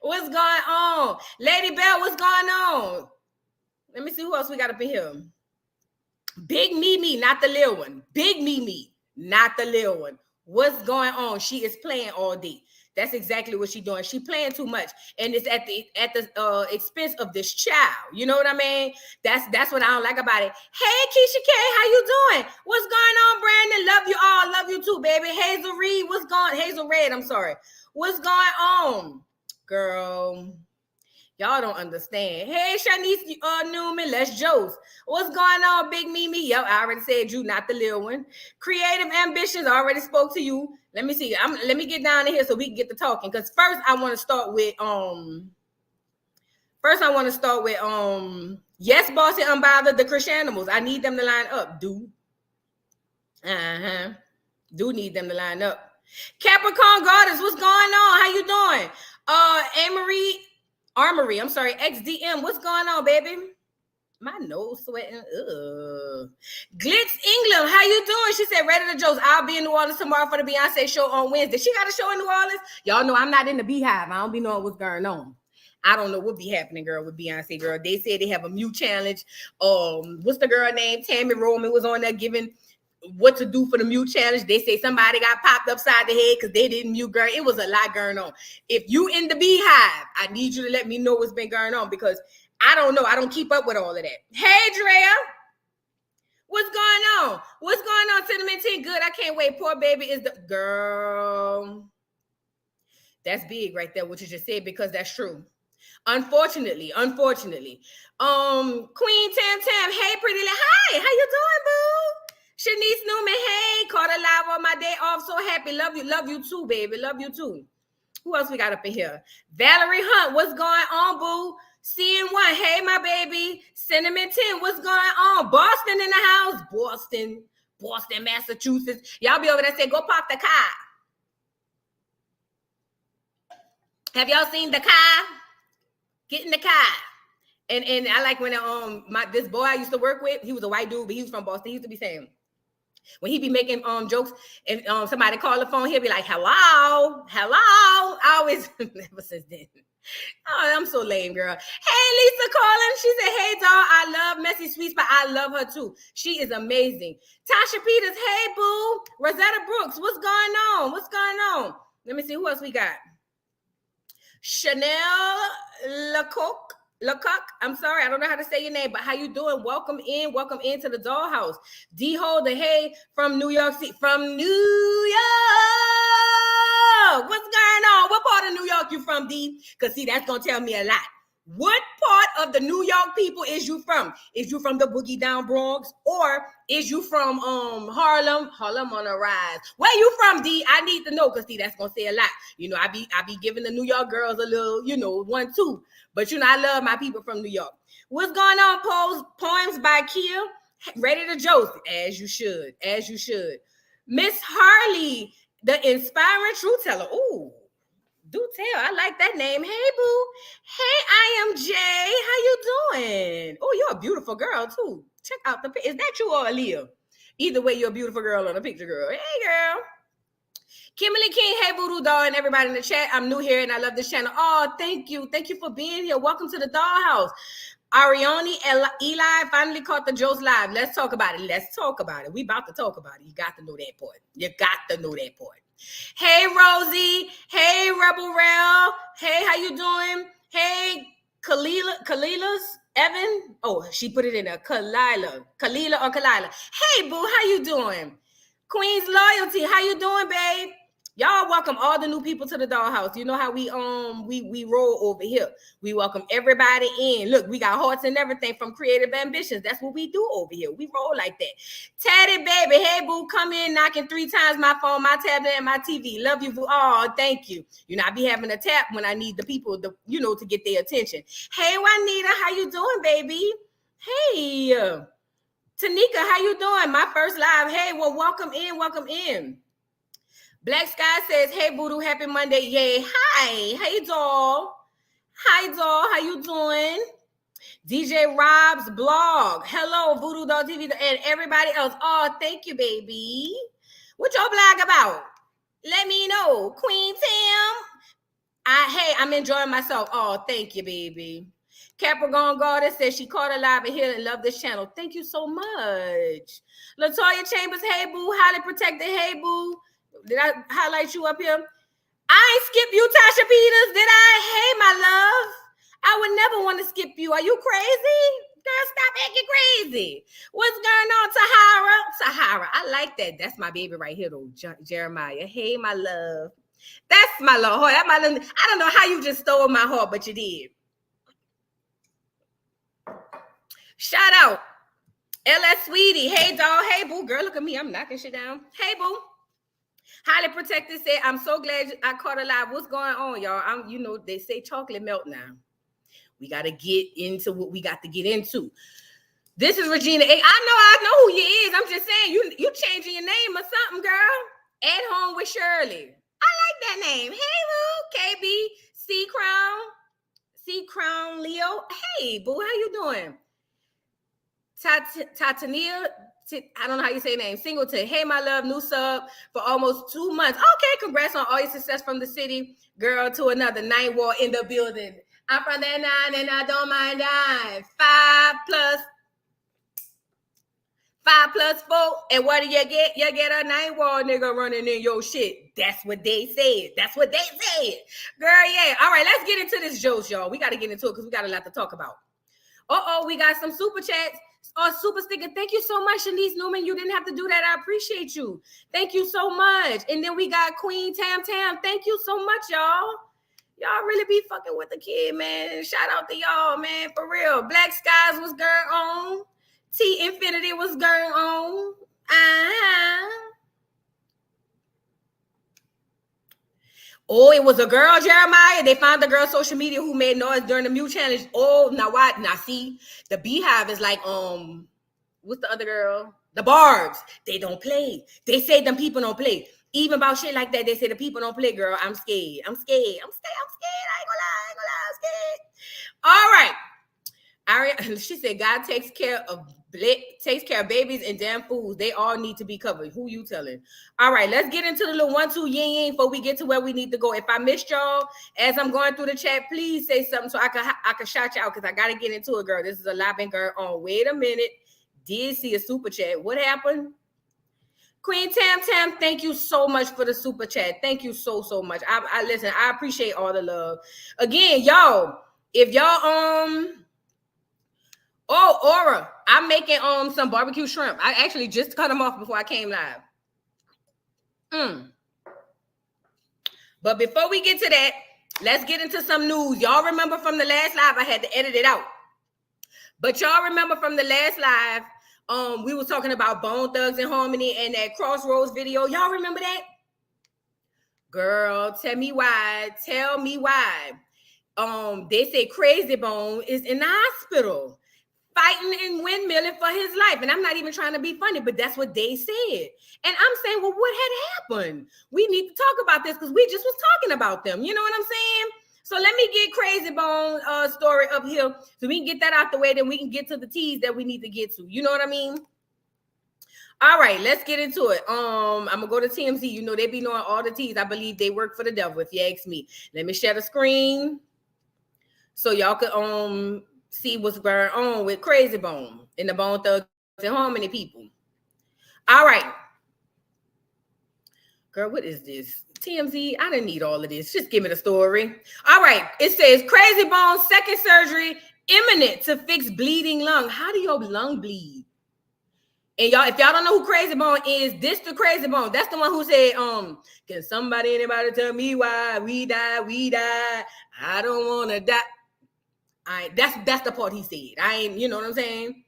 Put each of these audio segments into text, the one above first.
What's going on? Lady Bell, what's going on? Let me see who else we got up in here. Big Mimi, not the little one. Big Mimi, not the little one. What's going on? She is playing all day. That's exactly what she's doing. She playing too much, and it's at the expense of this child. You know what I mean? That's what I don't like about it. Hey, Keisha K, how you doing? What's going on, Brandon? Love you all. Love you too, baby. Hazel Reed, what's going? Hazel Red, I'm sorry. What's going on, girl? Y'all don't understand. Hey, Shanice Newman, let's Joce. What's going on, Big Mimi? Yo, I already said you, not the little one. Creative Ambitions, already spoke to you. Let me see. Let me get down to here so we can get to talking. Because first I want to start with Yes, Bossy Unbothered, the Chriseanimals. I need them to line up, dude. Do need them to line up. Capricorn Goddess, what's going on? How you doing? Armory, I'm sorry, XDM, what's going on, baby? My nose sweating. Ugh. Glitz England, how you doing? She said, ready to Joce. I'll be in New Orleans tomorrow for the Beyonce show on Wednesday. She got a show in New Orleans? Y'all know I'm not in the Beehive. I don't be knowing what's going on. I don't know what be happening, girl, with Beyonce, girl. They said they have a mute challenge. What's the girl name? Tammy Roman was on there giving what to do for the mute challenge. They say somebody got popped upside the head because they didn't mute, girl. It was a lot going on. If you in the Beehive, I need you to let me know what's been going on because I don't know. I don't keep up with all of that. Hey, Drea. What's going on? What's going on, Cinnamon Tea? Good. I can't wait. Poor baby is the girl. That's big right there, what you just said, because that's true. Unfortunately. Queen Tam Tam. Hey, pretty hi. How you doing, boo? Shanice Newman. Hey, caught a live on my day off. So happy. Love you too, baby. Love you too. Who else we got up in here? Valerie Hunt. What's going on, boo? CN1, hey, my baby. Cinnamon 10, what's going on? Boston in the house. Boston, Massachusetts. Y'all be over there saying, go pop the car. Have y'all seen the car? Get in the car. And I like when this boy I used to work with, he was a white dude, but he was from Boston. He used to be saying, when he be making jokes, and somebody call the phone, he'll be like, hello. I always, ever since then. Oh, I'm so lame, girl. Hey, Lisa calling. She said, hey, dog, I love Messy Sweets, but I love her too. She is amazing. Tasha Peters, hey, boo. Rosetta Brooks, what's going on? Let me see who else we got. Chanel Lecoq. I'm sorry, I don't know how to say your name, but how you doing? Welcome into the dollhouse. D Holder, hey, from New York City. From New York. What's going on? What part of New York you from, D? Because see, that's gonna tell me a lot. What part of the New York people is you from? Is you from the Boogie Down Bronx, or is you from Harlem? Harlem on a rise. Where you from, D? I need to know, because see, that's gonna say a lot. You know, I be giving the New York girls a little, 1-2. But I love my people from New York. What's going on, Poems by Kia? Ready to Joce, as you should. Miss Harley, the inspiring truth teller. Ooh. Do tell. I like that name. Hey, boo. Hey, I am Jay. How you doing? Oh, you're a beautiful girl, too. Check out the picture. Is that you or Aaliyah? Either way, you're a beautiful girl on the picture, girl. Hey, girl. Kimberly King, hey, Voodoo Doll, and everybody in the chat. I'm new here, and I love this channel. Oh, thank you. Thank you for being here. Welcome to the Dollhouse. Ariani Eli finally caught the Joce live. Let's talk about it. We about to talk about it. You got to know that part. Hey, Rosie. Hey, Rebel Rail. Hey, how you doing? Hey, Kalila's Evan. Oh, she put it in a Kalila or Kalila. Hey, boo, how you doing? Queen's Loyalty, how you doing, babe? Y'all welcome all the new people to the Dollhouse. You know how we roll over here. We welcome everybody in. Look, we got hearts and everything from Creative Ambitions. That's what we do over here. We roll like that. Teddy, baby, hey, boo, come in knocking 3 times my phone, my tablet, and my TV. Love you, boo. Oh, thank you. I be having a tap when I need the people to get their attention. Hey, Juanita, how you doing, baby? Hey, Tanika, how you doing? My first live. Hey, well, welcome in. Black Sky says, hey, Voodoo, happy Monday. Yay. Hi. Hey, doll. How you doing? DJ Rob's blog. Hello, Voodoo Doll TV and everybody else. Oh, thank you, baby. What your blog about? Let me know. Queen Tam. I'm enjoying myself. Oh, thank you, baby. Capricorn Goddess says she caught alive and here and love this channel. Thank you so much. Latoya Chambers, hey boo, highly protected, hey boo. Did I highlight you up here? I ain't skip you, Tasha Peters. Did I? Hey, my love. I would never want to skip you. Are you crazy? Girl, stop acting crazy. What's going on, Tahara? I like that. That's my baby right here, though, Jeremiah. Hey, my love. That's my love. That's my love. I don't know how you just stole my heart, but you did. Shout out. LS Sweetie. Hey, dog. Hey, boo. Girl, look at me. I'm knocking shit down. Hey, boo. Highly protected said, I'm so glad I caught alive. What's going on, y'all? They say chocolate melt now. We got to get into what we got to get into. This is Regina A. I know who you is. I'm just saying, you changing your name or something, girl. At Home with Shirley. I like that name. Hey, boo. KB, C Crown Leo. Hey, boo, how you doing? Tatania, I don't know how you say your name. Singleton. Hey, my love, new sub for almost 2 months. Okay, congrats on all your success from the city. Girl, to another 9 wall in the building. I'm from that 9 and I don't mind dying. 5 plus 4. And what do you get? You get a 9 wall nigga running in your shit. That's what they said. Girl, yeah. All right, let's get into this Joce, y'all. We got to get into it because we got a lot to talk about. We got some super chats. Super sticker. Thank you so much, Shanice Newman. You didn't have to do that. I appreciate you. Thank you so much. And then we got Queen Tam. Thank you so much, y'all. Y'all really be fucking with the kid, man. Shout out to y'all, man. For real. Black Skies was going on. T Infinity was going on. Oh, it was a girl, Jeremiah. They found the girl social media who made noise during the Mute Challenge. Oh, now what? Now see, the Beehive is like, what's the other girl? The Barbs. They don't play. They say them people don't play. Even about shit like that, they say the people don't play, girl. I'm scared. I ain't gonna lie. I'm scared. All right. She said, God takes care of babies and damn fools. They all need to be covered. Who you telling? All right, let's get into the little 1-2 yin before we get to where we need to go. If I missed y'all as I'm going through the chat, please say something so I can shout you out because I gotta get into it, girl. This is a lot been going on. Wait a minute. Did see a super chat. What happened? Queen Tam, thank you so much for the super chat. Thank you so much. I listen. I appreciate all the love. Again, y'all, if y'all Aura, I'm making some barbecue shrimp. I actually just cut them off before I came live. But before we get to that, let's get into some news. Y'all remember from the last live, I had to edit it out. But y'all remember from the last live, we were talking about Bone Thugs and Harmony and that Crossroads video. Y'all remember that? Girl, tell me why. They say Crazy Bone is in the hospital fighting and windmilling for his life. And I'm not even trying to be funny, but that's what they said. And I'm saying, well, what had happened? We need to talk about this because we just was talking about them. You know what I'm saying? So let me get Crazy Bone story up here so we can get that out the way. Then we can get to the teas that we need to get to. You know what I mean? All right, let's get into it. I'm gonna go to TMZ. You know, they be knowing all the teas. I believe they work for the devil, if you ask me. Let me share the screen so y'all could see what's going on with Crazy Bone and the Bone Thugs and Harmony people. All right. Girl, what is this? TMZ, I didn't need all of this. Just give me the story. All right. It says Crazy Bone second surgery imminent to fix bleeding lung. How do your lung bleed? And y'all, if y'all don't know who Crazy Bone is, this the Crazy Bone. That's the one who said, can anybody tell me why we die? I don't want to die. That's the part he said. I ain't, you know what I'm saying?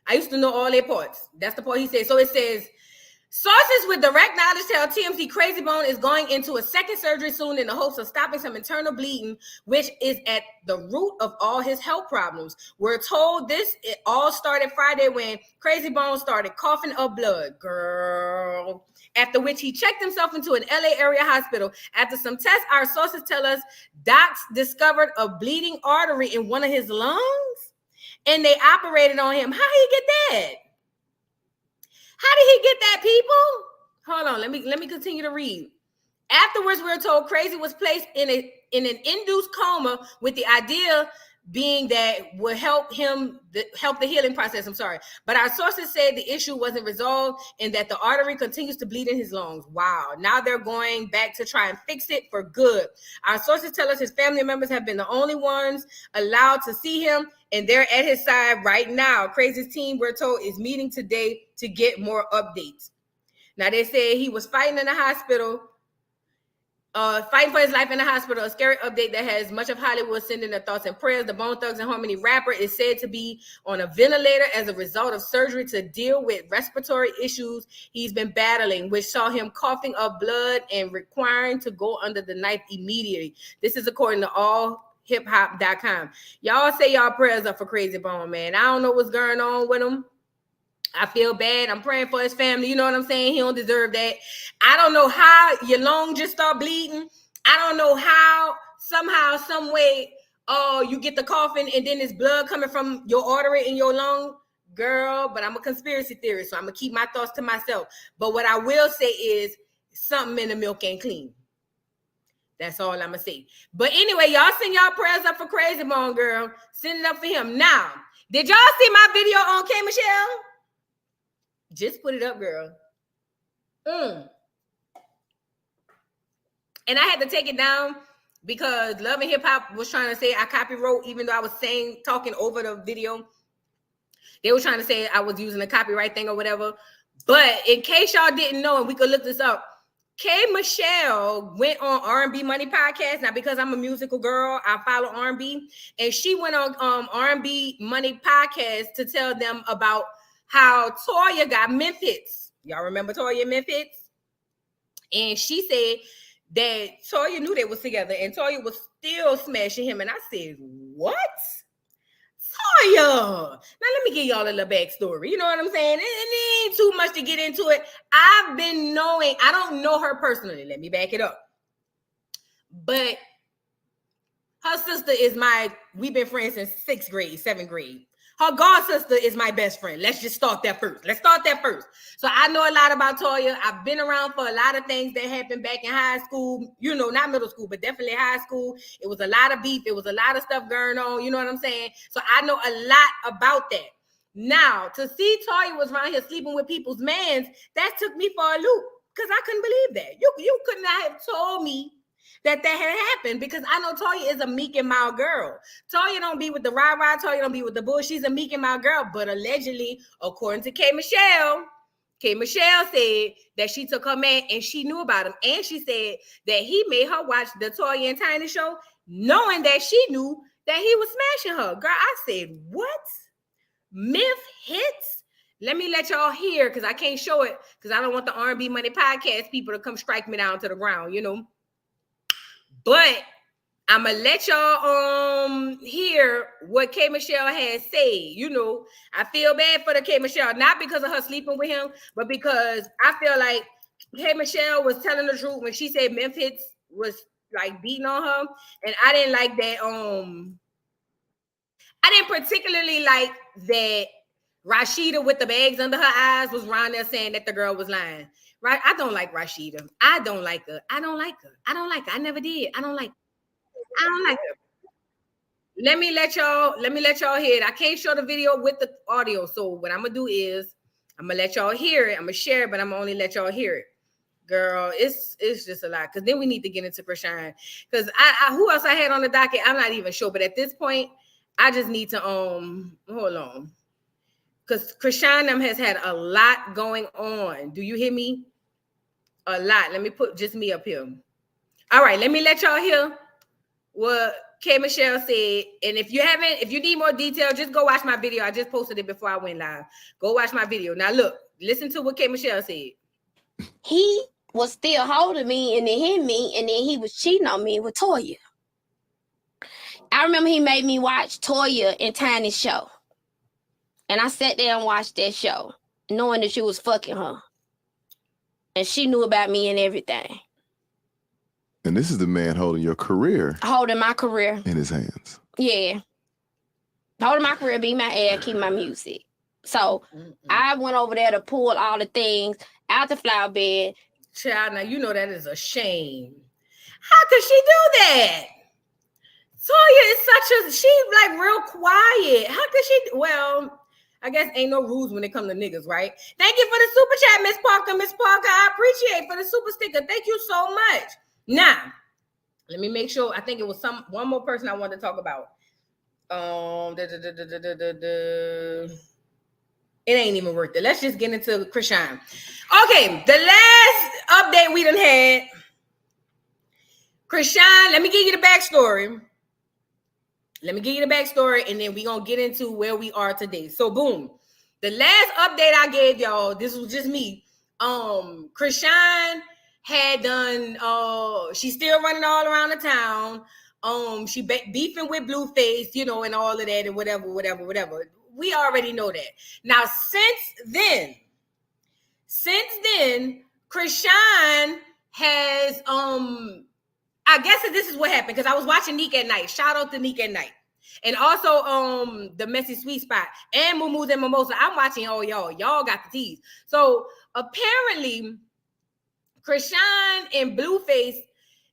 I used to know all their parts. That's the part he said. So it says, sources with direct knowledge tell TMZ Crazy Bone is going into a second surgery soon in the hopes of stopping some internal bleeding, which is at the root of all his health problems. We're told it all started Friday when Crazy Bone started coughing up blood, girl. After which he checked himself into an LA area hospital. After some tests, our sources tell us docs discovered a bleeding artery in one of his lungs, and they operated on him. How did he get that? How did he get that, people? Hold on, let me continue to read. Afterwards, we're told Crazy was placed in an induced coma with the idea being that would help the healing process. I'm sorry. But our sources said the issue wasn't resolved and that the artery continues to bleed in his lungs. Wow. Now they're going back to try and fix it for good. Our sources tell us his family members have been the only ones allowed to see him, and they're at his side right now. Crazy's team, we're told, is meeting today to get more updates. Now, they say he was fighting in the hospital, fighting for his life in the hospital. A scary update that has much of Hollywood sending their thoughts and prayers. The Bone Thugs and Harmony rapper is said to be on a ventilator as a result of surgery to deal with respiratory issues he's been battling, which saw him coughing up blood and requiring to go under the knife immediately. This is according to allhiphop.com. Y'all say y'all prayers up for Crazy Bone, man. I don't know what's going on with him. I feel bad. I'm praying for his family. You know what I'm saying? He don't deserve that. I don't know how your lung just start bleeding. I don't know how somehow, some way, you get the coughing and then there's blood coming from your artery in your lung. Girl, but I'm a conspiracy theorist, so I'm going to keep my thoughts to myself. But what I will say is something in the milk ain't clean. That's all I'm going to say. But anyway, y'all send y'all prayers up for Crazy Bone, girl. Send it up for him. Now, did y'all see my video on K. Michelle? Just put it up, girl. And I had to take it down because Love and Hip Hop was trying to say I copywrote, even though I was talking over the video. They were trying to say I was using a copyright thing or whatever. But in case y'all didn't know, and we could look this up, K. Michelle went on R&B Money podcast. Now, because I'm a musical girl, I follow R&B. And she went on R&B Money podcast to tell them about how Toya got Memphis. Y'all remember Toya and Memphis? And she said that Toya knew they was together and Toya was still smashing him. And I said, what? Toya. Now, let me give y'all a little backstory. You know what I'm saying? It ain't too much to get into it. I've been knowing, I don't know her personally. Let me back it up. But her sister is we've been friends since 6th grade, 7th grade. Her god sister is my best friend. Let's just start that first. So I know a lot about Toya. I've been around for a lot of things that happened back in high school. You know, not middle school, but definitely high school. It was a lot of beef. It was a lot of stuff going on. You know what I'm saying? So I know a lot about that. Now, to see Toya was around here sleeping with people's mans, that took me for a loop because I couldn't believe that. You could not have told me that had happened because I know Toya is a meek and mild girl. Toya don't be with the rah-rah. Toya don't be with the bull. She's a meek and mild girl. But allegedly, according to K. Michelle said that she took her man and she knew about him. And she said that he made her watch the Toya and Tiny show knowing that she knew that he was smashing her. Girl, I said, what? Myth hits? Let me let y'all hear because I can't show it because I don't want the R&B Money podcast people to come strike me down to the ground, you know. But I'm going to let y'all hear what K. Michelle has said. You know, I feel bad for the K. Michelle, not because of her sleeping with him, but because I feel like K. Michelle was telling the truth when she said Memphis was like beating on her. And I didn't like that. I didn't particularly like that Rashida with the bags under her eyes was around there saying that the girl was lying. Right? I don't like Rashida. I don't like her. I never did. I don't like her. Let me let y'all hear it. I can't show the video with the audio. So what I'm gonna do is I'm gonna let y'all hear it. I'm gonna share it, but I'm gonna only let y'all hear it. Girl, it's just a lot. Cause then we need to get into Chrisean. Cause I who else I had on the docket? I'm not even sure. But at this point, I just need to hold on. Because Chrisean has had a lot going on. Do you hear me? A lot. Let me put just me up here. All right, let me let y'all hear what K. Michelle said. And if you need more detail, just go watch my video. I just posted it before I went live. Go watch my video. Now look, listen to what K. Michelle said. He was still holding me and then hit me, and then he was cheating on me with Toya. I remember he made me watch Toya and Tiny's show. And I sat there and watched that show, knowing that she was fucking her. And she knew about me and everything. And this is the man holding your career. Holding my career. In his hands. Yeah. Holding my career, be my air, keep my music. So I went over there to pull all the things out the flower bed. Child, now you know that is a shame. How could she do that? Toya is she's like real quiet. How could she? Well, I guess ain't no rules when it comes to niggas, right? Thank you for the super chat, Miss Parker. Miss Parker, I appreciate for the super sticker. Thank you so much. Now, let me make sure. I think it was one more person I wanted to talk about. It ain't even worth it. Let's just get into Chrisean. Okay, the last update we done had. Chrisean, let me give you the backstory. And then we're going to get into where we are today. So, boom. The last update I gave y'all, this was just me. Chrisean had done, she's still running all around the town. She beefing with Blueface, you know, and all of that and whatever. We already know that. Now, since then, Chrisean has, I guess this is what happened, because I was watching Neek at Night. Shout out to Neek at Night. And also the Messy Sweet Spot and Moo and Mimosa. I'm watching all y'all. Y'all got the teas. So apparently, Chrisean and Blueface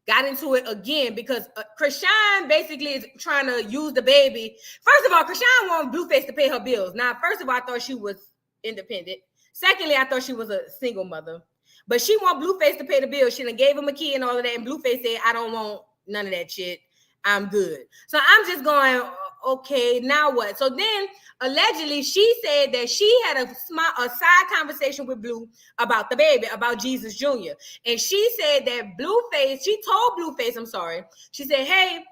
got into it again because Chrisean basically is trying to use the baby. First of all, Chrisean wanted Blueface to pay her bills. Now, first of all, I thought she was independent. Secondly, I thought she was a single mother. But she want Blueface to pay the bills. She done gave him a key and all of that. And Blueface said, I don't want none of that shit. I'm good. So I'm just going, okay, now what? So then allegedly she said that she had a side conversation with Blue about the baby, about Jesus Jr. And she said that she told Blueface, she said, hey,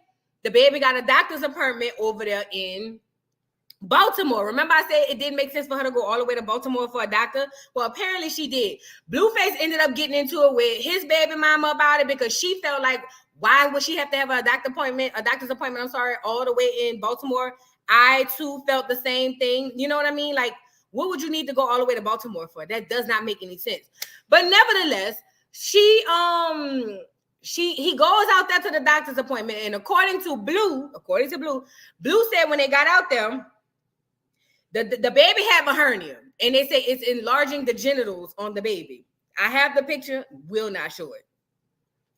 the baby got a doctor's appointment over there in Baltimore. Remember I said it didn't make sense for her to go all the way to Baltimore for a doctor? Well, apparently she did. Blueface ended up getting into it with his baby mama about it because she felt like, why would she have to have a doctor's appointment, all the way in Baltimore? I too felt the same thing. You know what I mean? Like, what would you need to go all the way to Baltimore for? That does not make any sense. But nevertheless, he goes out there to the doctor's appointment, and according to Blue, Blue said when they got out there, the baby have a hernia, and they say it's enlarging the genitals on the baby. I have the picture, will not show it.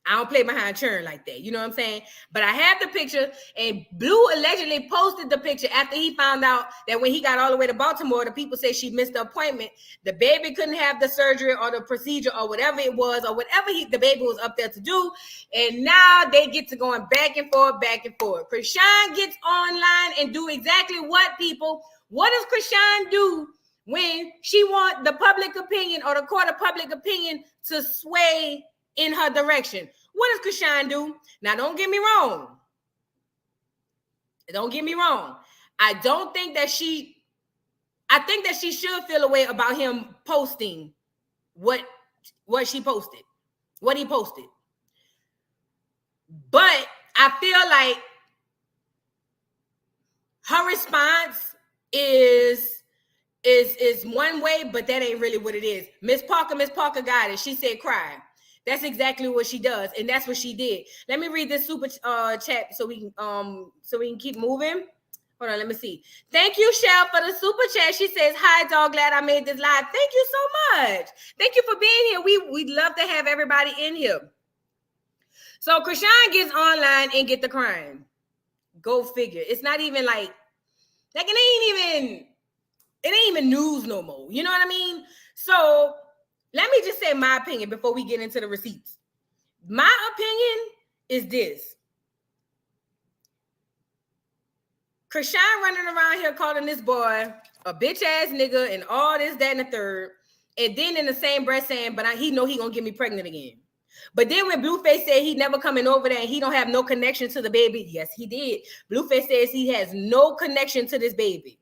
I don't play behind churn like that. You know what I'm saying? But I have the picture, and Blue allegedly posted the picture after he found out that when he got all the way to Baltimore, the people say she missed the appointment. The baby couldn't have the surgery or the procedure or whatever it was, or whatever the baby was up there to do. And now they get to going back and forth. Chrisean gets online and do exactly what, people? What does Chrisean do when she want the public opinion or the court of public opinion to sway in her direction? What does Chrisean do? Now, don't get me wrong. I think that she should feel a way about him posting what he posted. But I feel like her response is one way, but that ain't really what it is. Miss Parker got it. She said cry. That's exactly what she does, and that's what she did. Let me read this super chat so we can keep moving. Hold on, let me see. Thank you, Shell, for the super chat. She says, "Hi, dog. Glad I made this live. Thank you so much. Thank you for being here. We'd love to have everybody in here." So Chrisean gets online and get the crying. Go figure. It's not even like it ain't even news no more. You know what I mean? So let me just say my opinion before we get into the receipts. My opinion is this. Chrisean running around here calling this boy a bitch ass nigga and all this, that, and the third. And then in the same breath saying, but he know he gonna get me pregnant again. But then when Blueface said he never coming over there and he don't have no connection to the baby, yes, he did. Blueface says he has no connection to this baby.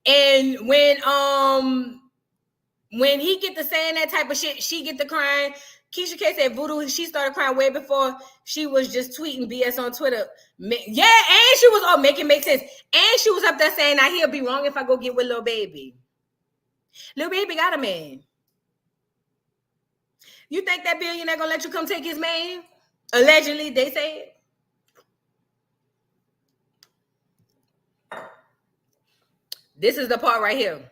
And when he get to saying that type of shit, she get to crying. Keisha K said Voodoo, she started crying way before she was just tweeting BS on Twitter. Yeah, and she was make it make sense. And she was up there saying, now he'll be wrong if I go get with Lil Baby. Lil Baby got a man. You think that billionaire gonna let you come take his man? Allegedly, they say. This is the part right here.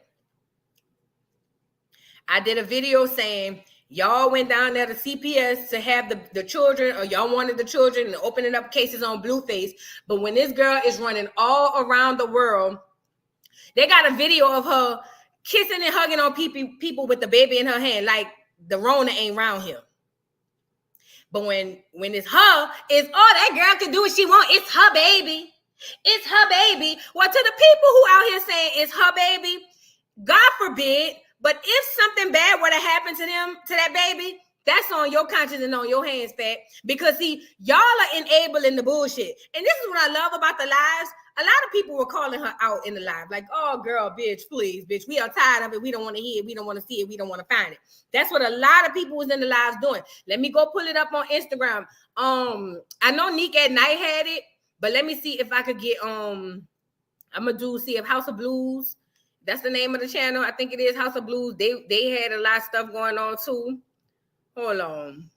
I did a video saying, Y'all went down there to CPS to have the children, or y'all wanted the children and opening up cases on Blueface. But when this girl is running all around the world, they got a video of her kissing and hugging on people with the baby in her hand, like the Rona ain't around here. But when it's her, it's that girl can do what she want. It's her baby. It's her baby. Well, to the people who out here saying it's her baby, God forbid, but if something bad were to happen to that baby, that's on your conscience and on your hands, Fat. Because see, y'all are enabling the bullshit. And this is what I love about the lives. A lot of people were calling her out in the live, like, oh, girl, bitch, please, bitch. We are tired of it. We don't want to hear it. We don't want to see it. We don't want to find it. That's what a lot of people was in the lives doing. Let me go pull it up on Instagram. I know Neek at Night had it, but let me see if I could get, I'm going to see if House of Blues, that's the name of the channel. I think it is House of Blues. They had a lot of stuff going on too. Hold on.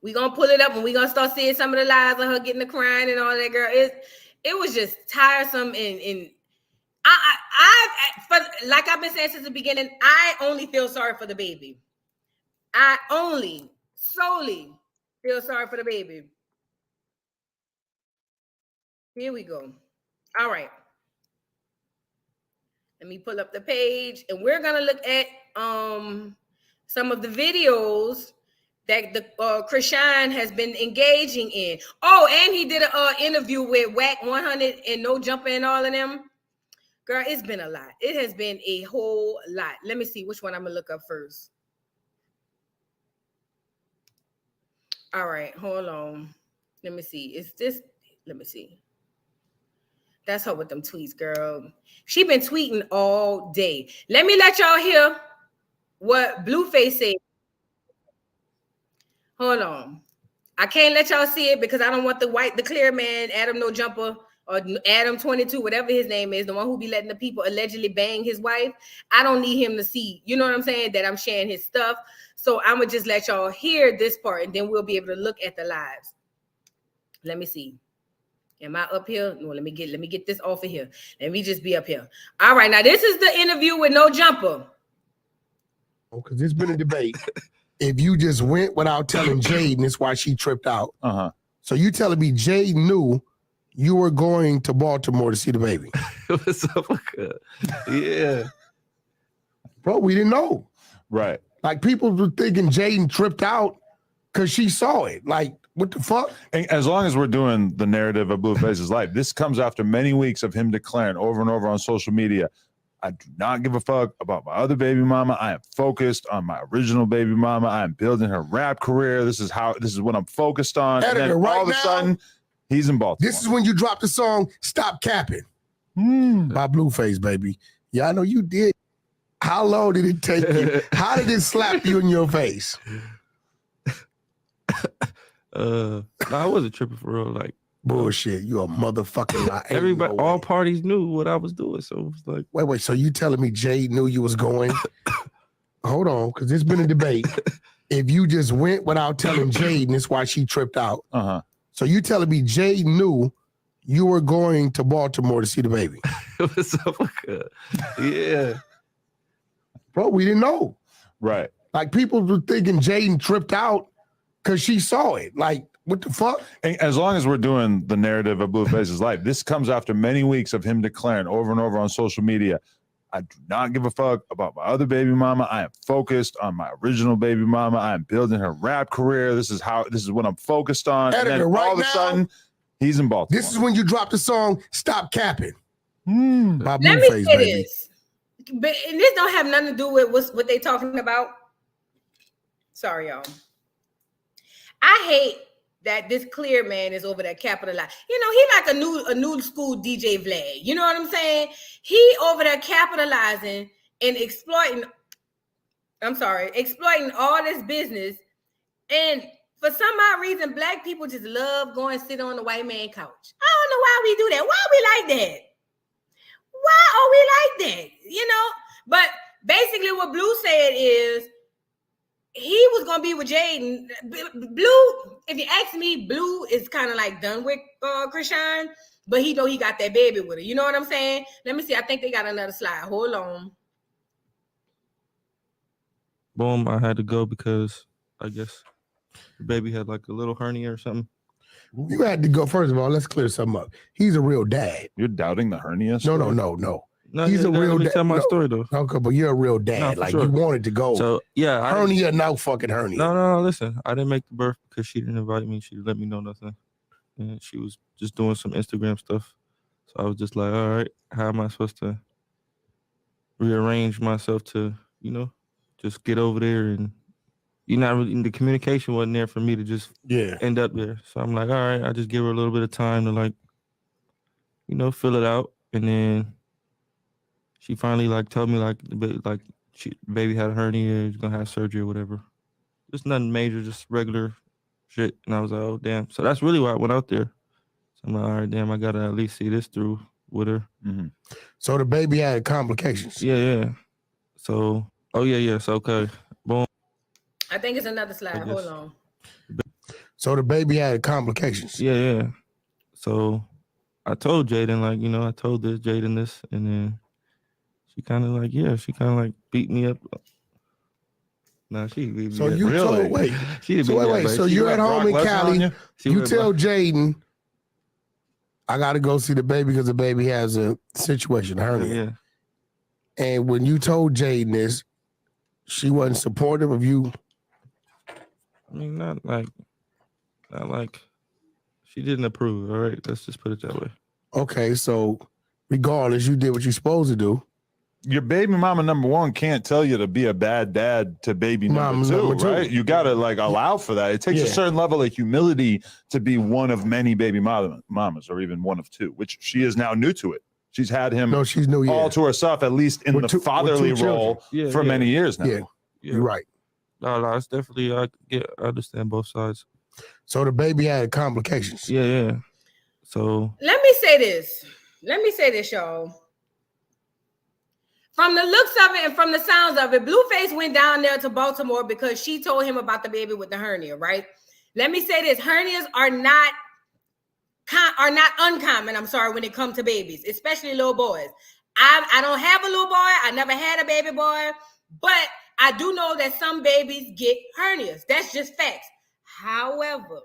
We gonna pull it up and we gonna start seeing some of the lies of her getting the crying and all that, girl. It was just tiresome and like I've been saying since the beginning, I only feel sorry for the baby. I only solely feel sorry for the baby. Here we go. All right. Let me pull up the page and we're gonna look at some of the videos that the Chrisean has been engaging in. Oh, and he did an interview with Whack 100 and No Jumper and all of them. Girl, it's been a lot. It has been a whole lot. Let me see which one I'm gonna look up first. All right, hold on. Let me see. Is this? Let me see. That's her with them tweets, girl. She been tweeting all day. Let me let y'all hear what Blueface said. Hold on. I can't let y'all see it because I don't want the clear man, Adam No Jumper, or Adam 22, whatever his name is, the one who be letting the people allegedly bang his wife. I don't need him to see, you know what I'm saying, that I'm sharing his stuff. So I'm going to just let y'all hear this part and then we'll be able to look at the lives. Let me see. Am I up here? No, let me get this off of here. Let me just be up here. All right, now this is the interview with No Jumper. Because there's been a debate. If you just went without telling Jade, and that's why she tripped out. So you telling me Jade knew you were going to Baltimore to see the baby? What's up? Yeah. Bro, we didn't know. Right. Like, people were thinking Jaden tripped out because she saw it. Like, what the fuck? And as long as we're doing the narrative of Blueface's life, this comes after many weeks of him declaring over and over on social media, I do not give a fuck about my other baby mama. I am focused on my original baby mama. I am building her rap career. This is what I'm focused on. Editor, and then right all of a sudden, he's in Baltimore. This is when you dropped the song Stop Capping by Blueface, baby. Yeah, I know you did. How long did it take you? How did it slap you in your face? No, I wasn't tripping for real. Like, bullshit. You a motherfucking lie. Everybody, all parties knew what I was doing. So it was like, wait. So you telling me Jade knew you was going? Hold on, because there's been a debate. If you just went without telling Jade, and that's why she tripped out. So you telling me Jade knew you were going to Baltimore to see the baby? What's up? Yeah. Bro, we didn't know. Right. Like, people were thinking Jaden tripped out because she saw it. Like, what the fuck? And as long as we're doing the narrative of Blueface's life, this comes after many weeks of him declaring over and over on social media, I do not give a fuck about my other baby mama. I am focused on my original baby mama. I am building her rap career. This is what I'm focused on. Editor, and then right all of a sudden, he's in Baltimore. This is when you dropped the song Stop Capping by Let me Blueface, say baby. this. But and this don't have nothing to do with what they talking about. Sorry, y'all. I hate that this clear man is over there capitalizing. You know, he like a new school DJ Vlad. You know what I'm saying? He over there capitalizing and exploiting all this business. And for some odd reason, black people just love going sit on the white man couch. I don't know why we do that. Why are we like that? Why are we like that? You know, but basically what Blue said is he was gonna be with Jaden. Blue, if you ask me, Blue is kind of like done with Chrisean, but he know he got that baby with her. You know what I'm saying? Let me see. I think they got another slide. Hold on. boom, I had to go because I guess the baby had like a little hernia or something. You had to go. First of all, let's clear something up. He's a real dad. You're doubting the hernia story? No. No, He's a real Let me dad. tell my No. story though. Okay, but you're a real dad. No, like sure. you wanted to go. So yeah, hernia, no fucking hernia. No. Listen, I didn't make the birth because she didn't invite me. She didn't let me know nothing, and she was just doing some Instagram stuff. So I was just like, all right, how am I supposed to rearrange myself to, just get over there? And not really, the communication wasn't there for me to just end up there. So I'm like, all right, I just give her a little bit of time to like, fill it out, and then she finally like told me like baby had a hernia, she's gonna have surgery or whatever. Just nothing major, just regular shit. And I was like, oh damn. So that's really why I went out there. So I'm like, all right, damn, I gotta at least see this through with her. Mm-hmm. So the baby had complications. Yeah. So So okay, boom. I think it's another slide. Hold on. So the baby had complications. Yeah. So I told Jaden I told Jaden this, and then she kind of beat me up. No, she beat me So up. you told wait. So you're at home in Cali. You tell Jaden, I got to go see the baby because the baby has a situation, hernia. Yeah. And when you told Jaden this, she wasn't supportive of you. I mean, not like she didn't approve. All right, let's just put it that way. Okay, so regardless, you did what you're supposed to do. Your baby mama number one can't tell you to be a bad dad to baby number two, right? You gotta allow for that. It takes a certain level of humility to be one of many baby mamas, or even one of two, which she is now new to it. She's had him she's new, all to herself, at least in the fatherly role for many years now. Yeah, you're right. No, it's definitely I understand both sides. So the baby had complications. Yeah. So let me say this, y'all. From the looks of it and from the sounds of it, Blueface went down there to Baltimore because she told him about the baby with the hernia, right? Let me say this: hernias are not uncommon. I'm sorry, when it comes to babies, especially little boys. I don't have a little boy. I never had a baby boy, but I do know that some babies get hernias. That's just facts. However,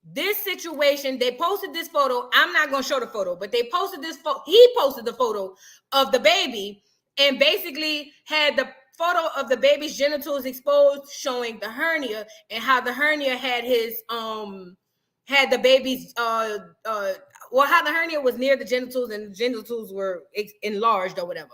this situation, they posted this photo. I'm not going to show the photo, but they posted this photo. He posted the photo of the baby and basically had the photo of the baby's genitals exposed, showing the hernia and how the hernia had his, had the baby's, how the hernia was near the genitals and the genitals were enlarged or whatever.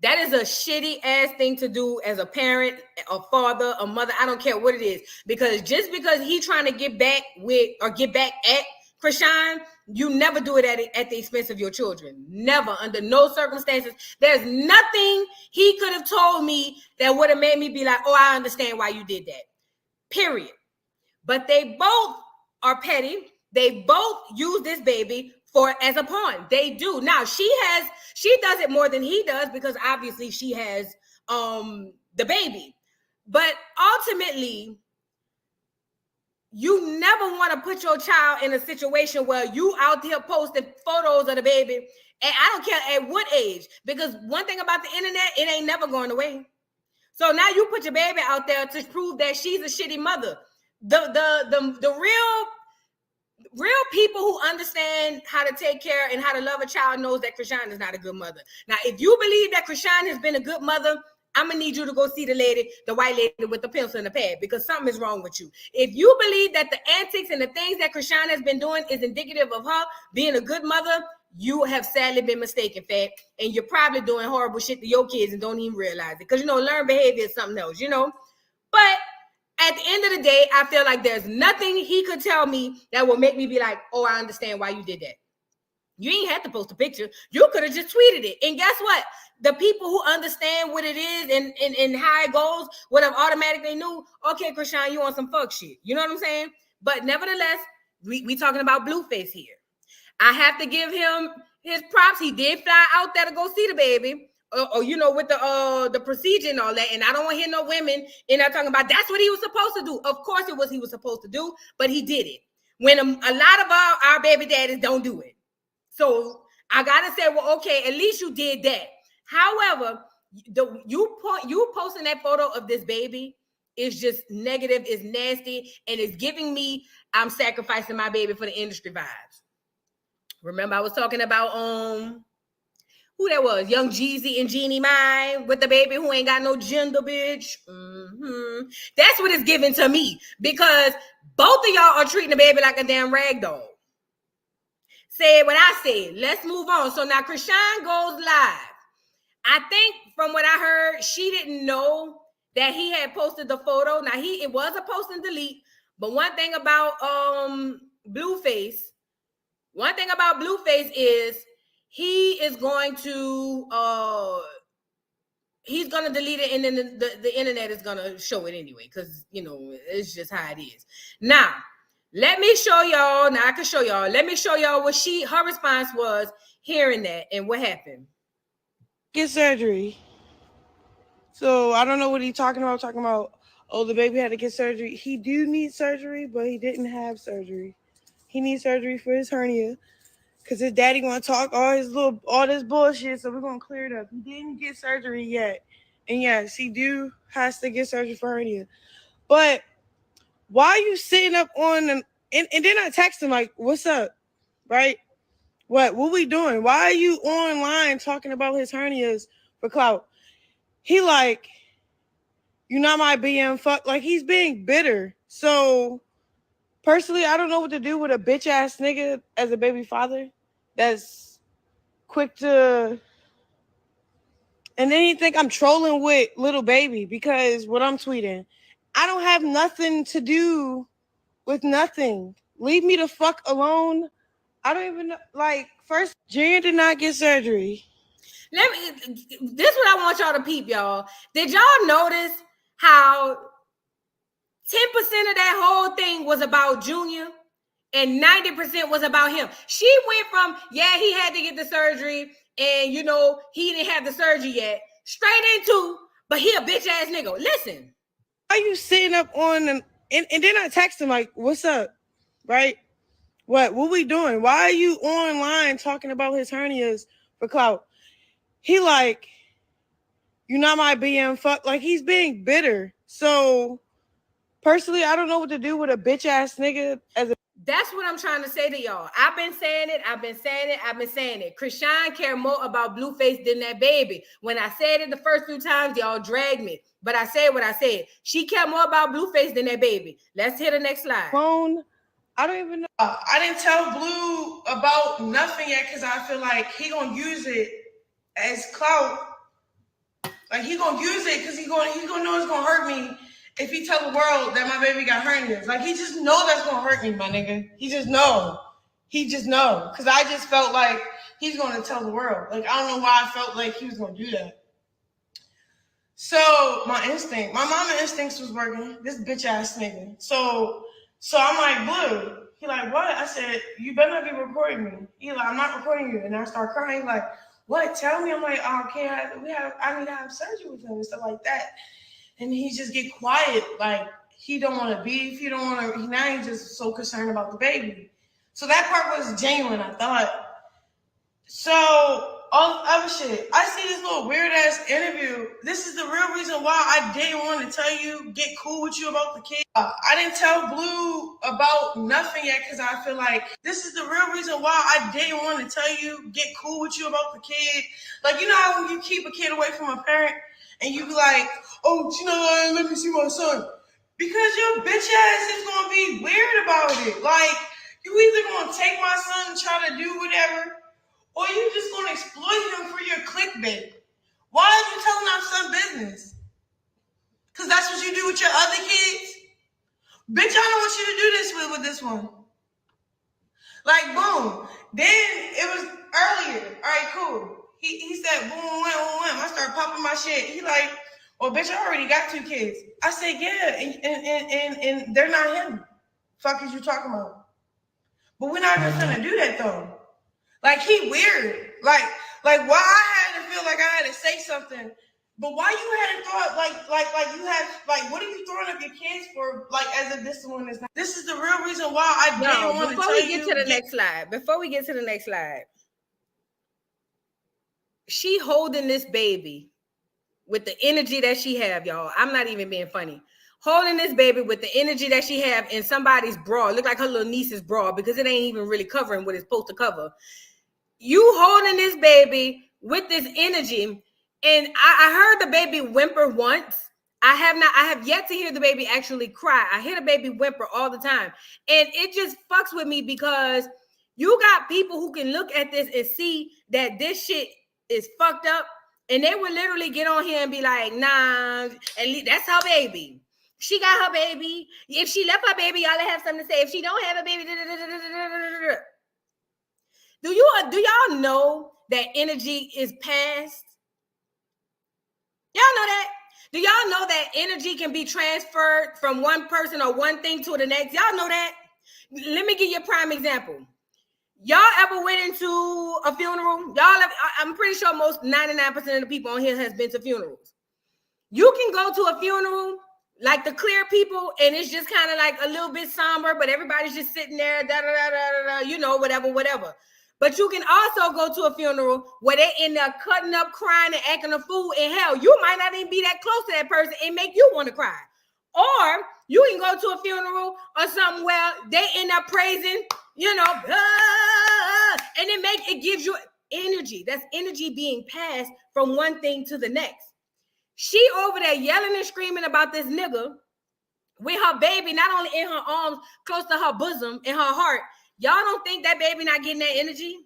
That is a shitty ass thing to do as a parent, a father, a mother. I don't care what it is. Because just because he trying to get back with or get back at Chrisean, you never do it at the expense of your children. Never, under no circumstances. There's nothing he could have told me that would have made me be like, oh, I understand why you did that. Period. But they both are petty. They both use this baby as a pawn. They do. Now she does it more than he does because obviously she has the baby. But ultimately, you never want to put your child in a situation where you out there posting photos of the baby. And I don't care at what age, because one thing about the internet, it ain't never going away. So now you put your baby out there to prove that she's a shitty mother. The real people who understand how to take care and how to love a child knows that Chrisean is not a good mother. Now, if you believe that Chrisean has been a good mother, I'm going to need you to go see the white lady with the pencil and the pad, because something is wrong with you. If you believe that the antics and the things that Chrisean has been doing is indicative of her being a good mother, you have sadly been mistaken, Fat. And you're probably doing horrible shit to your kids and don't even realize it. Because, learned behavior is something else, But at the end of the day, I feel like there's nothing he could tell me that will make me be like, oh, I understand why you did that. You ain't had to post a picture. You could have just tweeted it. And guess what? The people who understand what it is and how it goes would have automatically knew, okay, Chrisean, you on some fuck shit. You know what I'm saying? But nevertheless, we talking about Blueface here. I have to give him his props. He did fly out there to go see the baby. With the procedure and all that. And I don't want to hear no women in there talking about that's what he was supposed to do. Of course it was he was supposed to do, but he did it. When a lot of our baby daddies don't do it. So I got to say, well, okay, at least you did that. However, you posting that photo of this baby is just negative, is nasty, and it's giving me I'm sacrificing my baby for the industry vibes. Remember, I was talking about who that was? Young Jeezy and Jeannie Mai with the baby who ain't got no gender, bitch. Mm-hmm. That's what it's giving to me because both of y'all are treating the baby like a damn rag doll. Say what I said. Let's move on. So now Chrisean goes live. I think from what I heard, she didn't know that he had posted the photo. Now it was a post and delete, but one thing about Blueface is he is going to he's gonna delete it, and then the internet is gonna show it anyway, because it's just how it is. Now, let me show y'all. Now I can show y'all. Let me show y'all what her response was hearing that and what happened. Get surgery. So I don't know what he's talking about. Talking about, oh, the baby had to get surgery. He do need surgery, but he didn't have surgery. He needs surgery for his hernia. Because his daddy gonna talk all this bullshit, so we're gonna clear it up. He didn't get surgery yet. And yes, he has to get surgery for hernia. But why are you sitting up on and then I text him like, what's up? Right? What we doing? Why are you online talking about his hernias for clout? He like, you're not my BM fuck. Like, he's being bitter. So personally, I don't know what to do with a bitch ass nigga as a baby father that's quick to, and then he think I'm trolling with little baby because what I'm tweeting. I don't have nothing to do with nothing. Leave me the fuck alone. I don't even know. Like, first, Junior did not get surgery. This is what I want y'all to peep, y'all. Did y'all notice how 10% of that whole thing was about Junior and 90% was about him? She went from, yeah, he had to get the surgery and, he didn't have the surgery yet, straight into, but he a bitch ass nigga. Listen. Why are you sitting up on and then I text him like, what's up? Right? What we doing? Why are you online talking about his hernias for clout? He like, you're not my BM fuck. Like, he's being bitter. So personally, I don't know what to do with a bitch ass nigga as a. That's what I'm trying to say to y'all. I've been saying it. Chrisean care more about Blueface than that baby. When I said it the first few times, y'all dragged me. But I said what I said. She care more about Blueface than that baby. Let's hit the next slide. Phone. I don't even know. I didn't tell Blue about nothing yet because I feel like he gonna use it as clout. Like, he gonna use it because he's gonna know it's gonna hurt me if he tell the world that my baby got hernias. Like, he just know that's gonna hurt me, my nigga. He just know. Because I just felt like he's gonna tell the world. Like, I don't know why I felt like he was gonna do that. So my mama instincts was working. This bitch ass nigga. So I'm like, Blue. He like, what? I said, you better not be recording me. He like, I'm not recording you. And I start crying. He like, what? Tell me. I'm like, oh, I need to have surgery with him and stuff like that. And he just get quiet. Like, he don't want to beef. He don't want to. Now he's just so concerned about the baby. So that part was genuine, I thought. So all the other shit. I see this little weird ass interview. This is the real reason why I didn't want to tell you, get cool with you about the kid. I didn't tell Blue about nothing yet because I feel like this is the real reason why I didn't want to tell you, get cool with you about the kid. Like, you know how when you keep a kid away from a parent and you be like, oh, let me see my son. Because your bitch ass is going to be weird about it. Like, you either going to take my son and try to do whatever, or you just going to exploit him for your clickbait. Why are you telling our son business? Because that's what you do with your other kids? Bitch, I don't want you to do this with this one. Like, boom. Then it was earlier. All right, cool. He said, boom, wham. I started popping my shit. He like, well, bitch, I already got 2 kids. I said, yeah, and they're not him. Fuck is you talking about? But we're not even gonna do that, though. Like, he weird. Like why I had to feel like I had to say something. But why you hadn't thought, like you have, like, what are you throwing up your kids for, like, as if this one is not? This is the real reason why I didn't want to tell you. Before we get to the next slide, she holding this baby with the energy that she have, y'all. I'm not even being funny. Holding this baby with the energy that she have in somebody's bra. It look like her little niece's bra because it ain't even really covering what it's supposed to cover. You holding this baby with this energy. And I heard the baby whimper once. I have yet to hear the baby actually cry. I hear the baby whimper all the time. And it just fucks with me because you got people who can look at this and see that this shit is fucked up. And they would literally get on here and be like, nah, at least that's her baby. She got her baby. If she left her baby, y'all have something to say. If she don't have a baby, do y'all know that energy is passed? Y'all know that? Do y'all know that energy can be transferred from one person or one thing to the next? Y'all know that? Let me give you a prime example. Y'all ever went into a funeral? I'm pretty sure most 99% of the people on here has been to funerals. You can go to a funeral like the clear people, and it's just kind of like a little bit somber, but everybody's just sitting there, whatever. But you can also go to a funeral where they end up cutting up, crying, and acting a fool. And hell, you might not even be that close to that person and make you want to cry. Or you can go to a funeral or something where they end up praising, and it gives you energy. That's energy being passed from one thing to the next. She over there yelling and screaming about this nigga with her baby, not only in her arms, close to her bosom, in her heart. Y'all don't think that baby not getting that energy?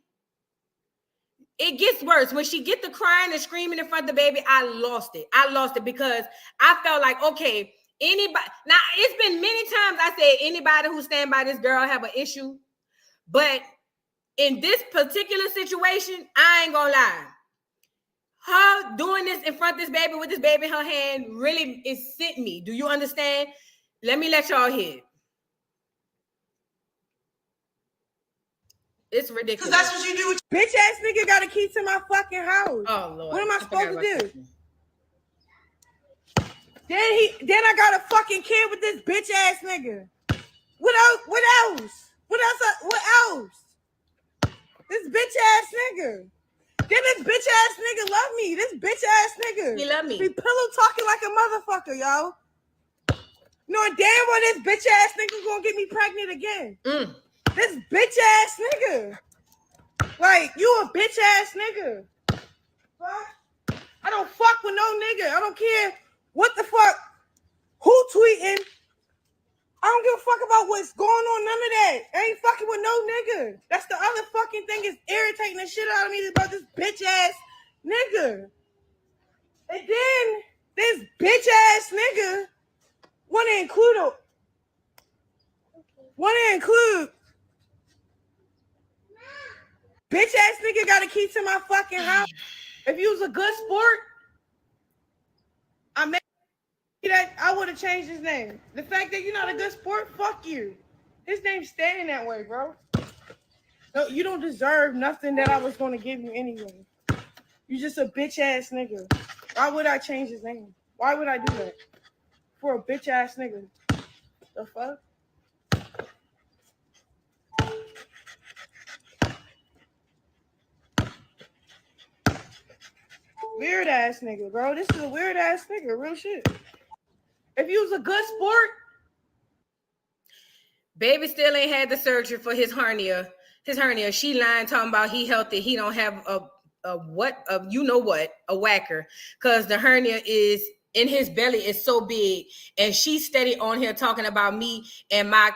It gets worse. When she get the crying and screaming in front of the baby, I lost it. I lost it because I felt like, okay, anybody. Now, it's been many times I said anybody who stand by this girl have an issue. But in this particular situation, I ain't gonna lie. Her doing this in front of this baby with this baby in her hand really is sent me. Do you understand? Let me let y'all hear it. It's ridiculous. Because that's what you do. Bitch ass nigga got a key to my fucking house. Oh Lord. What am I supposed to do? Then I got a fucking kid with this bitch ass nigga. What else? What else? This bitch ass nigga. Then this bitch ass nigga love me. This bitch ass nigga. He love me. Be pillow talking like a motherfucker, yo. Knowing damn well this bitch ass nigga gonna get me pregnant again. This bitch ass nigga. Like, you a bitch ass nigga. Fuck. I don't fuck with no nigga. I don't care what the fuck. Who tweeting? I don't give a fuck about what's going on, none of that. I ain't fucking with no nigga. That's the other fucking thing is irritating the shit out of me about this bitch ass nigga. And then this bitch ass nigga want to include bitch ass nigga got a key to my fucking house. If you was a good sport, I would have changed his name. The fact that you're not a good sport, fuck you. His name's staying that way, bro. No, you don't deserve nothing that I was going to give you anyway. You just a bitch ass nigga. Why would I change his name? Why would I do that? For a bitch ass nigga. The fuck? Weird ass nigga, bro. This is a weird ass nigga. Real shit. If you was a good sport. Baby still ain't had the surgery for his hernia. She lying, talking about he healthy. He don't have a whacker. Because the hernia is in his belly is so big. And she's steady on here talking about me and my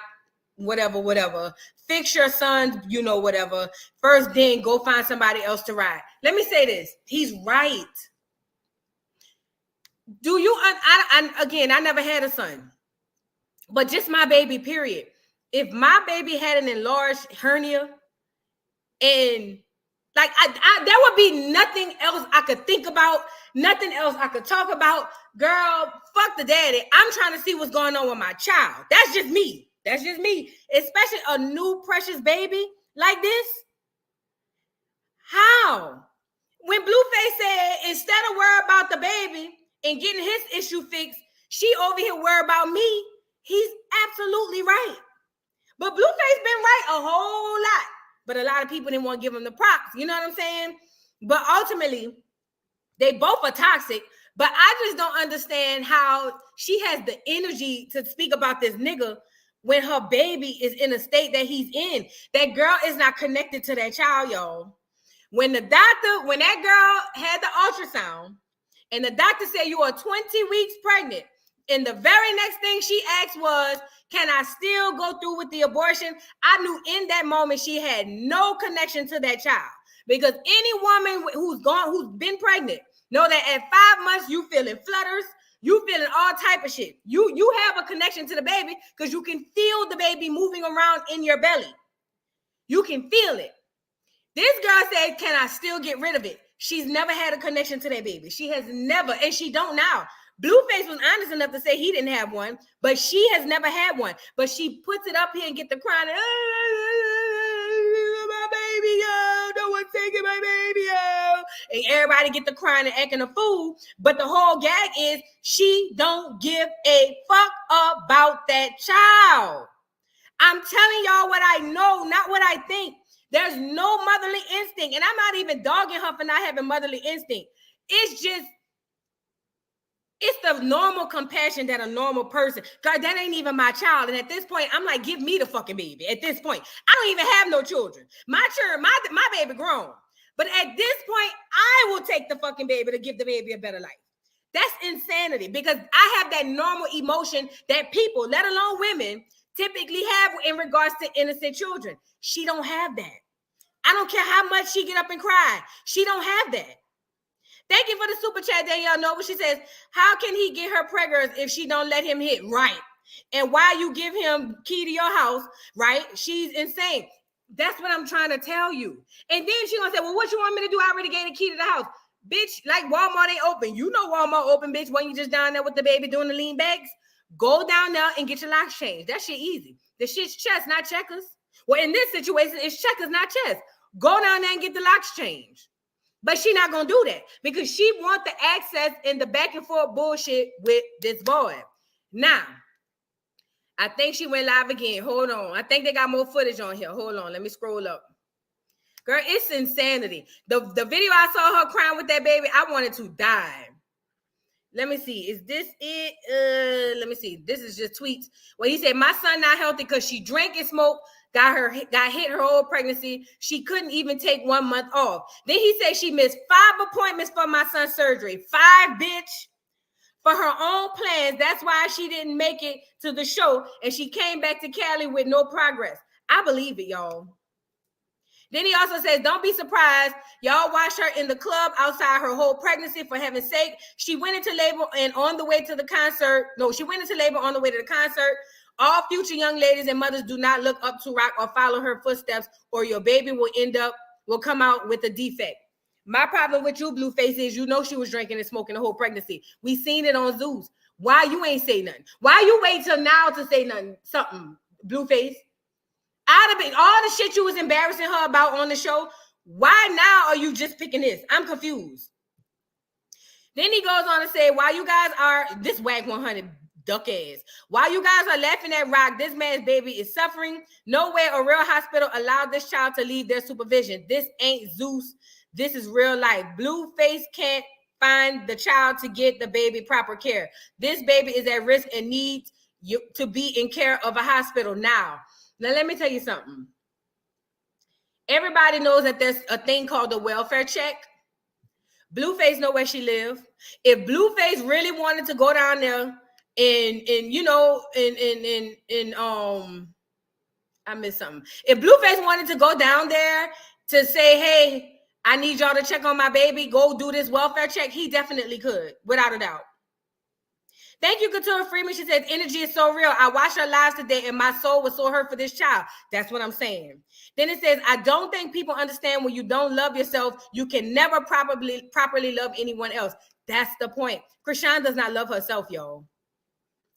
whatever. Fix your son, whatever. First then go find somebody else to ride. Let me say this. He's right. Do you, I never had a son. But just my baby, period. If my baby had an enlarged hernia and like there would be nothing else I could think about, nothing else I could talk about. Girl, fuck the daddy. I'm trying to see what's going on with my child. That's just me. Especially a new precious baby like this. How? When Blueface said instead of worry about the baby and getting his issue fixed, she over here worry about me, he's absolutely right. But Blueface been right a whole lot. But a lot of people didn't want to give him the props. You know what I'm saying? But ultimately, they both are toxic. But I just don't understand how she has the energy to speak about this nigga when her baby is in a state that he's in. That girl is not connected to that child, y'all. When that girl had the ultrasound and the doctor said you are 20 weeks pregnant, and the very next thing she asked was, can I still go through with the abortion? I knew in that moment she had no connection to that child, because any woman who's been pregnant know that at 5 months you feeling flutters, you feeling all type of shit. You have a connection to the baby because you can feel the baby moving around in your belly. You can feel it. This girl said, can I still get rid of it? She's never had a connection to that baby. She has never, and she don't now. Blueface was honest enough to say he didn't have one, but she has never had one. But she puts it up here and get the crying, my baby, yo, no one's taking my baby, yo. And everybody get the crying and acting a fool. But the whole gag is she don't give a fuck about that child. I'm telling y'all what I know, not what I think. There's no motherly instinct. And I'm not even dogging her for not having motherly instinct. It's the normal compassion that a normal person, God, that ain't even my child. And at this point, I'm like, give me the fucking baby. At this point, I don't even have no children. My baby grown. But at this point, I will take the fucking baby to give the baby a better life. That's insanity, because I have that normal emotion that people, let alone women, typically have in regards to innocent children. She don't have that. I don't care how much she get up and cry. She don't have that. Thank you for the super chat, Danielle Noble. She says, how can he get her preggers if she don't let him hit? Right. And why you give him key to your house, right? She's insane. That's what I'm trying to tell you. And then she gonna say, well, what you want me to do? I already gave the key to the house. Bitch, like Walmart ain't open. You know Walmart open, bitch, when you just down there with the baby doing the lean bags. Go down there and get your locks changed. That shit easy. The shit's chess, not checkers. Well, in this situation, it's checkers, not chess. Go down there and get the locks changed. But she not gonna do that because she want the access and the back and forth bullshit with this boy. Now, I think she went live again. Hold on. I think they got more footage on here. Hold on. Let me scroll up. Girl, it's insanity. The video I saw her crying with that baby, I wanted to die. Let me see. Is this it? Let me see. This is just tweets. Well, he said, my son not healthy because she drank and smoked. Got hit her whole pregnancy. She couldn't even take 1 month off. Then he said she missed 5 appointments for my son's surgery. 5, bitch. For her own plans. That's why she didn't make it to the show. And she came back to Cali with no progress. I believe it, y'all. Then he also says, don't be surprised. Y'all watched her in the club outside her whole pregnancy, for heaven's sake. She went into labor and on the way to the concert. No, she went into labor on the way to the concert. All future young ladies and mothers do not look up to rock or follow her footsteps, or your baby will come out with a defect. My problem with you, Blueface, is you know she was drinking and smoking the whole pregnancy. We seen it on Zeus. Why you ain't say nothing? Why you wait till now to say something, Blueface? Out of it, all the shit you was embarrassing her about on the show, why now are you just picking this? I'm confused. Then he goes on to say, why you guys are, this WAG 100 duck ass. While you guys are laughing at Rock, this man's baby is suffering. Nowhere a real hospital allowed this child to leave their supervision. This ain't Zeus. This is real life. Blueface can't find the child to get the baby proper care. This baby is at risk and needs you to be in care of a hospital now. Now, let me tell you something. Everybody knows that there's a thing called the welfare check. Blueface know where she live. If Blueface really wanted to go down there I missed something. If Blueface wanted to go down there to say, hey, I need y'all to check on my baby, go do this welfare check, he definitely could, without a doubt. Thank you, Couture Freeman. She says, energy is so real. I watched her live today and my soul was so hurt for this child. That's what I'm saying. Then it says, I don't think people understand when you don't love yourself, you can never properly love anyone else. That's the point. Chrisean does not love herself, y'all.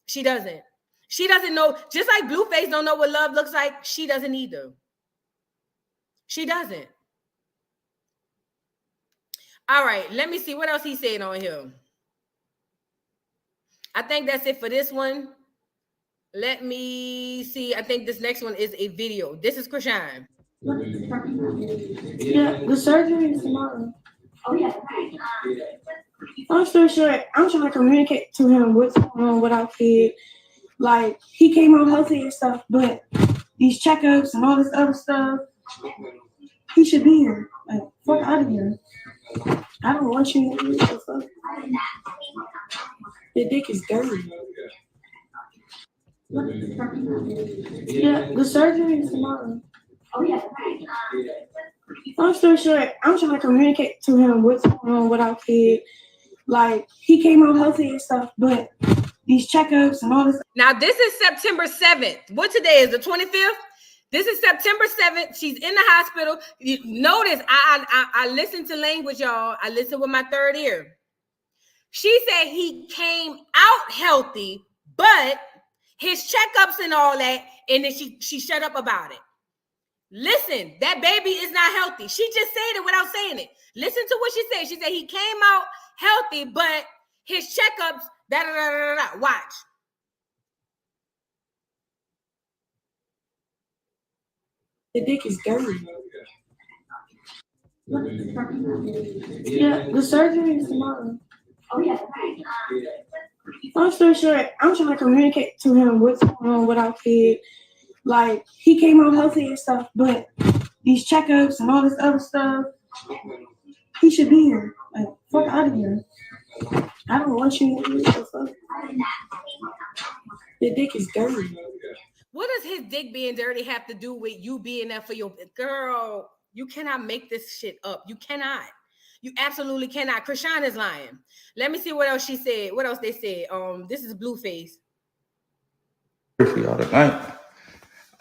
She doesn't. She doesn't know, just like Blueface don't know what love looks like, she doesn't either. She doesn't. All right, let me see what else he's saying on here. I think that's it for this one. Let me see. I think this next one is a video. This is Chrisean. Yeah, the surgery is tomorrow. Oh, yeah. Long story short, I'm trying to communicate to him what's going on with our kid. Like, he came out healthy and stuff, but these checkups and all this other stuff, he should be here. Like, fuck out of here. I don't want you. Fuck. The dick is dirty. Yeah, the surgery is tomorrow. Oh, yeah. Long story short, I'm trying to communicate to him what's going on with our kid. Like, he came out healthy and stuff, but these checkups and all this. Now, this is September 7th. What today is, the 25th? This is September 7th. She's in the hospital. Notice, I listen to language, y'all. I listen with my third ear. She said he came out healthy, but his checkups and all that, and then she shut up about it. Listen, that baby is not healthy. She just said it without saying it. Listen to what she said. She said he came out healthy, but his checkups, da-da-da-da-da. Watch. The dick is dirty. Yeah, the surgery is tomorrow. Oh, yeah. Long story short, I'm trying to communicate to him what's going on with our kid. Like, he came out healthy and stuff, but these checkups and all this other stuff, he should be here. Like, fuck out of here. I don't want you. Fuck. The dick is dirty. What does his dick being dirty have to do with you being there for your girl? You cannot make this shit up. You cannot. You absolutely cannot. Chrisean is lying. Let me see what else she said. What else they said? This is Blueface. For y'all tonight.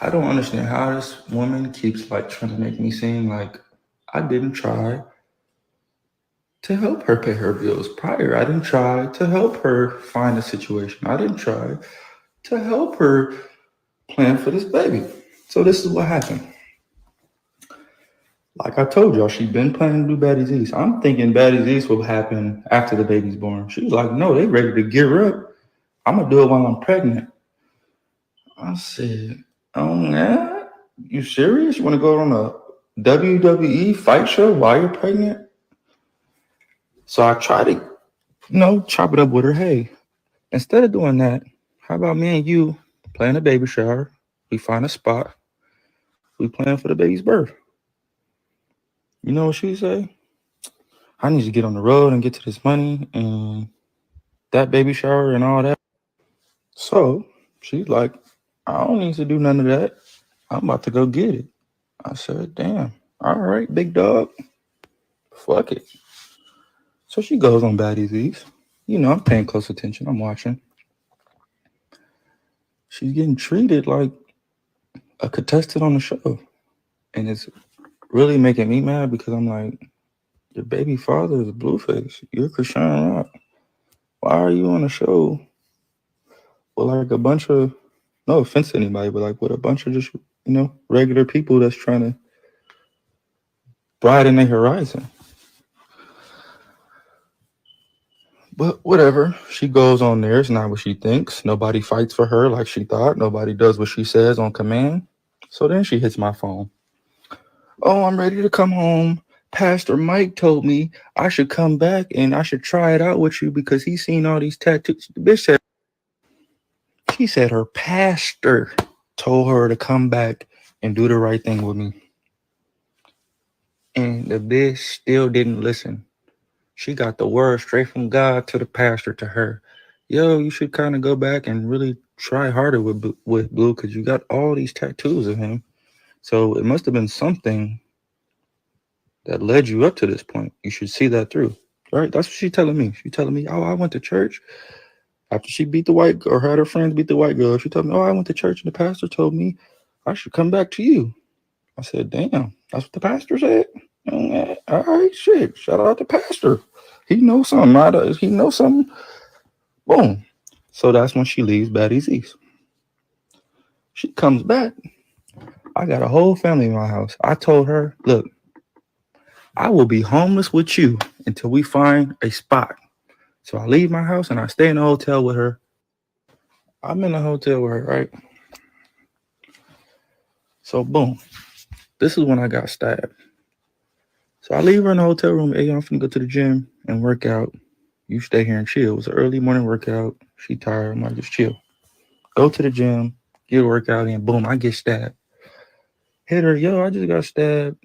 I don't understand how this woman keeps like trying to make me seem like I didn't try to help her pay her bills prior. I didn't try to help her find a situation. I didn't try to help her plan for this baby. So this is what happened. Like I told y'all, she's been planning to do Baddies East. I'm thinking Baddies East will happen after the baby's born. She was like, no, they ready to gear up. I'm going to do it while I'm pregnant. I said, oh, yeah? You serious? You want to go on a WWE fight show while you're pregnant? So I tried to, chop it up with her. Hey, instead of doing that, how about me and you plan a baby shower? We find a spot. We plan for the baby's birth. You know what she say? I need to get on the road and get to this money and that baby shower and all that. So she's like, I don't need to do none of that. I'm about to go get it. I said, damn. All right, big dog. Fuck it. So she goes on Baddies East. I'm paying close attention. I'm watching. She's getting treated like a contestant on the show. And it's really making me mad because I'm like, your baby father is Blueface. You're Chrisean Rock. Why are you on a show with like a bunch of, no offense to anybody, but like with a bunch of just, regular people that's trying to broaden their horizon? But whatever, she goes on there. It's not what she thinks. Nobody fights for her like she thought. Nobody does what she says on command. So then she hits my phone. Oh, I'm ready to come home. Pastor Mike told me I should come back and I should try it out with you because he's seen all these tattoos. The bitch said, she said her pastor told her to come back and do the right thing with me. And the bitch still didn't listen. She got the word straight from God to the pastor to her. Yo, you should kind of go back and really try harder with Blue because you got all these tattoos of him. So it must have been something that led you up to this point. You should see that through, right? That's what she's telling me. She's telling me, oh, I went to church after she beat the white girl, or had her friends beat the white girl. She told me, oh, I went to church and the pastor told me I should come back to you. I said, damn, that's what the pastor said? All right, shit. Shout out to pastor. He knows something, right? He knows something. Boom. So that's when she leaves Baddies East. She comes back. I got a whole family in my house. I told her, look, I will be homeless with you until we find a spot. So I leave my house and I stay in a hotel with her. I'm in a hotel with her, right? So boom. This is when I got stabbed. So I leave her in the hotel room. Hey, I'm finna go to the gym and work out. You stay here and chill. It was an early morning workout. She tired. I'm like, just chill. Go to the gym, get a workout in. Boom, I get stabbed. Hit her, yo, I just got stabbed.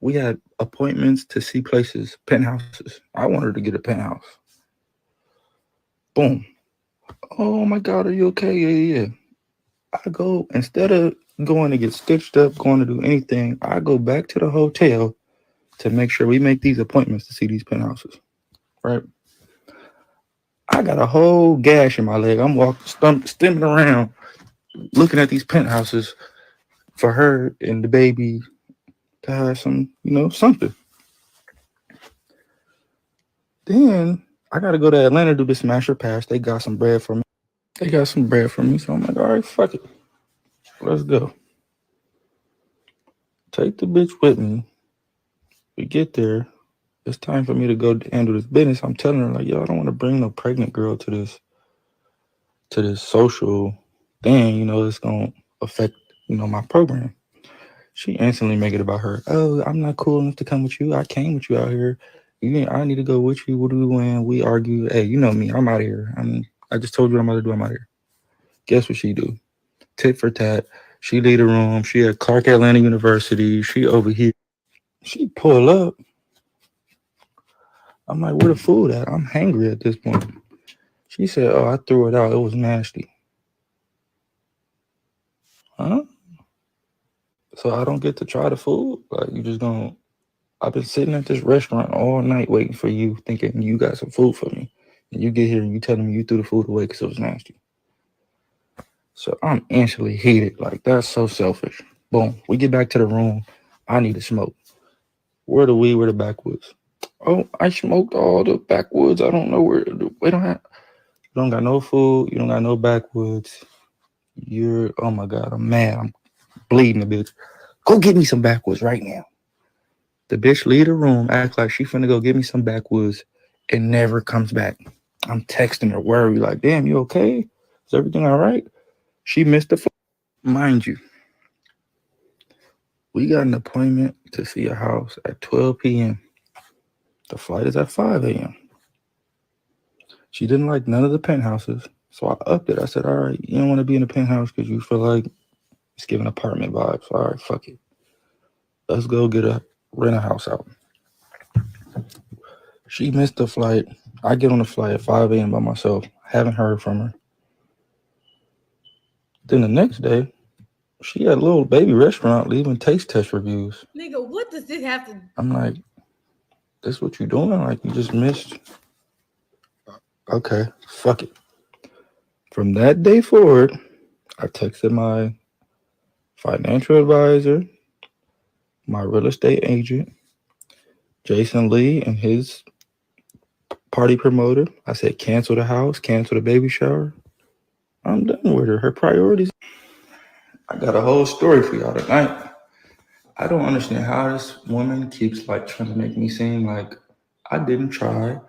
We had appointments to see places, penthouses. I wanted to get a penthouse. Boom. Oh my God, are you okay? Yeah. I go, instead of going to get stitched up, going to do anything, I go back to the hotel to make sure we make these appointments to see these penthouses. Right? I got a whole gash in my leg. I'm walking, stimming around, looking at these penthouses for her and the baby to have some, something. Then I got to go to Atlanta to do the Smasher Pass. They got some bread for me. So I'm like, all right, fuck it. Let's go. Take the bitch with me. We get there. It's time for me to go handle this business. I'm telling her, like, yo, I don't want to bring no pregnant girl to this social thing. It's going to affect, my program. She instantly make it about her. Oh, I'm not cool enough to come with you. I came with you out here. I need to go with you. What do we win? We argue. Hey, you know me. I'm out of here. I just told you what I'm about to do. I'm out of here. Guess what she do? Tit for tat. She leave the room. She at Clark Atlanta University. She over here. She pull up. I'm like, where the food at? I'm hangry at this point. She said, oh, I threw it out. It was nasty. Huh? So I don't get to try the food? Like, you just gonna... I've been sitting at this restaurant all night waiting for you, thinking you got some food for me. And you get here and you telling me you threw the food away because it was nasty. So I'm instantly heated. Like, that's so selfish. Boom. We get back to the room. I need to smoke. Where the weed? Where the backwoods? Oh, I smoked all the backwoods. I don't know where. We don't have. You don't got no food. You don't got no backwoods. Oh my God, I'm mad. I'm bleeding a bitch. Go get me some backwoods right now. The bitch leave the room, act like she finna go get me some backwoods, and never comes back. I'm texting her, worried, like, damn, you okay? Is everything all right? She missed the flight. Mind you, we got an appointment to see a house at 12 p.m. The flight is at 5 a.m. She didn't like none of the penthouses, so I upped it. I said, all right, you don't want to be in a penthouse because you feel like it's giving apartment vibes. All right, fuck it. Let's go rent a house out. She missed the flight. I get on the flight at 5 a.m. by myself. Haven't heard from her. Then the next day, she had a little baby restaurant leaving taste test reviews. Nigga, what does this have to... I'm like, this what you doing? Like, you just missed. Okay, fuck it. From that day forward, I texted my financial advisor, my real estate agent, Jason Lee, and his party promoter. I said, cancel the house, cancel the baby shower. I'm done with her. Her priorities. I got a whole story for y'all tonight. I don't understand how this woman keeps like trying to make me seem like I didn't try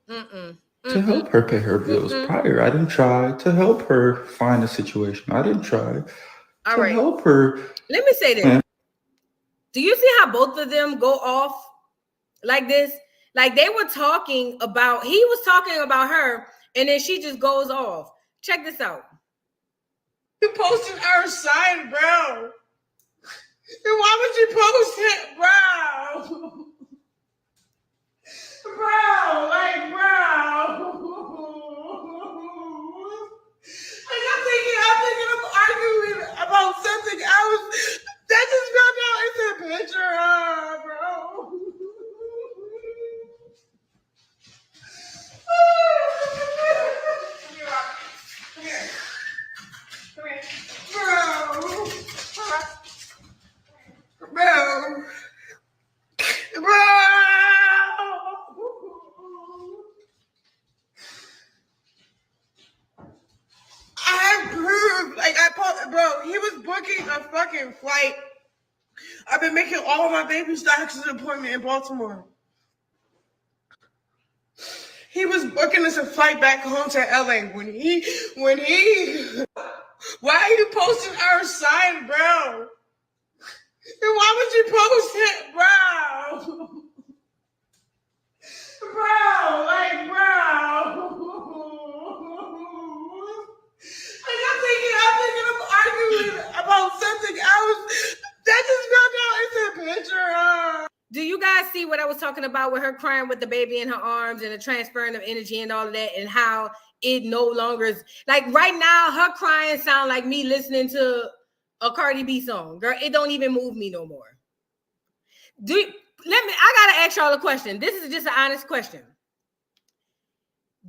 to help her pay her bills prior. I didn't try to help her find a situation. I didn't try to help her. Let me say this. Do you see how both of them go off like this? Like they were talking about, he was talking about her, and then she just goes off. Check this out. You posted our sign, bro. And why would you post it, bro? Bro, like, bro. Like, I'm thinking of arguing about something else. That just got out into a picture, bro. Come here. Bro. I have proof. Like, bro, he was booking a fucking flight. I've been making all of my baby's doctor's appointment in Baltimore. He was booking us a flight back home to LA when he why are you posting our sign, bro? And why would you post it, bro? Bro, like, bro. was talking about with her crying with the baby in her arms and the transferring of energy and all of that, and how it no longer is like right now, her crying sound like me listening to a Cardi B song. Girl, it don't even move me no more. I gotta ask y'all a question. This is just an honest question.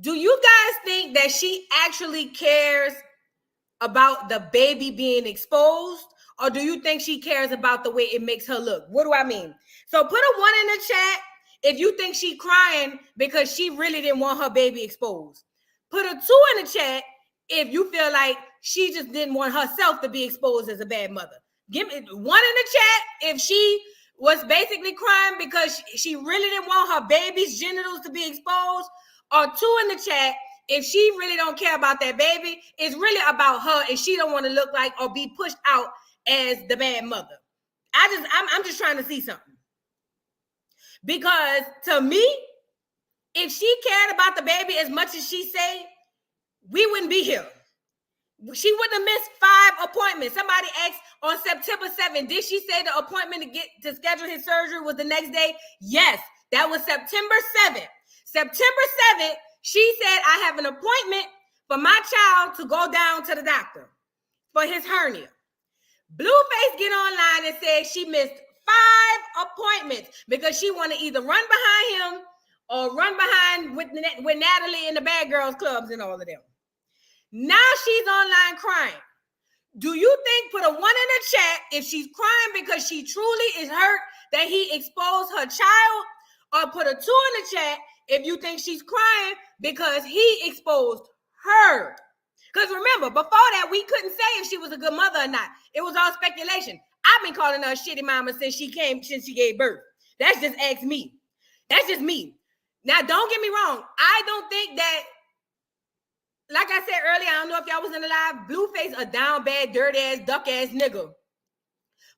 Do you guys think that she actually cares about the baby being exposed, or do you think she cares about the way it makes her look? What do I mean? So put a 1 in the chat if you think she crying because she really didn't want her baby exposed. Put a 2 in the chat if you feel like she just didn't want herself to be exposed as a bad mother. Give me 1 in the chat if she was basically crying because she really didn't want her baby's genitals to be exposed, or 2 in the chat if she really don't care about that baby. It's really about her and she don't want to look like or be pushed out as the bad mother. I'm just trying to see something. Because to me, if she cared about the baby as much as she say, we wouldn't be here. She wouldn't have missed 5 appointments. Somebody asked on September 7th, did she say the appointment to schedule his surgery was the next day? Yes, that was September 7th. September 7th, she said, I have an appointment for my child to go down to the doctor for his hernia. Blueface get online and said she missed 5 appointments because she want to either run behind him or run behind with Natalie in the Bad Girls Clubs and all of them. Now she's online crying. Do you think, put a 1 in the chat if she's crying because she truly is hurt that he exposed her child, or put a 2 in the chat if you think she's crying because he exposed her. Because remember, before that, we couldn't say if she was a good mother or not. It was all speculation. I've been calling her a shitty mama since she gave birth. That's just ask me. That's just me. Now, don't get me wrong. I don't think that, like I said earlier, I don't know if y'all was in the live, Blueface a down bad, dirty ass, duck ass nigga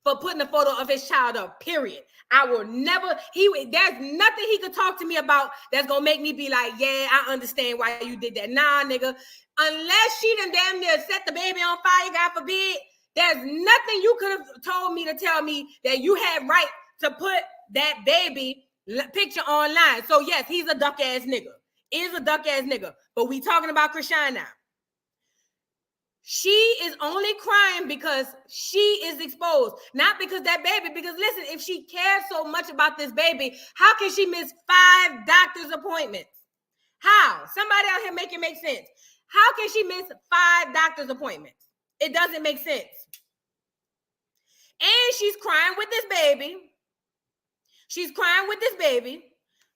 for putting a photo of his child up, period. I will never, there's nothing he could talk to me about that's gonna make me be like, yeah, I understand why you did that. Nah, nigga. Unless she done damn near set the baby on fire, God forbid, there's nothing you could have told me to tell me that you had right to put that baby picture online. So yes, he's a duck ass nigga. Is a duck ass nigga. But we talking about Chrisean now. She is only crying because she is exposed, not because that baby. Because listen, if she cares so much about this baby, how can she miss 5 doctor's appointments? How? Somebody out here make it make sense. How can she miss 5 doctor's appointments? It doesn't make sense. And she's crying with this baby. She's crying with this baby.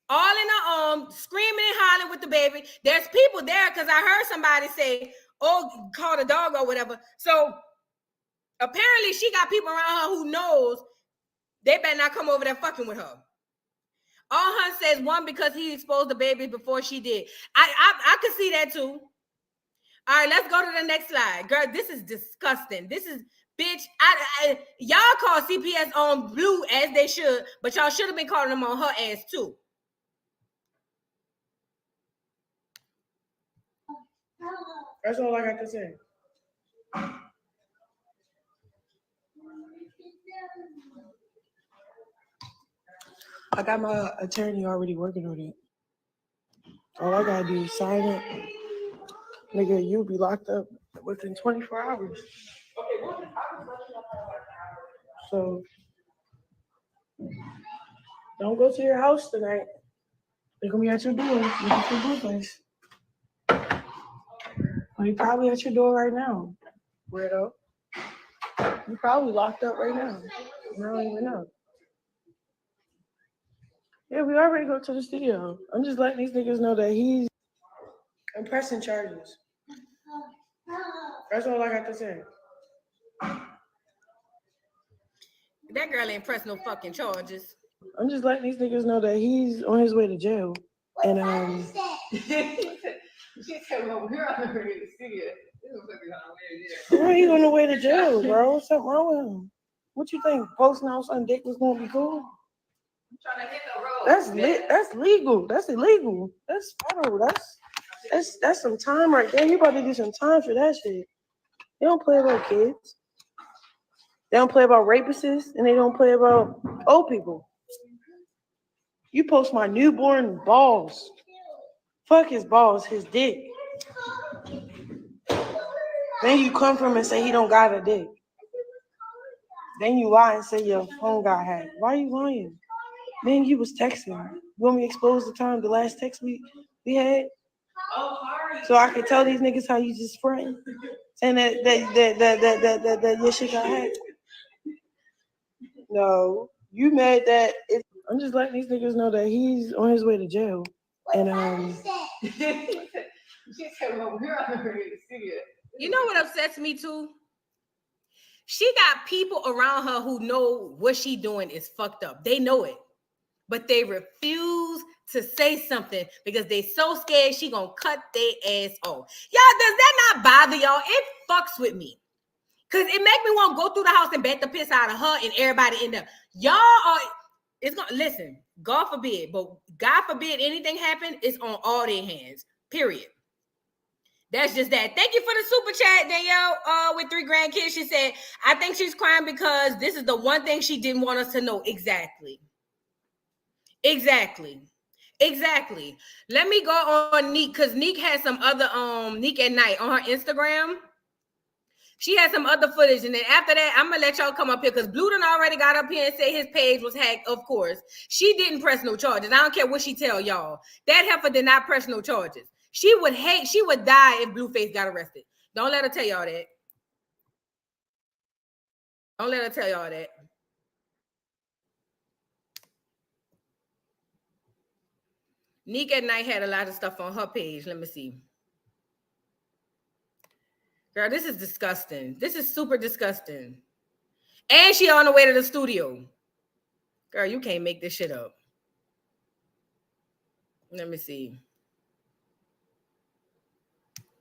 All in her arms, screaming and hollering with the baby. There's people there because I heard somebody say, oh, call the dog or whatever. So apparently she got people around her who knows they better not come over there fucking with her. All her says, 1, because he exposed the baby before she did. I could see that too. All right, let's go to the next slide. Girl, this is disgusting. This is, bitch, y'all call CPS on Blue as they should, but y'all should have been calling them on her ass too. That's all I got to say. I got my attorney already working on it. All I gotta do is sign it. Nigga, you'll be locked up within 24 hours. So don't go to your house tonight. They're gonna be at your door looking for Blueface. Well, you're probably at your door right now, weirdo. You're probably locked up right now. I don't even know. Yeah, we already go to the studio. I'm just letting these niggas know that he's pressing charges. That's all I got to say. That girl ain't pressing no fucking charges. I'm just letting these niggas know that he's on his way to jail. And where he on the way to jail, bro? Something wrong with him. What you think? Posting on some dick was gonna be cool? I'm trying to hit the road. That's legal. That's illegal. That's federal. That's some time right there. You about to do some time for that shit. They don't play about kids. They don't play about rapists, and they don't play about old people. You post my newborn balls. Fuck his balls, his dick. Then you come from and say he don't got a dick. Then you lie and say your phone got hacked. Why are you lying? Man, you was texting. You want me to expose the last text we had? So I could tell these niggas how you just fronting. Saying that your shit got hacked. No, you mad that I'm just letting these niggas know that he's on his way to jail. And you know what upsets me too? She got people around her who know what she doing is fucked up. They know it, but they refuse to say something because they so scared she gonna cut their ass off. Y'all, does that not bother y'all? It fucks with me. Cause it make me want to go through the house and bet the piss out of her and everybody in there. Y'all are, it's gonna, listen, God forbid, but God forbid anything happen, it's on all their hands, period. That's just that. Thank you for the super chat, Danielle, with 3 grandkids. She said, I think she's crying because this is the one thing she didn't want us to know. Exactly. Let me go on Neek, because Neek has some other, Neek at Night on her Instagram. She had some other footage, and then after that, I'm gonna let y'all come up here because Blue done already got up here and say his page was hacked. Of course, she didn't press no charges. I don't care what she tell y'all. That heifer did not press no charges. She would die if Blueface got arrested. Don't let her tell y'all that. Don't let her tell y'all that. Neek at Night had a lot of stuff on her page. Let me see. Girl, this is disgusting. This is super disgusting. And she on the way to the studio. Girl, you can't make this shit up. Let me see.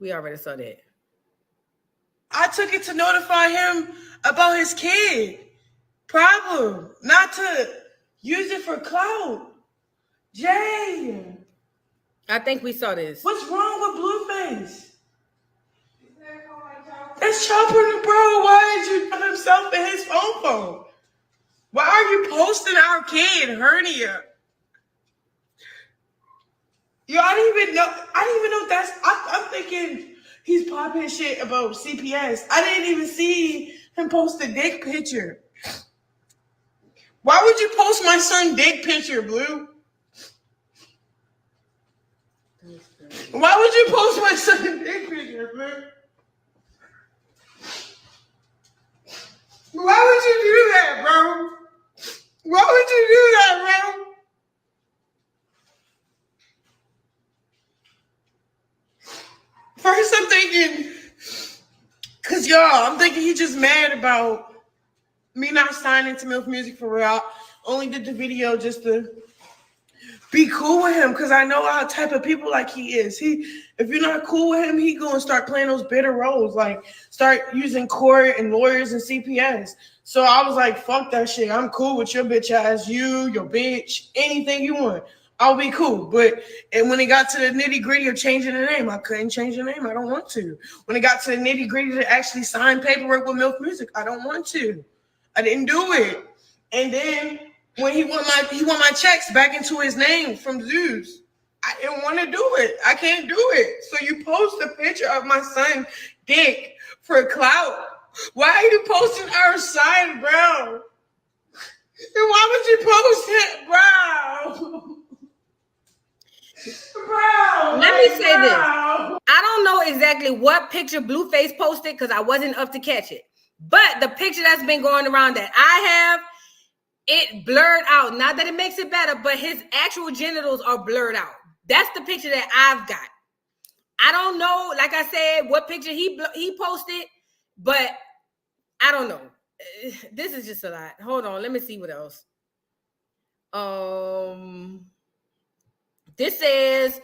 We already saw that. I took it to notify him about his kid. Problem. Not to use it for clout. Jay. I think we saw this. What's wrong with Blueface? It's chopping, bro. Why did you put himself in his phone? Why are you posting our kid hernia? Yo, I didn't even know that's. I'm thinking he's popping shit about CPS. I didn't even see him post a dick picture. Why would you post my son dick picture, Blue? Why would you post my son dick picture, Blue? Why would you do that, bro? Why would you do that, bro? First, I'm thinking, I'm thinking he just mad about me not signing to MILF Music for real. Only did the video just to be cool with him because I know how type of people like he is. If you're not cool with him, he gonna start playing those bitter roles, like start using court and lawyers and CPS. So I was like, fuck that shit. I'm cool with your bitch ass, your bitch, anything you want. I'll be cool. But when it got to the nitty gritty of changing the name, I couldn't change the name. I don't want to. When it got to the nitty gritty to actually sign paperwork with MILF Music, I don't want to. I didn't do it. And then when he want my checks back into his name from Zeus, I didn't want to do it. I can't do it. So you post a picture of my son dick for clout. Why are you posting our son, bro? And why would you post it, bro? Bro, let me say this. I don't know exactly what picture Blueface posted because I wasn't up to catch it. But the picture that's been going around that I have, it blurred out. Not that it makes it better, but his actual genitals are blurred out. That's the picture that I've got. I don't know, like I said, what picture he posted, but I don't know. This is just a lot. Hold on, let me see what else. This says,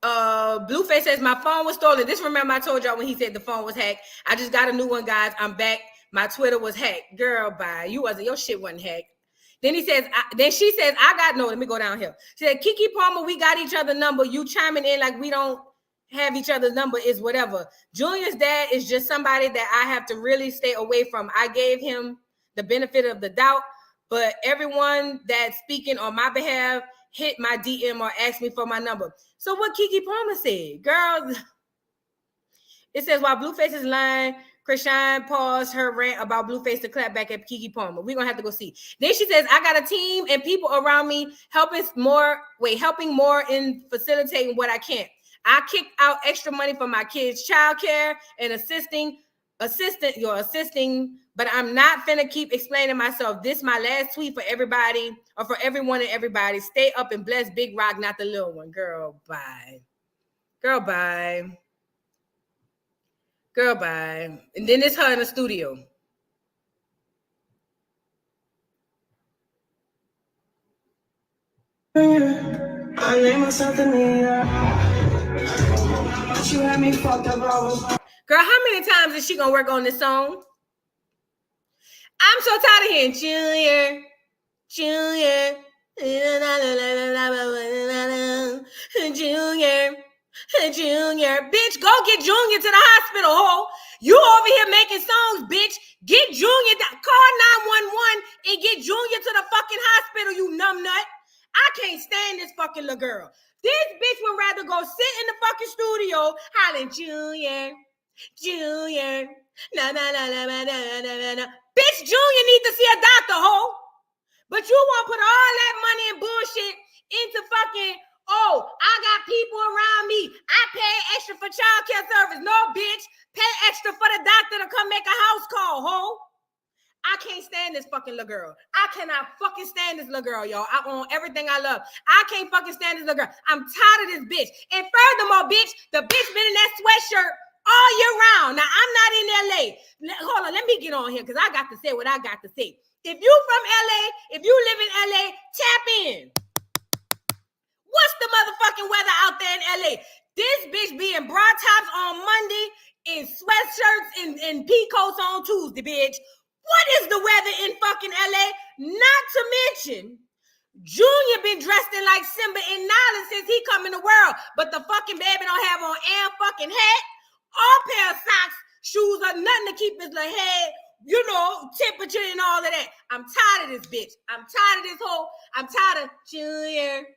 Blueface says, my phone was stolen. This, remember I told y'all when he said the phone was hacked. I just got a new one, guys. I'm back. My Twitter was hacked. Girl, bye. Your shit wasn't hacked. Then she says, let me go down here. She said, Keke Palmer, we got each other's number. You chiming in like we don't have each other's number is whatever. Junior's dad is just somebody that I have to really stay away from. I gave him the benefit of the doubt, but everyone that's speaking on my behalf hit my DM or ask me for my number. So what Keke Palmer said, girl, it says, while Blueface is lying, Chrisean paused her rant about Blueface to clap back at Keke Palmer. We're going to have to go see. Then she says, I got a team and people around me helping more in facilitating what I can't. I kicked out extra money for my kids' childcare and assisting, but I'm not finna keep explaining myself. This my last tweet for everybody, or for everyone and everybody. Stay up and bless Big Rock, not the little one. Girl, bye. Girl, bye. Girl, bye. And then it's her in the studio. I name myself the Nia. But you had me fucked up. Girl, how many times is she gonna work on this song? I'm so tired of hearing Junior. Junior. Bitch, go get Junior to the hospital, ho. You over here making songs, bitch. Get Junior, call 911 and get Junior to the fucking hospital, you numbnut. I can't stand this fucking little girl. This bitch would rather go sit in the fucking studio hollering Junior, Junior. Bitch, Junior need to see a doctor, ho. But you won't put all that money and bullshit into fucking, oh, I got people around me. I pay extra for childcare service. No, bitch. Pay extra for the doctor to come make a house call, ho. I can't stand this fucking little girl. I cannot fucking stand this little girl, y'all. I own everything I love. I can't fucking stand this little girl. I'm tired of this bitch. And furthermore, bitch, the bitch been in that sweatshirt all year round. Now, I'm not in LA. Hold on, let me get on here because I got to say what I got to say. If you from LA, if you live in LA, tap in. What's the motherfucking weather out there in LA? This bitch be in bra tops on Monday, in sweatshirts and peacoats on Tuesday, bitch. What is the weather in fucking LA? Not to mention, Junior been dressed in like Simba and Nala since he come in the world, but the fucking baby don't have on a fucking hat, or pair of socks, shoes, or nothing to keep his little head, you know, temperature and all of that. I'm tired of this bitch. I'm tired of this whole, I'm tired of Junior.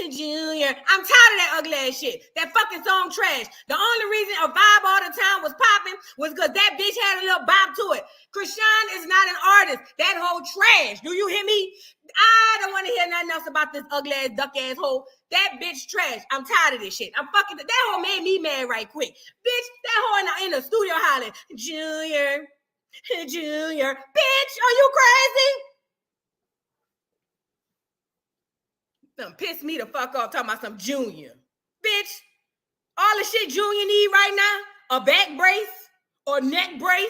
Junior, I'm tired of that ugly ass shit. That fucking song trash. The only reason a vibe all the time was popping was because that bitch had a little bop to it. Chrisean is not an artist. That whole trash. Do you hear me? I don't want to hear nothing else about this ugly ass duck ass hoe. That bitch trash. I'm tired of this shit. I'm fucking, that hoe made me mad right quick. Bitch, that hoe in the studio hollering, Junior, Junior. Bitch, are you crazy? Done piss me the fuck off talking about some Junior. Bitch, all the shit Junior need right now, a back brace, or neck brace,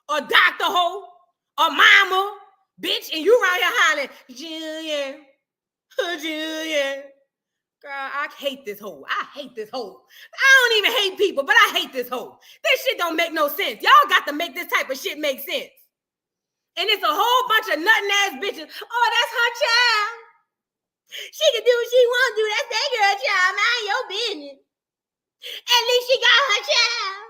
or doctor hole, or mama, bitch, and you right here hollering, Junior, Junior. Girl, I hate this hoe. I hate this hoe. I don't even hate people, but I hate this hoe. This shit don't make no sense. Y'all got to make this type of shit make sense. And it's a whole bunch of nutting ass bitches. Oh, that's her child. She can do what she want to do. That's that girl child. Mind your business. At least she got her child.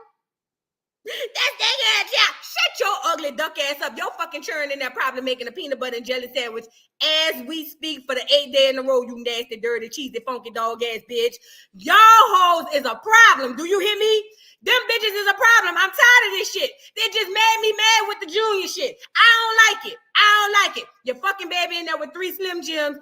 That's that girl child. Shut your ugly duck ass up. Your fucking churn in there probably making a peanut butter and jelly sandwich as we speak for the 8th day in a row, you nasty, dirty, cheesy, funky dog ass bitch. Y'all hoes is a problem. Do you hear me? Them bitches is a problem. I'm tired of this shit. They just made me mad with the Junior shit. I don't like it. I don't like it. Your fucking baby in there with 3 Slim Jims,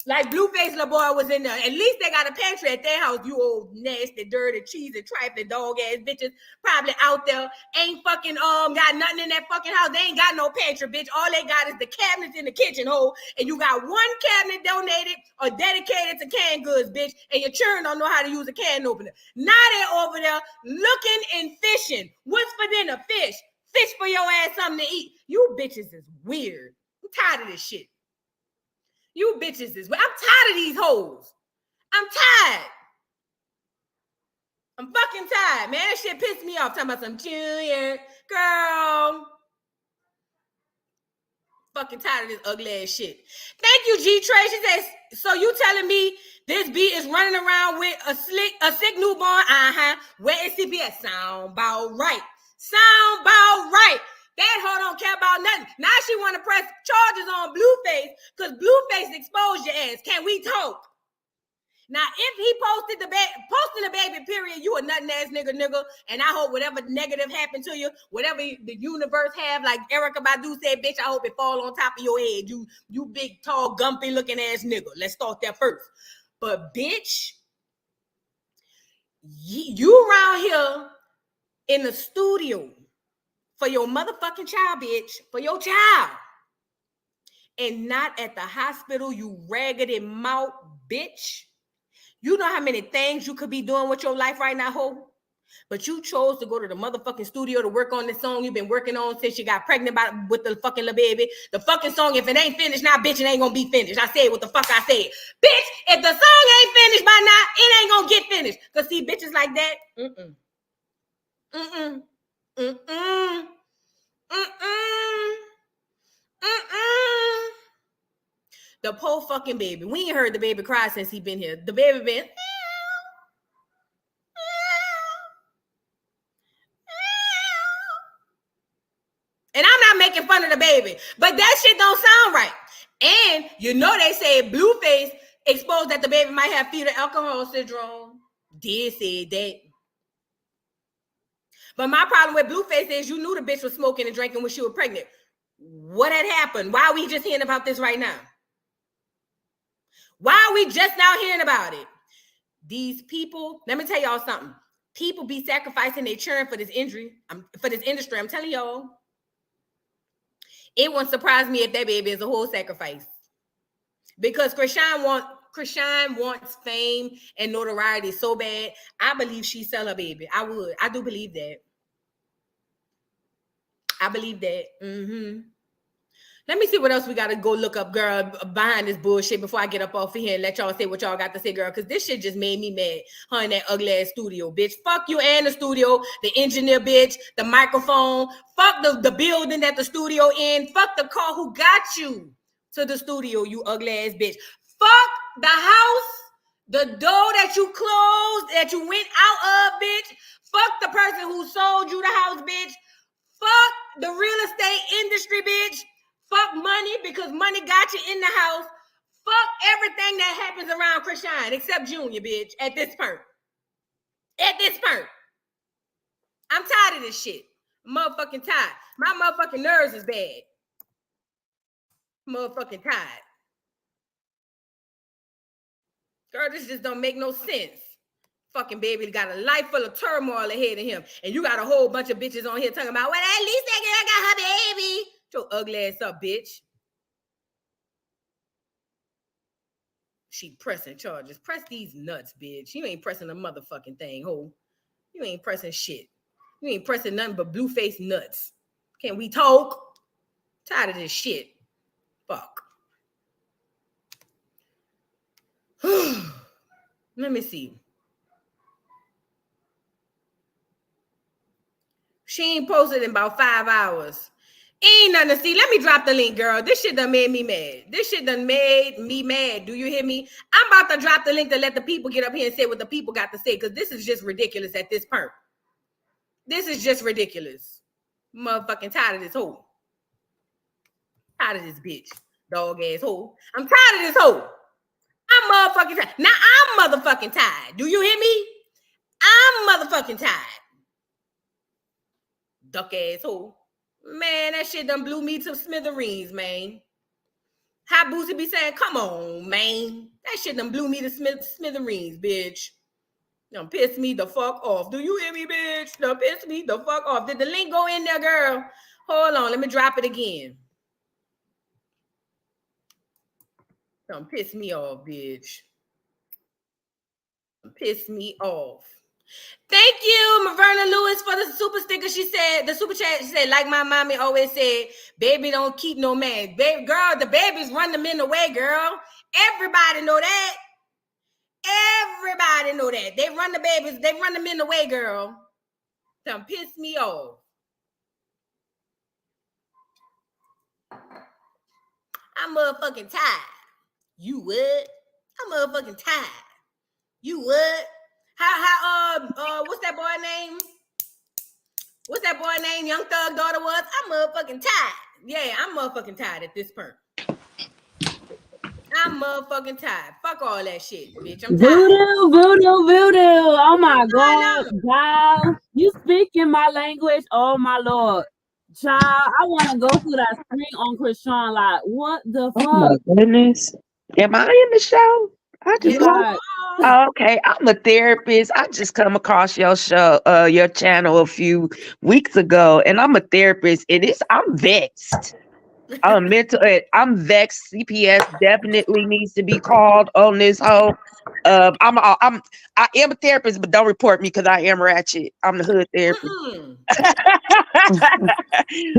like Blueface little boy was in there. At least they got a pantry at their house. You old nasty, dirty, cheesy, trifling dog ass bitches probably out there ain't fucking got nothing in that fucking house. They ain't got no pantry, bitch. All they got is the cabinets in the kitchen hole, and you got one cabinet donated or dedicated to canned goods, bitch. And your children don't know how to use a can opener. Now they over there looking and fishing. What's for dinner? Fish. Fish for your ass something to eat. You bitches is weird. I'm tired of this shit. You bitches is weird. I'm tired of these hoes. I'm tired. I'm fucking tired, man. That shit pissed me off. Talking about some Junior. Girl. Fucking tired of this ugly ass shit. Thank you, G Trey. She says, so you telling me this beat is running around with a sick newborn? Where is CPS? Sound about right. Sound about right. That hoe don't care about nothing. Now she want to press charges on Blueface because Blueface exposed your ass. Can we talk? Now, if he posting the baby, period, you a nothing ass nigga, and I hope whatever negative happened to you, whatever the universe have, like Erykah Badu said, bitch, I hope it fall on top of your head. You big, tall, gumpy looking ass nigga. Let's start there first. But bitch, you around here in the studio for your motherfucking child, bitch, for your child, and not at the hospital, you raggedy mouth, bitch. You know how many things you could be doing with your life right now, ho? But you chose to go to the motherfucking studio to work on this song you've been working on since you got pregnant with the fucking little baby. The fucking song, if it ain't finished now, bitch, it ain't gonna be finished. I said what the fuck I said. Bitch, if the song ain't finished by now, it ain't gonna get finished. Because see, bitches like that, The poor fucking baby. We ain't heard the baby cry since he been here. The baby been... And I'm not making fun of the baby, but that shit don't sound right. And you know they say Blueface exposed that the baby might have fetal alcohol syndrome. Did say that. But my problem with Blueface is you knew the bitch was smoking and drinking when she was pregnant. What had happened? Why are we just hearing about this right now? Why are we just now hearing about it? These people, let me tell y'all something. People be sacrificing their children for this industry. I'm telling y'all. It wouldn't surprise me if that baby is a whole sacrifice. Because Chrisean wants fame and notoriety so bad. I believe she sell her baby. I would. I do believe that. I believe that. Let me see what else we got to go look up, girl, behind this bullshit before I get up off of here and let y'all say what y'all got to say, girl, because this shit just made me mad. Her in that ugly ass studio, bitch. Fuck you and the studio, the engineer, bitch, the microphone. Fuck the building that the studio in. Fuck the car who got you to the studio, you ugly ass bitch. Fuck the house, the door that you closed, that you went out of, bitch. Fuck the person who sold you the house, bitch. Fuck the real estate industry, bitch. Fuck money because money got you in the house. Fuck everything that happens around Chrisean except Junior, bitch, at this point. At this point. I'm tired of this shit. I'm motherfucking tired. My motherfucking nerves is bad. Motherfucking tired. Girl, this just don't make no sense. Fucking baby got a life full of turmoil ahead of him. And you got a whole bunch of bitches on here talking about, well, at least that girl got her baby. Your ugly ass up, bitch. She pressing charges. Press these nuts, bitch. You ain't pressing a motherfucking thing, ho. You ain't pressing shit. You ain't pressing nothing but Blueface nuts. Can we talk? Tired of this shit. Fuck. Let me see. She ain't posted in about 5 hours. Ain't nothing to see. Let me drop the link, girl. This shit done made me mad. This shit done made me mad. Do you hear me? I'm about to drop the link to let the people get up here and say what the people got to say because this is just ridiculous at this point. This is just ridiculous. Motherfucking tired of this hoe. Tired of this bitch. Dog ass hoe. I'm tired of this hoe. I'm motherfucking tired. Now I'm motherfucking tired. Do you hear me? I'm motherfucking tired. Duck ass hoe. Man, that shit done blew me to smithereens, man. How Boosie be saying, come on, man. That shit done blew me to smithereens, bitch. Done pissed me the fuck off. Do you hear me, bitch? Done pissed me the fuck off. Did the link go in there, girl? Hold on, let me drop it again. Done pissed me off, bitch. Done pissed me off. Thank you, Maverna Lewis, for the super sticker. She said, the super chat, she said, like my mommy always said, baby don't keep no man. Baby, girl, the babies run the men away, girl. Everybody know that. Everybody know that. They run the babies, they run the men away, girl. Done piss me off. I'm motherfucking tired. You would? I'm motherfucking tired. You would? How what's that boy name? what's that boy name? Young Thug daughter was. I'm motherfucking tired. Yeah, I'm motherfucking tired at this point. I'm motherfucking tired. Fuck all that shit, bitch. I'm tired. Voodoo. Oh my God. No. Child, you speaking my language. Oh my Lord. Child, I want to go through that screen on Chrisean. Like, what the Oh my fuck? goodness. Am I in the show? I just Yes, You you want. are. are. Oh, okay, I'm a therapist. I just come across your show, your channel a few weeks ago, and I'm a therapist, and I'm vexed. I'm vexed. CPS definitely needs to be called on this whole. I am a therapist, but don't report me because I am ratchet. I'm the hood therapist.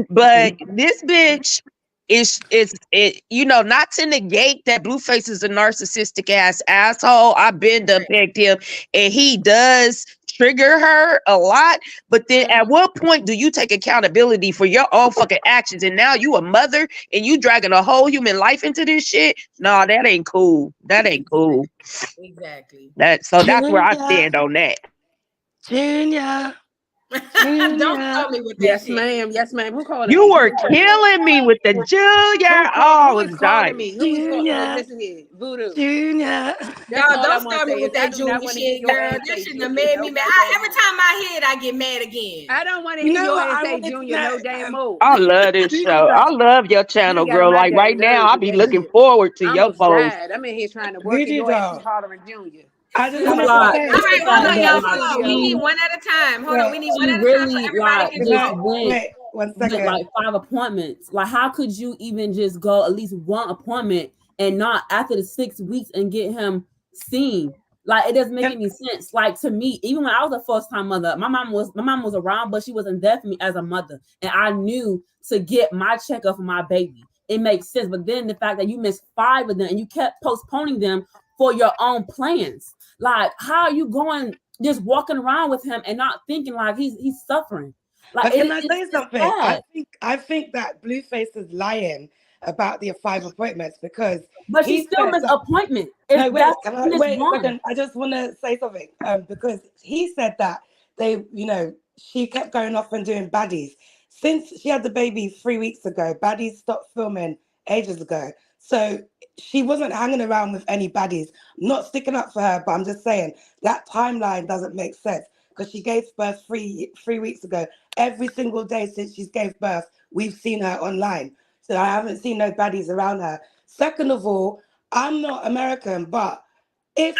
But this bitch not to negate that Blueface is a narcissistic asshole. I've been done pegged him, and he does trigger her a lot. But then at what point do you take accountability for your own fucking actions? And now you a mother and you dragging a whole human life into this shit? No, that ain't cool. That ain't cool. Exactly. That's where I stand on that. Junior. Don't call me with that Yes, shit. ma'am. Yes, ma'am. Who called You me? were killing me with the Junior. Who is calling me? Who is calling? Listen here, Voodoo. Junior. Y'all don't start me with that junior shit, girl. That shit done made me mad. Every time I hear it, I get mad again. I don't want to hear your ass say Junior no damn more. I love this show. I love your channel, girl. Like right now, I be looking forward to your post. I'm in here trying to work and your ass is hollering Junior. I just want want to to say, say, All right, hold on, y'all. Hold on. We she- need one at a time. Hold on. We need one She at a time so really everybody can talk. wait, 1 with second. like 5 appointments. Like, how could you even just go at least 1 appointment and not after the 6 weeks and get him seen? Like, it doesn't make any sense. Like, to me, even when I was a first-time mother, my mom was around, but she wasn't there for me as a mother, and I knew to get my checkup for my baby. It makes sense. But then the fact that you missed 5 of them and you kept postponing them for your own plans. Like, how are you going just walking around with him and not thinking like he's suffering? Like, But can I say something? Sad. I think that Blueface is lying about the 5 appointments because But she still missed appointment. No, wait a second. I just want to say something because he said that she kept going off and doing baddies. Since she had the baby 3 weeks ago, baddies stopped filming ages ago. So she wasn't hanging around with any baddies. I'm not sticking up for her, but I'm just saying that timeline doesn't make sense because she gave birth three weeks ago. Every single day since she's gave birth, we've seen her online. So I haven't seen no baddies around her. Second of all, I'm not American, but if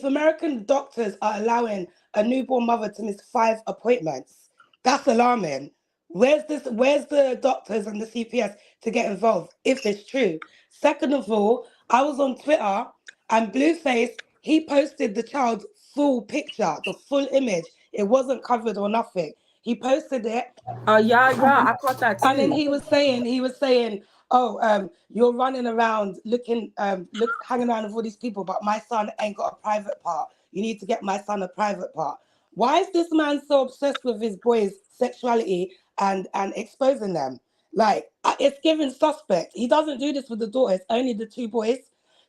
American doctors are allowing a newborn mother to miss 5 appointments, that's alarming. Where's the doctors and the CPS to get involved if it's true? Second of all, I was on Twitter and Blueface, he posted the child's full picture, the full image. It wasn't covered or nothing. He posted it. Yeah, I caught that too. And then he was saying, oh, you're running around hanging around with all these people, but my son ain't got a private part. You need to get my son a private part. Why is this man so obsessed with his boys' sexuality and exposing them? Like, it's giving suspect. He doesn't do this with the daughters, only the 2 boys.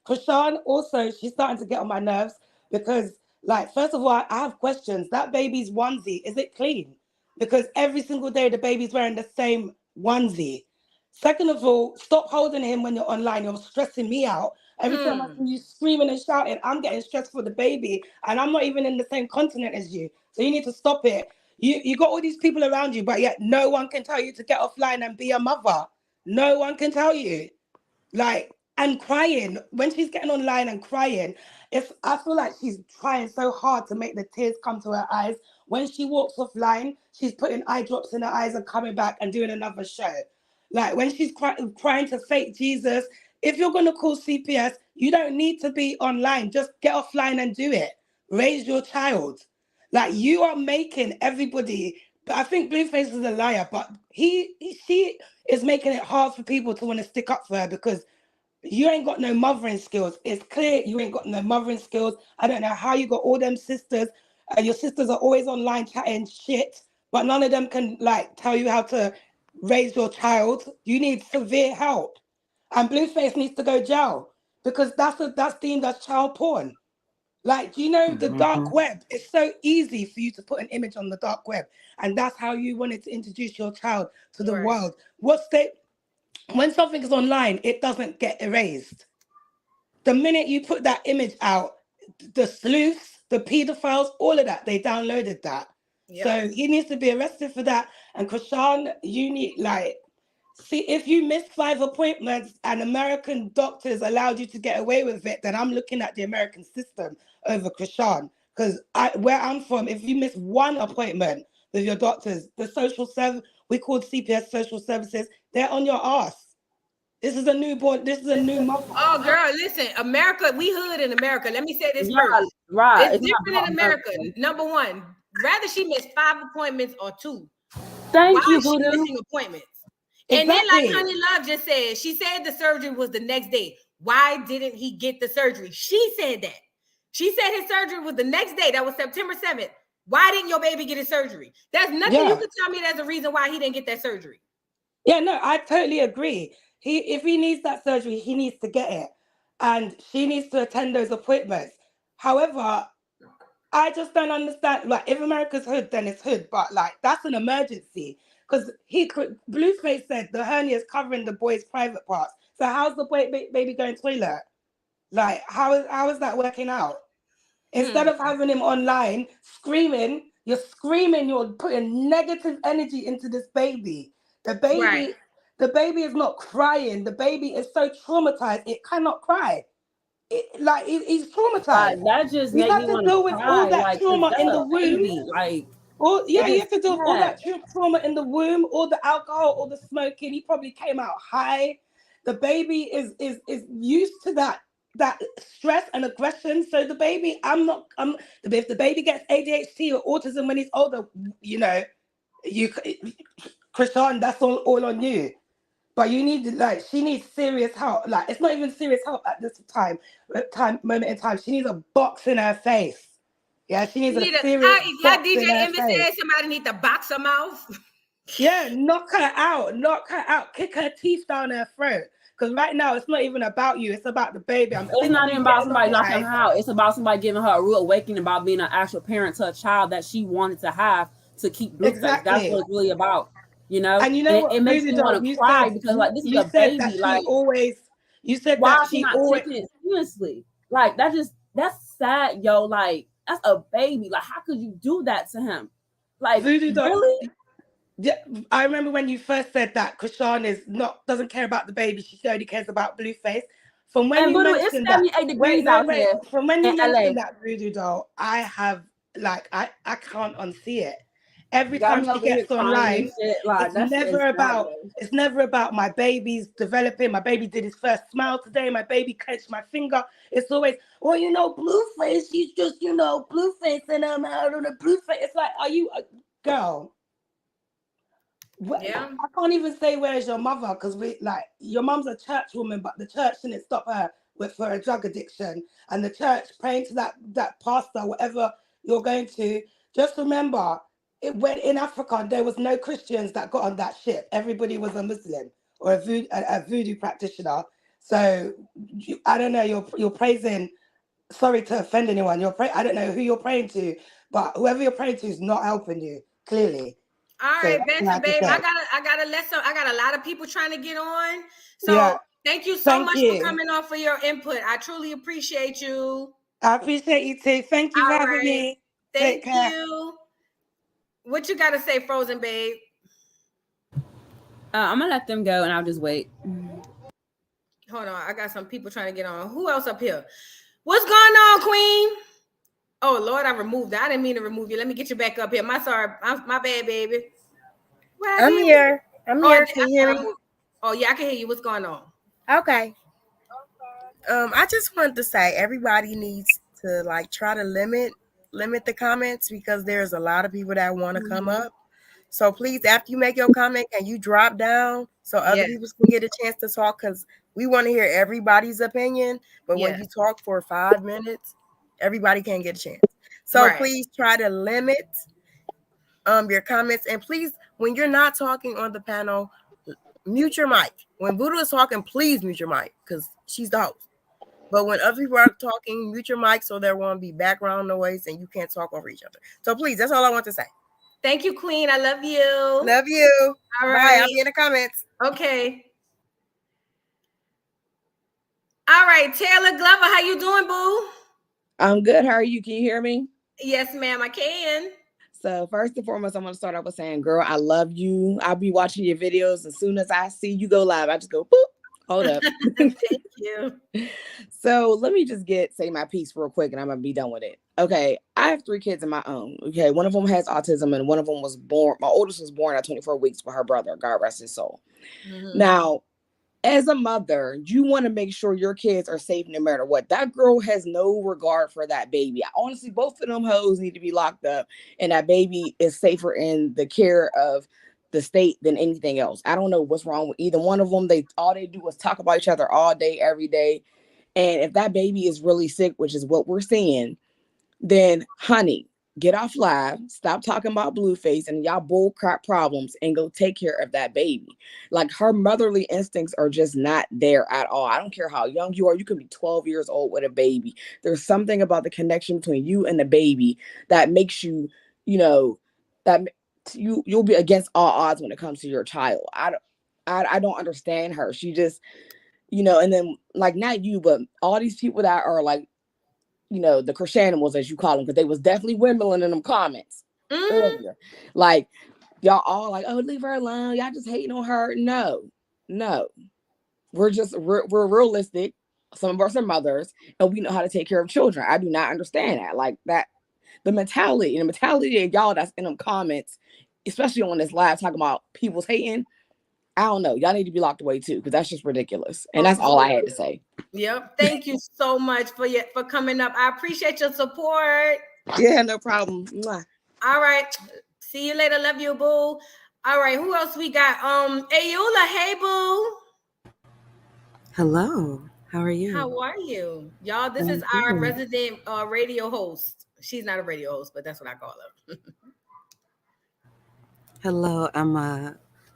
Chrisean also, she's starting to get on my nerves because, like, first of all, I have questions. That baby's onesie, is it clean? Because every single day the baby's wearing the same onesie. Second of all, stop holding him when you're online. You're stressing me out. Every time I see you screaming and shouting, I'm getting stressed for the baby, and I'm not even in the same continent as you. So you need to stop it. You got all these people around you, but yet no one can tell you to get offline and be a mother. No one can tell you. Like, and crying. When she's getting online and crying, I feel like she's trying so hard to make the tears come to her eyes. When she walks offline, she's putting eye drops in her eyes and coming back and doing another show. Like when she's crying to fake Jesus, if you're going to call CPS, you don't need to be online. Just get offline and do it. Raise your child. Like you are making everybody, but I think Blueface is a liar, but she is making it hard for people to want to stick up for her because you ain't got no mothering skills. It's clear you ain't got no mothering skills. I don't know how you got all them sisters. Your sisters are always online chatting shit, but none of them can like tell you how to raise your child. You need severe help. And Blueface needs to go jail because that's deemed as child porn. Like, you know, the dark web, it's so easy for you to put an image on the dark web. And that's how you wanted to introduce your child to the world. When something is online, it doesn't get erased. The minute you put that image out, the sleuths, the pedophiles, all of that, they downloaded that. Yep. So he needs to be arrested for that. And Chrisean, you need, like, see, if you missed 5 appointments and American doctors allowed you to get away with it, then I'm looking at the American system over Chrisean. Because where I'm from, if you miss 1 appointment with your doctors, the social service, we call CPS social services, they're on your ass. This is a newborn. This is a new mother. Oh, girl, listen, America, we hood in America. Let me say this first. Right. It's different in America. Number one, rather she missed 5 appointments or 2. Thank you, Why is she Voodoo. missing appointments? And then, like Honey Love just said, she said the surgery was the next day. Why didn't he get the surgery? She said that. She said his surgery was the next day. That was September 7th. Why didn't your baby get his surgery? There's nothing you can tell me there's a reason why he didn't get that surgery. Yeah, no, I totally agree. If he needs that surgery, he needs to get it. And she needs to attend those appointments. However, I just don't understand. Like, if America's hood, then it's hood. But, like, that's an emergency. Because Blueface said the hernia is covering the boy's private parts. So how's the baby going to toilet? Like, how is that working out? Instead of having him online screaming, you're putting negative energy into this baby. The baby is not crying. The baby is so traumatized, it cannot cry. He's traumatized. That just you made have me to want deal to with cry. all that trauma in the womb. Baby, like, you have to deal with all that trauma in the womb, all the alcohol, all the smoking. He probably came out high. The baby is used to that stress and aggression. So the baby, if the baby gets ADHD or autism when he's older, you know, Chrisean, that's all on you. But you need, like, she needs serious help. Like, it's not even serious help at this moment in time. She needs a box in her face. Yeah, she needs a serious box DJ in her Emma face. said somebody need to box her mouth. Yeah, knock her out, kick her teeth down her throat. Because right now, it's not even about you. It's about the baby. It's not even about somebody knocking her out. It's about somebody giving her a real awakening about being an actual parent to a child that she wanted to have to keep Blueface. Exactly. That's what it's really about, you know? And you know what? It makes me want to cry because, like, this is a baby. Like, you said why that is she not taking it seriously? Like, that's sad, yo. Like, that's a baby. Like, how could you do that to him? Like, really? Yeah, I remember when you first said that Chrisean doesn't care about the baby, she only cares about Blueface. From when you mentioned that, 78 degrees out here. From when you mentioned that, Voodoo Doll, I have, like, I can't unsee it. Every time she gets online, it's never about my baby's developing. My baby did his first smile today. My baby clenched my finger. It's always, well, you know, Blueface. He's just, you know, Blueface, and I'm out on a Blueface. It's like, are you a girl? Yeah. I can't even say where's your mother, because your mom's a church woman, but the church didn't stop her for a drug addiction. And the church praying to that pastor, whatever you're going to, just remember, when in Africa, there was no Christians that got on that ship. Everybody was a Muslim or a voodoo practitioner. So I don't know, you're praising, sorry to offend anyone, I don't know who you're praying to, but whoever you're praying to is not helping you, clearly. All right, Benson, babe. I got a lot of people trying to get on. So thank you so much for coming on for your input. I truly appreciate you. I appreciate you too. Thank you for having me. Thank you. What you got to say, Frozen babe? I'm gonna let them go and I'll just wait. Hold on, I got some people trying to get on. Who else up here? What's going on, Queen? Oh Lord, I removed that. I didn't mean to remove you. Let me get you back up here. My bad, baby. I'm here. I'm here. Can you hear me? Oh yeah, I can hear you. What's going on? Okay. I just wanted to say everybody needs to, like, try to limit the comments, because there's a lot of people that want to come up. So please, after you make your comment, can you drop down so other people can get a chance to talk? Because we want to hear everybody's opinion. But when you talk for 5 minutes, everybody can't get a chance. So please try to limit your comments. And please, when you're not talking on the panel, mute your mic. When Voodoo is talking, please mute your mic, because she's the host. But when other people are talking, mute your mic so there won't be background noise and you can't talk over each other. So please, that's all I want to say. Thank you, Queen. I love you. Love you. All Bye. right. I'll be in the comments. Okay. All right, Taylor Glover, how you doing, boo? I'm good. How are you? Can you hear me? Yes, ma'am, I can. So first and foremost, I'm going to start off with saying, girl, I love you. I'll be watching your videos. As soon as I see you go live, I just go, boop, hold up. Thank you. So let me just say my piece real quick and I'm going to be done with it. Okay, I have 3 kids of my own. Okay, one of them has autism and one of them was born, my oldest was born at 24 weeks with her brother, God rest his soul. Mm-hmm. Now, as a mother, you want to make sure your kids are safe no matter what. That girl has no regard for that baby. Honestly, both of them hoes need to be locked up, and that baby is safer in the care of the state than anything else. I don't know what's wrong with either one of them. All they do is talk about each other all day, every day. And if that baby is really sick, which is what we're seeing, then honey, get off live, stop talking about Blueface and y'all bull crap problems and go take care of that baby. Like, her motherly instincts are just not there at all. I don't care how young you are. You can be 12 years old with a baby. There's something about the connection between you and the baby that makes you, that you'll be against all odds when it comes to your child. I don't understand her. She just, and then like, not you, but all these people that are like, the Chrisean, as you call them, because they was definitely wimbling in them comments earlier. Like, y'all all like, oh, leave her alone. Y'all just hating on her. No. We're realistic. Some of us are mothers, and we know how to take care of children. I do not understand that. Like, that, the mentality of y'all that's in them comments, especially on this live talking about people's hating. I don't know. Y'all need to be locked away too, because that's just ridiculous. And that's all I had to say. Yep. Thank you so much for coming up. I appreciate your support. Yeah, no problem. Mwah. All right. See you later. Love you, boo. All right. Who else we got? Ayula. Hey, boo. Hello. How are you? How are you? Y'all, this is our resident radio host. She's not a radio host, but that's what I call her. Hello.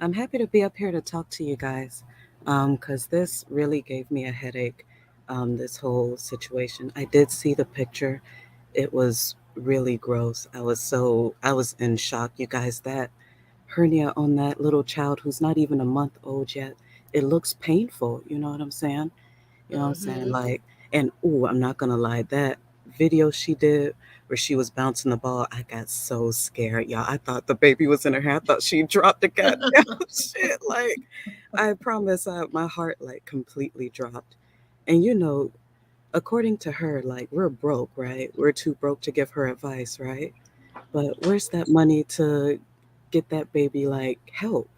I'm happy to be up here to talk to you guys, because this really gave me a headache, this whole situation. I did see the picture. It was really gross. I was in shock, you guys. That hernia on that little child who's not even a month old yet, it looks painful. You know what I'm saying? You know what I'm saying? Like, and I'm not gonna lie, that video she did where she was bouncing the ball, I got so scared, y'all. I thought the baby was in her hand. I thought she dropped the goddamn shit. Like, I promise, my heart like completely dropped. And according to her, like, we're broke, right? We're too broke to give her advice, right? But where's that money to get that baby like help?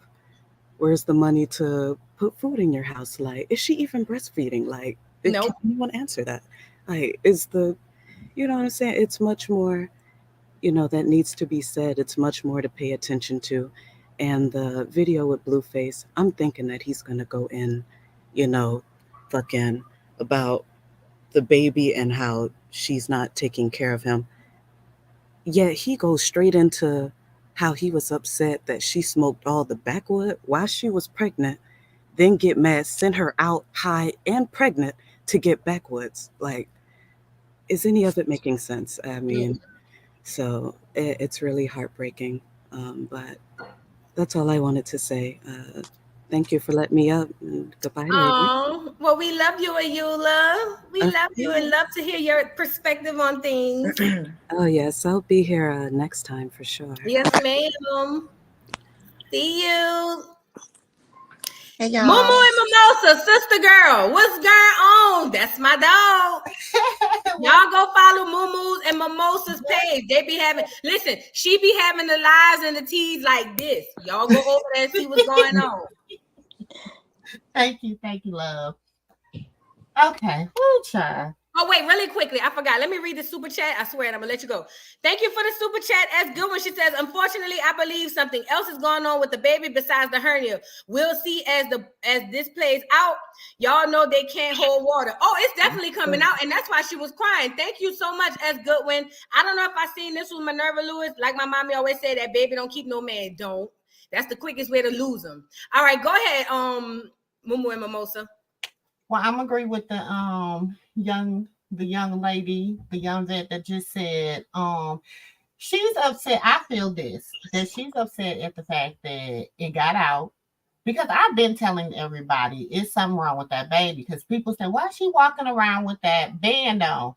Where's the money to put food in your house? Like, is she even breastfeeding? Like, no. Can anyone answer that? Like, you know what I'm saying? It's much more, that needs to be said. It's much more to pay attention to. And the video with Blueface, I'm thinking that he's going to go in, fucking about the baby and how she's not taking care of him. Yet he goes straight into how he was upset that she smoked all the backwood while she was pregnant, then get mad, send her out high and pregnant to get backwoods. Like, is any of it making sense? I mean, so it's really heartbreaking. But that's all I wanted to say. Thank you for letting me up. Goodbye, lady. Oh, well, we love you, Ayula. We love you and love to hear your perspective on things. Oh, yes. I'll be here next time for sure. Yes, ma'am. See you. Hey, y'all. Mumu and Mimosa, sister girl. What's going on? That's my dog. Y'all go follow Mumu's and Mimosa's page. They be listen, she be having the lives and the teas like this. Y'all go over there and see what's going on. Thank you, love. Okay, woo, child. Oh, wait, really quickly. I forgot. Let me read the super chat. I swear, and I'm going to let you go. Thank you for the super chat. As good one. She says, unfortunately, I believe something else is going on with the baby besides the hernia. We'll see as this plays out. Y'all know they can't hold water. Oh, it's definitely coming out, and that's why she was crying. Thank you so much, as Goodwin. I don't know if I seen this with Minerva Lewis. Like my mommy always said, that baby don't keep no man. Don't. That's the quickest way to lose them. All right, go ahead, Mumu and Mimosa. Well, I'm agree with the the young lady, the young vet that just said, she's upset. I feel that she's upset at the fact that it got out. Because I've been telling everybody it's something wrong with that baby. Because people say, why is she walking around with that band on?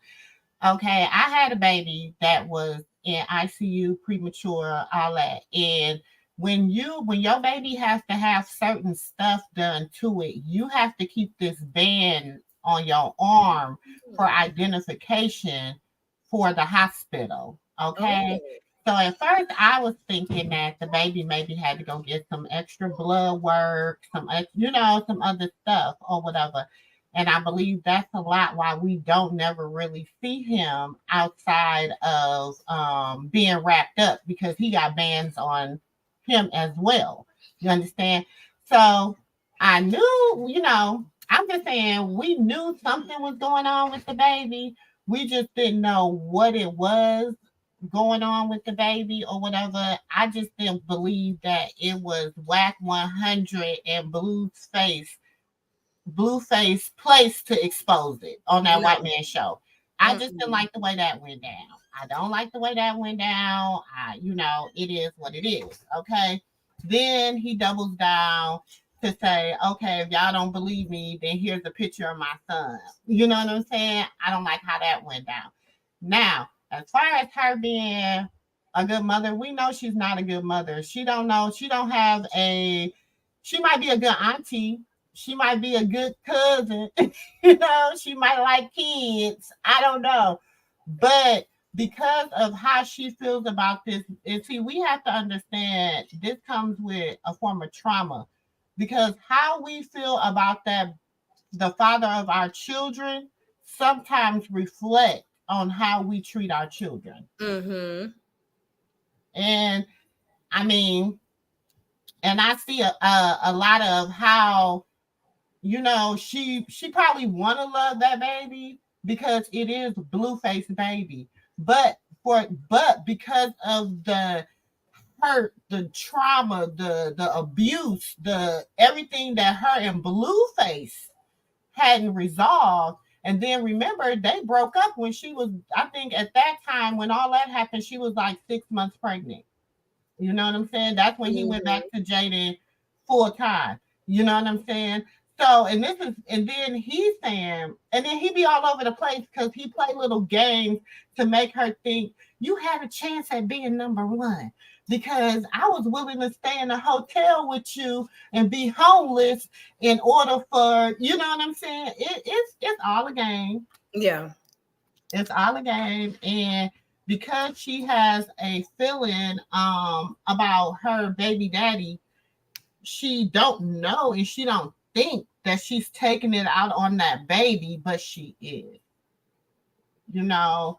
Okay, I had a baby that was in ICU, premature, all that. And when your baby has to have certain stuff done to it, you have to keep this band on your arm for identification for the hospital. Okay. So at first I was thinking that the baby maybe had to go get some extra blood work, some other stuff or whatever. And I believe that's a lot why we don't never really see him outside of being wrapped up, because he got bands on him as well. You understand? So I knew, I'm just saying we knew something was going on with the baby. We just didn't know what it was going on with the baby or whatever. I just didn't believe that it was Whack 100 and Blueface place to expose it on that white man show. I just didn't like the way that went down. I don't like the way that went down. It is what it is. Okay. Then he doubles down to say, okay, if y'all don't believe me, then here's a picture of my son. You know what I'm saying? I don't like how that went down. Now, as far as her being a good mother, we know she's not a good mother. She don't know. She might be a good auntie. She might be a good cousin. She might like kids. I don't know. But because of how she feels about this, and see, we have to understand this comes with a form of trauma. Because how we feel about the father of our children, sometimes reflect on how we treat our children. Mm-hmm. And I mean, and I see a lot of how, she probably want to love that baby because it is Blueface baby, but because of the hurt, the trauma, the abuse, the everything that her and Blueface hadn't resolved. And then remember, they broke up when she was, I think at that time when all that happened, she was like 6 months pregnant. You know what I'm saying? That's when he went back to Jaden full time. You know what I'm saying? So, and then he's saying, and then he be all over the place because he play little games to make her think you had a chance at being number one, because I was willing to stay in a hotel with you and be homeless in order for, you know what I'm saying? It's all a game. Yeah. It's all a game. And because she has a feeling about her baby daddy, she don't know and she don't think that she's taking it out on that baby, but she is. Yeah.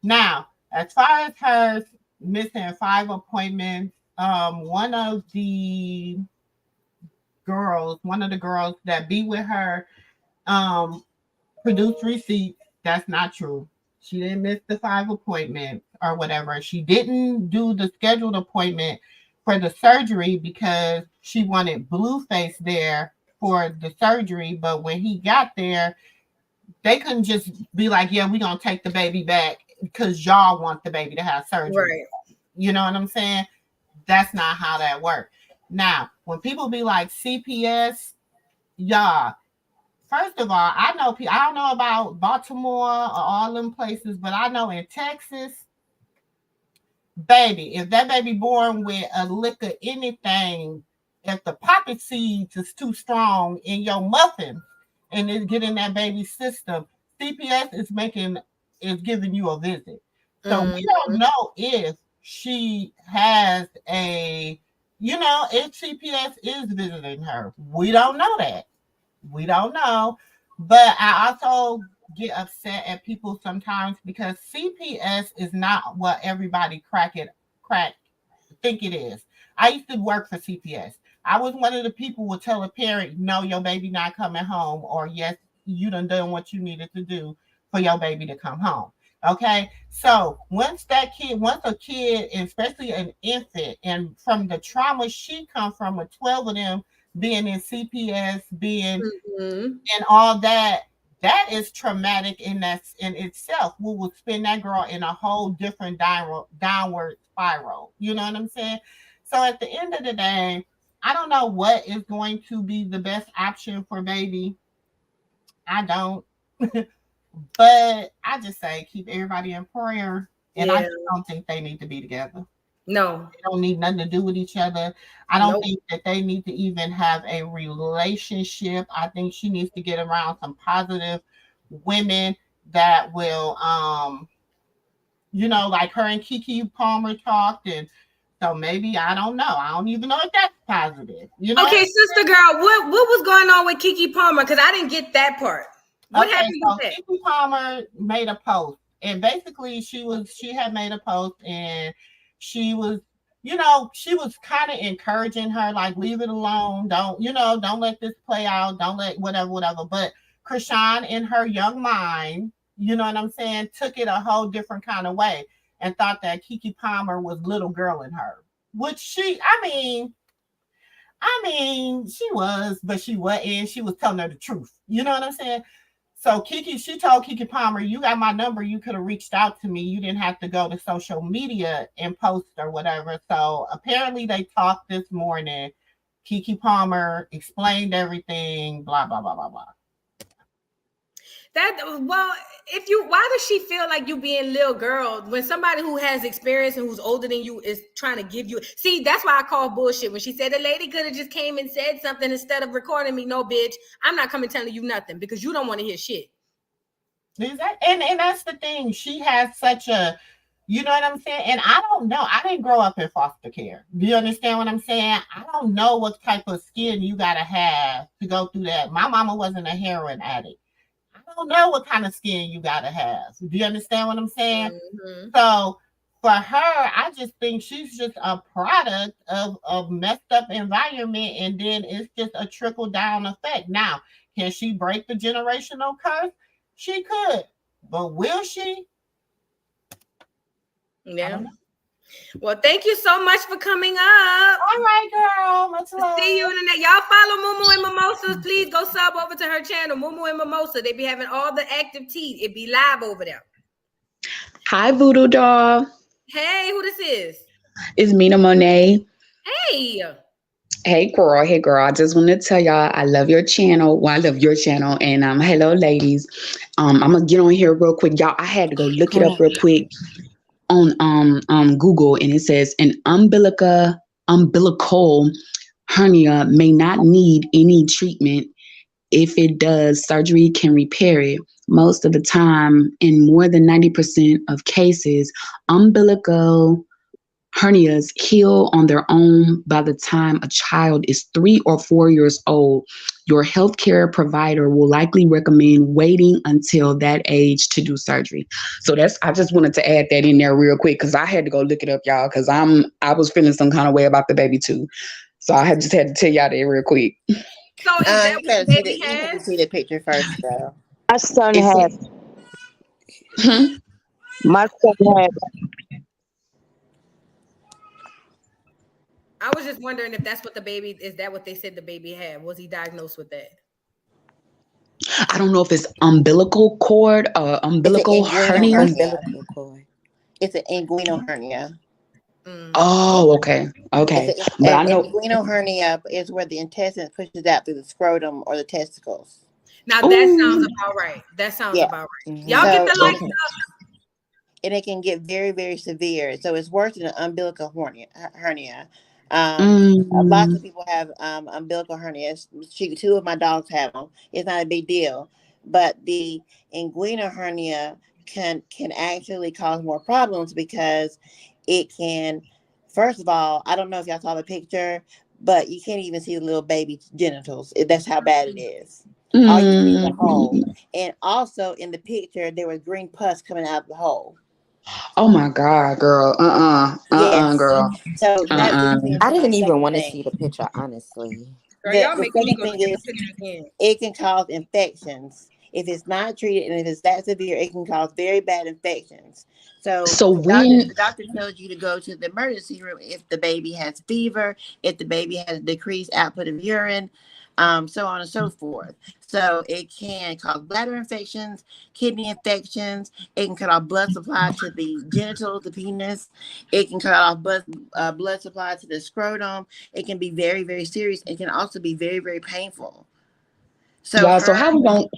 Now, as far as her missing 5 appointments, one of the girls that be with her produced receipts. That's not true. She didn't miss the 5 appointments or whatever. She didn't do the scheduled appointment for the surgery because she wanted Blueface there for the surgery. But when he got there, they couldn't just be like, yeah, we're going to take the baby back because y'all want the baby to have surgery. Right. You know what I'm saying? That's not how that works. Now, when people be like CPS, y'all, first of all, I don't know about Baltimore or all them places, but I know in Texas, baby, if that baby born with a lick of anything, if the poppy seeds is too strong in your muffin and it's getting that baby's system, CPS is giving you a visit. So we don't know if she has if CPS is visiting her. We don't know that. We don't know. But I also get upset at people sometimes because CPS is not what everybody think it is. I used to work for CPS. I was one of the people who would tell a parent, no, your baby not coming home, or yes, you done what you needed to do for your baby to come home. Okay, so once a kid, especially an infant, and from the trauma she come from, with 12 of them being in CPS, being and all that, that is traumatic in itself. We will spin that girl in a whole different downward spiral. You know what I'm saying? So at the end of the day, I don't know what is going to be the best option for baby. I don't. But I just say keep everybody in prayer. And I just don't think they need to be together. No. They don't need nothing to do with each other. I don't think that they need to even have a relationship. I think she needs to get around some positive women that will like her and Keke Palmer talked, and so maybe I don't know. I don't even know if that's positive. Okay, sister girl, what was going on with Keke Palmer? Because I didn't get that part. What happened with that? Keke Palmer made a post, and basically she had made a post, and she was, she was kind of encouraging her, like, leave it alone. Don't let this play out. Don't let whatever. But Chrisean, in her young mind, you know what I'm saying, took it a whole different kind of way and thought that Keke Palmer was little girl in her, which she was, but she wasn't. She was telling her the truth. You know what I'm saying? So she told Keke Palmer, you got my number. You could have reached out to me. You didn't have to go to social media and post or whatever. So apparently they talked this morning. Keke Palmer explained everything, blah, blah, blah, blah, blah. Why does she feel like you being little girl when somebody who has experience and who's older than you is trying to give you? See, that's why I call bullshit when she said the lady could have just came and said something instead of recording me. No, bitch, I'm not coming telling you nothing because you don't want to hear shit. And that's the thing. She has such a, you know what I'm saying? And I don't know. I didn't grow up in foster care. Do you understand what I'm saying? I don't know what type of skin you got to have to go through that. My mama wasn't a heroin addict. I don't know what kind of skin you got to have. Do you understand what I'm saying? Mm-hmm. So for her, I just think she's just a product of a messed up environment, and then it's just a trickle down effect. Now, can she break the generational curse? She could, but will she? Yeah. Well, thank you so much for coming up. All right, girl. Much love. See you in the next. Y'all follow Mumu and Mimosas. Please go sub over to her channel, Mumu and Mimosa. They be having all the active tea. It be live over there. Hi, Voodoo Doll. Hey, who this is? It's Mina Monet. Hey. Hey, girl. I just want to tell y'all I love your channel. Well, I love your channel. And hello, ladies. I'm gonna get on here real quick, y'all. I had to go look it up real quick on Google, and it says an umbilical hernia may not need any treatment. If it does, surgery can repair it. Most of the time, in more than 90% of cases, umbilical hernias heal on their own by the time a child is 3 or 4 years old. Your healthcare provider will likely recommend waiting until that age to do surgery. So I just wanted to add that in there real quick because I had to go look it up, y'all, because I was feeling some kind of way about the baby too. So I just had to tell y'all that real quick. So is that what the baby has? You have to see the picture first, though. My son has. My son has. I was just wondering if that's what the baby is. That what they said the baby had? Was he diagnosed with that? I don't know if it's umbilical cord or umbilical hernia. Umbilical cord. It's an inguinal hernia. Oh, okay. But I know inguinal hernia is where the intestine pushes out through the scrotum or the testicles. Now that sounds about right. That sounds about right. Y'all get the like stuff. And it can get very, very severe. So it's worse than an umbilical hernia. Lots of people have umbilical hernias. Two of my dogs have them. It's not a big deal. But the inguinal hernia can actually cause more problems because it can, first of all, I don't know if y'all saw the picture, but you can't even see the little baby's genitals. That's how bad it is. All you see is the hole. And also in the picture, there was green pus coming out of the hole. Oh my God, girl. Girl. So I didn't even want to see the picture, honestly. The second thing is it can cause infections. If it's not treated and if it's that severe, it can cause very bad infections. So the doctor tells you to go to the emergency room if the baby has fever, if the baby has decreased output of urine. so on and so forth. So it can cause bladder infections, kidney infections. It can cut off blood supply to the genitals, the penis. It can cut off blood supply to the scrotum. It can be very, very serious. It can also be very, very painful. So yeah. So how we going?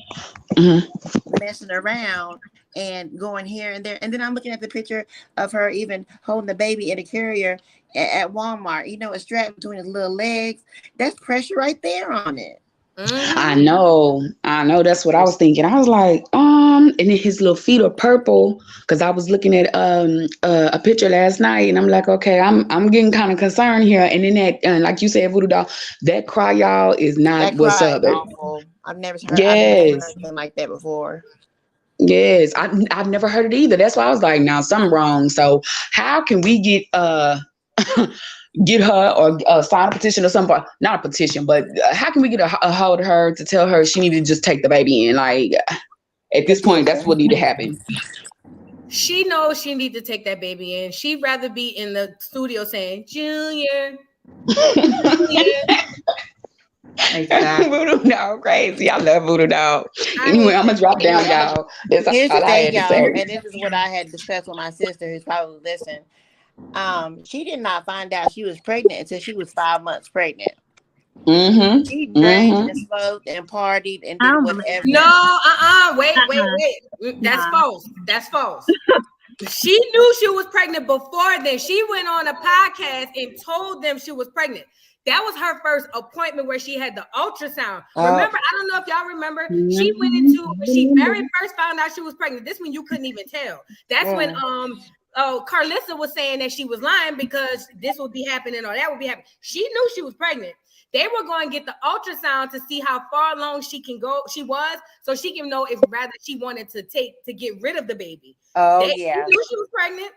messing around and going here and there, and then I'm looking at the picture of her even holding the baby in a carrier at Walmart. You know, it's strapped between his little legs. That's pressure right there on it. I know. That's what I was thinking. I was like, and then his little feet are purple because I was looking at a picture last night, and I'm like, okay, I'm getting kind of concerned here. And then that, like you said, Voodoo Doll, that cry, y'all, is not That what's cry up. is awful. I've never heard Yes, anything like that before. yes, I've never heard it either. That's why I was like, now something wrong. So how can we get get her or sign a petition or something? Not a petition, but how can we get a hold of her to tell her she needs to just take the baby in? Like at this point, that's what need to happen. She knows she need to take that baby in. She'd rather be in the studio saying, Junior. Exactly. Voodoo Doll crazy. I love Voodoo Doll. Anyway, I'm gonna drop down, y'all. That's Here's all the I thing, had to y'all, say. and this is what I had discussed with my sister who's probably listening. She did not find out she was pregnant until she was 5 months pregnant. She drank and smoked and partied and did whatever. No, wait. That's false. That's false. She knew she was pregnant before then. She went on a podcast and told them she was pregnant. That was her first appointment where she had the ultrasound. Remember, I don't know if y'all remember, she went into when she very first found out she was pregnant. This when you couldn't even tell. That's when Carlissa was saying that she was lying because this would be happening or that would be happening. She knew she was pregnant. They were going to get the ultrasound to see how far along she was, so she can know if rather she wanted to get rid of the baby. Yeah. She knew she was pregnant.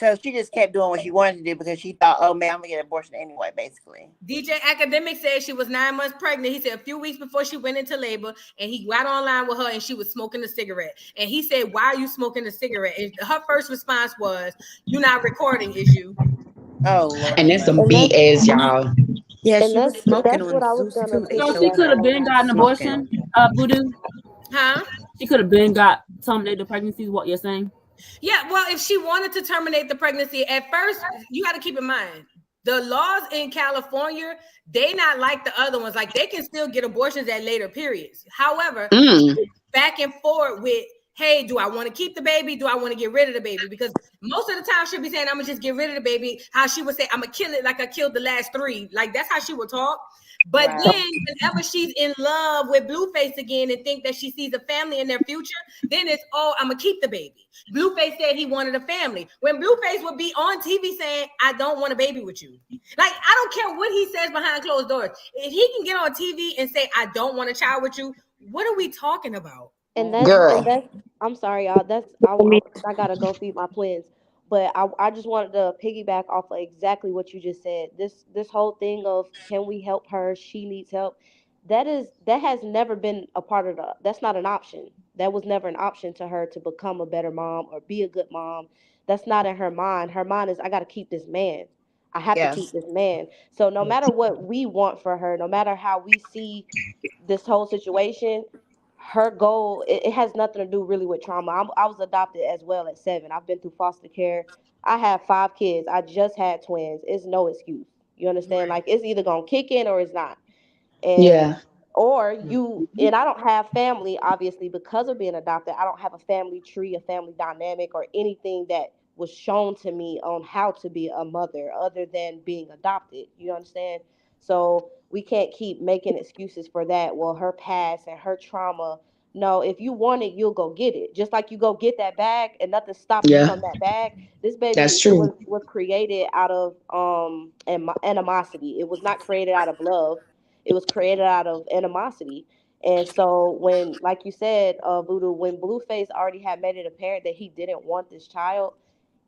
So she just kept doing what she wanted to do because she thought, oh man, I'm gonna get an abortion anyway, basically. DJ Academic said she was 9 months pregnant. He said a few weeks before she went into labor, and he got online with her and she was smoking a cigarette. And he said, why are you smoking a cigarette? And her first response was, you're not recording, is you? Oh, Lord. And that's some BS, y'all. Yeah, and she was smoking that's what I was gonna So she could have been got an abortion, Voodoo. Huh? She could have been got terminated the pregnancy. What you're saying? Yeah, well, if she wanted to terminate the pregnancy, at first, you got to keep in mind, the laws in California, they not like the other ones. Like, they can still get abortions at later periods. However, back and forth with, hey, do I want to keep the baby? Do I want to get rid of the baby? Because most of the time she'll be saying, I'm going to just get rid of the baby. How she would say, I'm going to kill it like I killed the last 3. Like, that's how she would talk. But then whenever she's in love with Blueface again and think that she sees a family in their future, then it's, I'm going to keep the baby. Blueface said he wanted a family. When Blueface would be on TV saying, I don't want a baby with you. Like, I don't care what he says behind closed doors. If he can get on TV and say, I don't want a child with you, what are we talking about? And that's I'm sorry, y'all. I gotta go feed my twins. But I just wanted to piggyback off of exactly what you just said. This whole thing of can we help her? She needs help. That has never been a part of that's not an option. That was never an option to her to become a better mom or be a good mom. That's not in her mind. Her mind is I gotta keep this man. I have to keep this man. So no matter what we want for her, no matter how we see this whole situation, her goal, it has nothing to do really with trauma. I was adopted as well at 7. I've been through foster care. I have 5 kids. I just had twins. It's no excuse. You understand? Like, it's either gonna kick in or it's not. And or you, and I don't have family, obviously, because of being adopted. I don't have a family tree, a family dynamic, or anything that was shown to me on how to be a mother other than being adopted. You understand? So we can't keep making excuses for that. Well, her past and her trauma. No, if you want it, you'll go get it. Just like you go get that bag and nothing stops you from that bag. This baby was created out of animosity. It was not created out of love. It was created out of animosity. And so when, like you said, Voodoo, when Blueface already had made it apparent that he didn't want this child,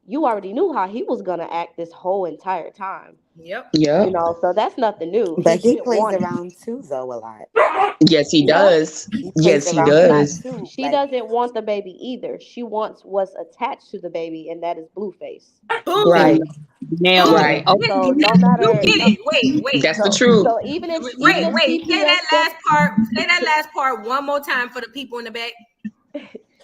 you already knew how he was gonna act this whole entire time. Yep. You know, so that's nothing new. But he Didn't plays want it. around too, though, a lot. Yes, he What? does. He Yes, plays he around a lot does. too. She Like, doesn't want the baby either. She wants what's attached to the baby, and that is Blueface. Right. Boom. Nailed it. Boom. Right. So no You matter, get it. Wait. That's the so truth. so even if Wait. Say CPS that steps, last part. Say that last part one more time for the people in the back.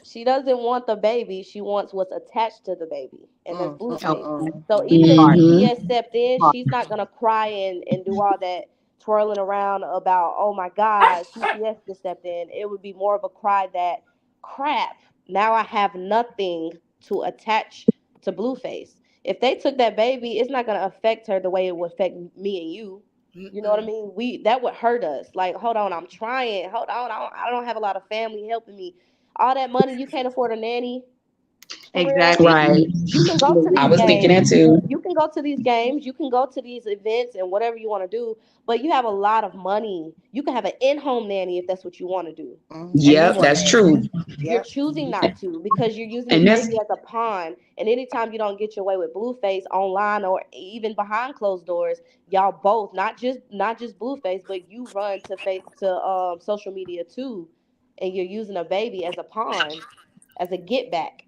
she doesn't want the baby. She wants what's attached to the baby, and that's Blueface. Mm-mm. So even if Mhm. CPS stepped in, she's not gonna cry and do all that twirling around about, oh my God, CPS just stepped in. It would be more of a cry that, crap, now I have nothing to attach to Blueface. If they took that baby, it's not gonna affect her the way it would affect me and you. You know what I mean? That would hurt us. Like, hold on, I'm trying. Hold on, I don't have a lot of family helping me. All that money, you can't afford a nanny. For real. Exactly. Right. You can go to I these was thinking games. that too. You can go to these games. You can go to these events and whatever you want to do. But you have a lot of money. You can have an in-home nanny if that's what you want to do. Yep, that's true. You're choosing not to because you're using And this that's baby as a pawn. And anytime you don't get your way with Blueface online or even behind closed doors, y'all both, not just Blueface, but you run to social media too, and you're using a baby as a pawn, as a get back.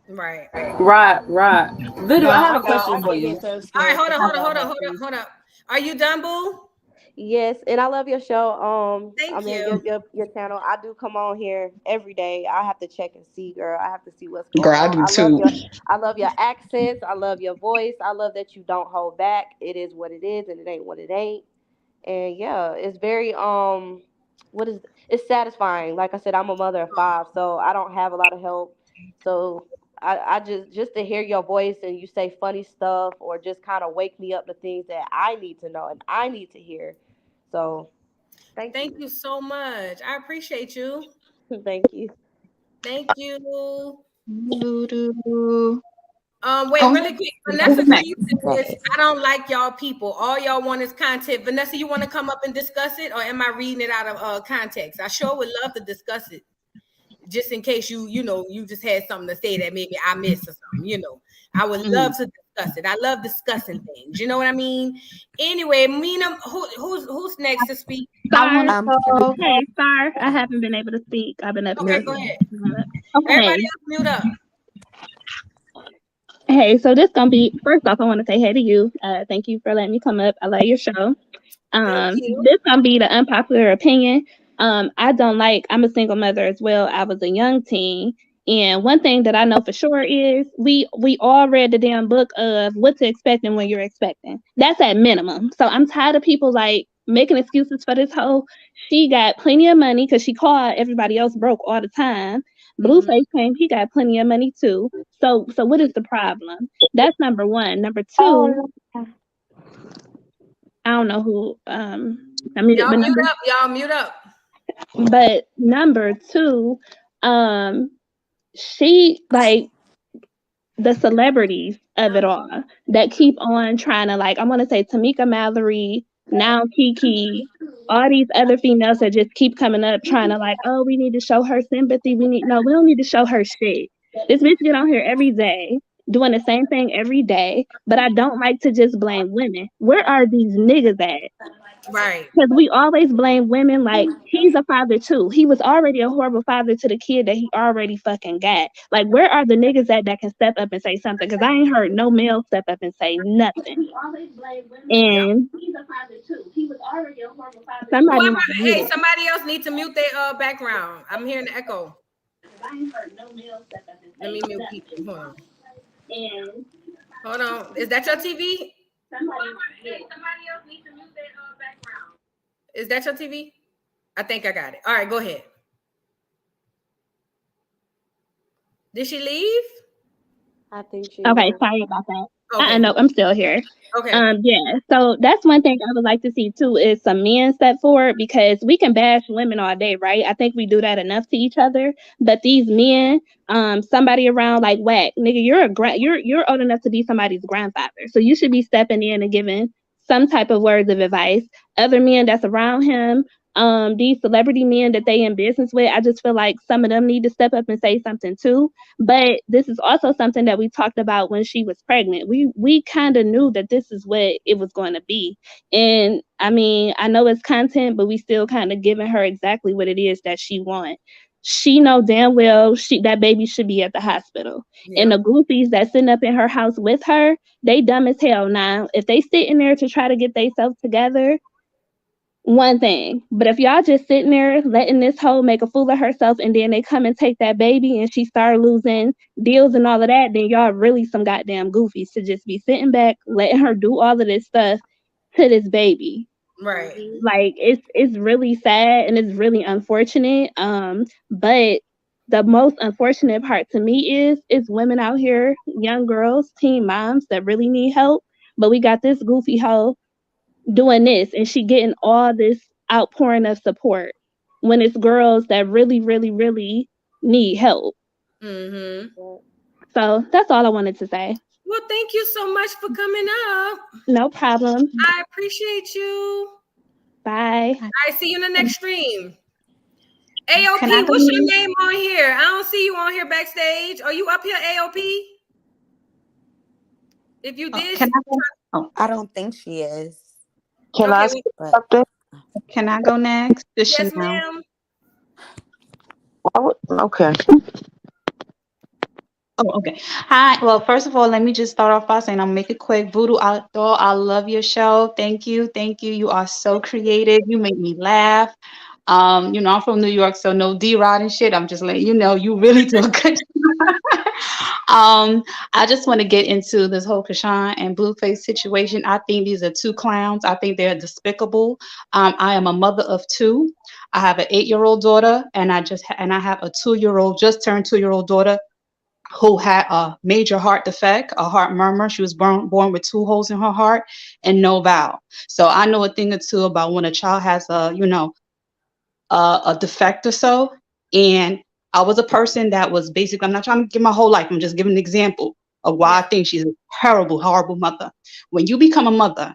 Right. Right. Video, I have a question All for you. right, hold on. Are you done, boo? Yes, and I love your show. Thank I mean you. your channel. I do come on here every day. I have to check and see, girl. I have to see what's going Girl, I on. do too. I love your accents. I love your voice. I love that you don't hold back. It is what it is, and it ain't what it ain't. And yeah, it's very it's satisfying. Like I said, I'm a mother of 5, so I don't have a lot of help. So I just to hear your voice and you say funny stuff or just kind of wake me up to things that I need to know and I need to hear. So Thank you so much. I appreciate you. thank you. Thank you. Doo-doo. Wait, really quick. Vanessa, next? you said this. I don't like y'all people. All y'all want is content. Vanessa, you want to come up and discuss it, or am I reading it out of context? I sure would love to discuss it. Just in case you just had something to say that maybe I missed or something, I would love to discuss it. I love discussing things. You know what I mean? Anyway, Mina, who's next to speak? I want to go. Hey, sorry, I haven't been able to speak. I've been up Okay, here. go ahead. Okay. Everybody else mute up. Hey, so this gonna be first off. I want to say hey to you. Thank you for letting me come up. I love your show. This gonna be the unpopular opinion. I don't like. I'm a single mother as well. I was a young teen, and one thing that I know for sure is we all read the damn book of what to expect and when you're expecting. That's at minimum. So I'm tired of people like making excuses for this whole. She got plenty of money because she called everybody else broke all the time. Blueface came. He got plenty of money too. So what is the problem? That's number one. Number two. I don't know who. I mean, Y'all mute up. But number two, she like the celebrities of it all that keep on trying to like. I want to say Tamika Mallory, now Keke, all these other females that just keep coming up trying to like, oh, we need to show her sympathy. We don't need to show her shit. This bitch get on here every day doing the same thing every day, but I don't like to just blame women. Where are these niggas at? Right. Because we always blame women like he's a father too. He was already a horrible father to the kid that he already fucking got. Like, where are the niggas that can step up and say something? Because I ain't heard no male step up and say nothing. And he's a father too. He was already a horrible father. Somebody else needs to mute their background. I'm hearing the echo. I ain't heard no male step up and say Let me mute people. And hold on. Is that your TV? Somebody else needs to mute their background. Is that your TV? I think I got it. All right, go ahead. Did she leave? I think she. Okay, sorry about that. Okay. No, I'm still here. Okay. Yeah. So that's one thing I would like to see too is some men step forward because we can bash women all day, right? I think we do that enough to each other. But these men, somebody around like whack, nigga, you're old enough to be somebody's grandfather, so you should be stepping in and giving some type of words of advice. Other men that's around him, these celebrity men that they in business with, I just feel like some of them need to step up and say something too. But this is also something that we talked about when she was pregnant. We kind of knew that this is what it was going to be. And I mean, I know it's content, but we still kind of giving her exactly what it is that she wants. She know damn well that baby should be at the hospital. Yeah. And the goofies that sitting up in her house with her, they dumb as hell. Now, if they sit in there to try to get themselves together, one thing. But if y'all just sitting there letting this hoe make a fool of herself and then they come and take that baby and she start losing deals and all of that, then y'all really some goddamn goofies to just be sitting back, letting her do all of this stuff to this baby. Right. Like it's really sad and it's really unfortunate. But the most unfortunate part to me is women out here, young girls, teen moms that really need help. But we got this goofy hoe doing this and she getting all this outpouring of support when it's girls that really, really, really need help. Mm-hmm. So that's all I wanted to say. Well, thank you so much for coming up. No problem. I appreciate you. Bye. I see you in the next stream. AOP, what's your name on here? I don't see you on here backstage. Are you up here, AOP? If you did, I don't think she is. Can I say something? Can I go next? Yes, ma'am. Okay. Oh, okay. Hi. Well, first of all, let me just start off by saying I'll make it quick. Voodoo Outdoor, I love your show. Thank you. Thank you. You are so creative. You make me laugh. I'm from New York, so no D-Rod and shit. I'm just letting you know you really do a good job. I just want to get into this whole Chrisean and Blueface situation. I think these are two clowns. I think they're despicable. I am a mother of two. I have an 8-year-old daughter, and I have a 2-year-old, just turned 2-year-old daughter who had a major heart defect, a heart murmur. She was born with 2 holes in her heart and no valve. So I know a thing or two about when a child has a defect or so. And I was a person that was basically, I'm not trying to give my whole life, I'm just giving an example of why I think she's a terrible, horrible mother. When you become a mother,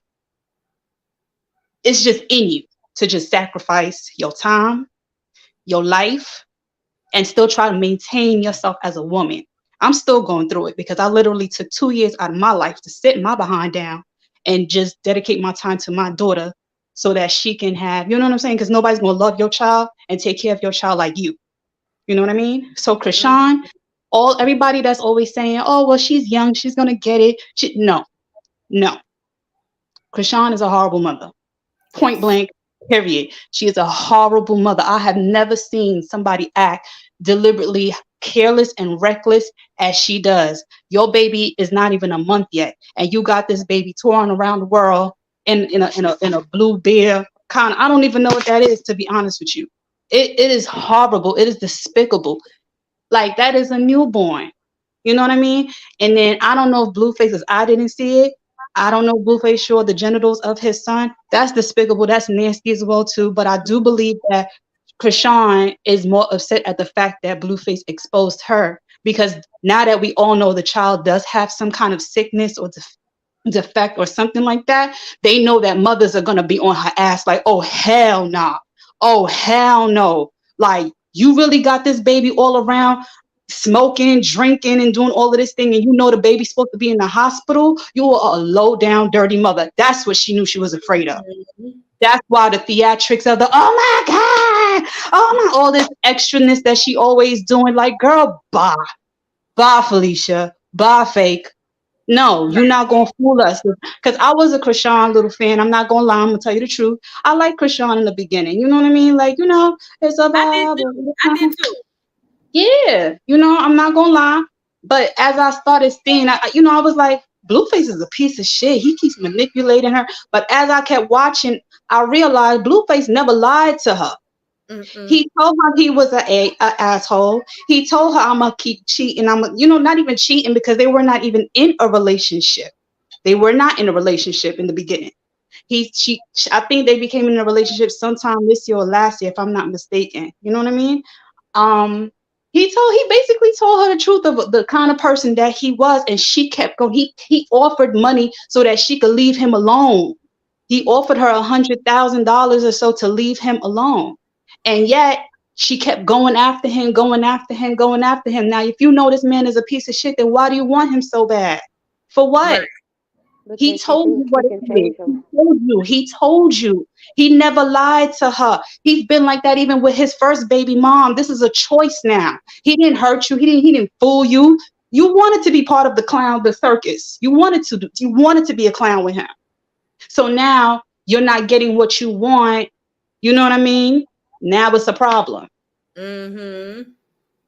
it's just in you to just sacrifice your time, your life, and still try to maintain yourself as a woman. I'm still going through it because I literally took 2 years out of my life to sit my behind down and just dedicate my time to my daughter so that she can have, you know what I'm saying? Because nobody's going to love your child and take care of your child like you. You know what I mean? So Chrisean, everybody that's always saying, oh, well, she's young, she's going to get it. No. Chrisean is a horrible mother. Point blank, period. She is a horrible mother. I have never seen somebody act deliberately careless and reckless as she does. Your baby is not even a month yet, and you got this baby touring around the world in a blue bear kind of, I don't even know what that is, to be honest with you. It is horrible. It is despicable. Like, that is a newborn. You know what I mean? And then I don't know if Blueface, because I didn't see it. I don't know if Blueface showed the genitals of his son. That's despicable. That's nasty as well too. But I do believe that Chrisean is more upset at the fact that Blueface exposed her, because now that we all know the child does have some kind of sickness or defect or something like that, they know that mothers are going to be on her ass like, oh, hell nah. Oh, hell no. Like, you really got this baby all around smoking, drinking, and doing all of this thing, and you know the baby's supposed to be in the hospital. You are a low down, dirty mother. That's what she knew she was afraid of. That's why the theatrics of the, oh my God, oh my, all this extraness that she always doing. Like, girl, bye. Bye, Felicia. Bye, fake. No, you're not going to fool us. Because I was a Chrisean little fan. I'm not going to lie. I'm going to tell you the truth. I like Chrisean in the beginning. You know what I mean? Like, it's about... I did too. Yeah. I'm not going to lie. But as I started seeing, I was like, Blueface is a piece of shit. He keeps manipulating her. But as I kept watching, I realized Blueface never lied to her. Mm-mm. He told her he was an asshole. He told her, I'm going to keep cheating. Not even cheating, because they were not even in a relationship. They were not in a relationship in the beginning. I think they became in a relationship sometime this year or last year, if I'm not mistaken. You know what I mean? He basically told her the truth of the kind of person that he was, and she kept going. He offered money so that she could leave him alone. He offered her $100,000 or so to leave him alone. And yet she kept going after him. Now, if you know this man is a piece of shit, then why do you want him so bad? For what? Right. He Because she told you thinks what she it can is. change him. He told you. He never lied to her. He's been like that even with his first baby mom. This is a choice now. He didn't hurt you. He didn't fool you. You wanted to be part of the circus. You wanted to be a clown with him. So now you're not getting what you want. You know what I mean? Now it's a problem. Mm-hmm.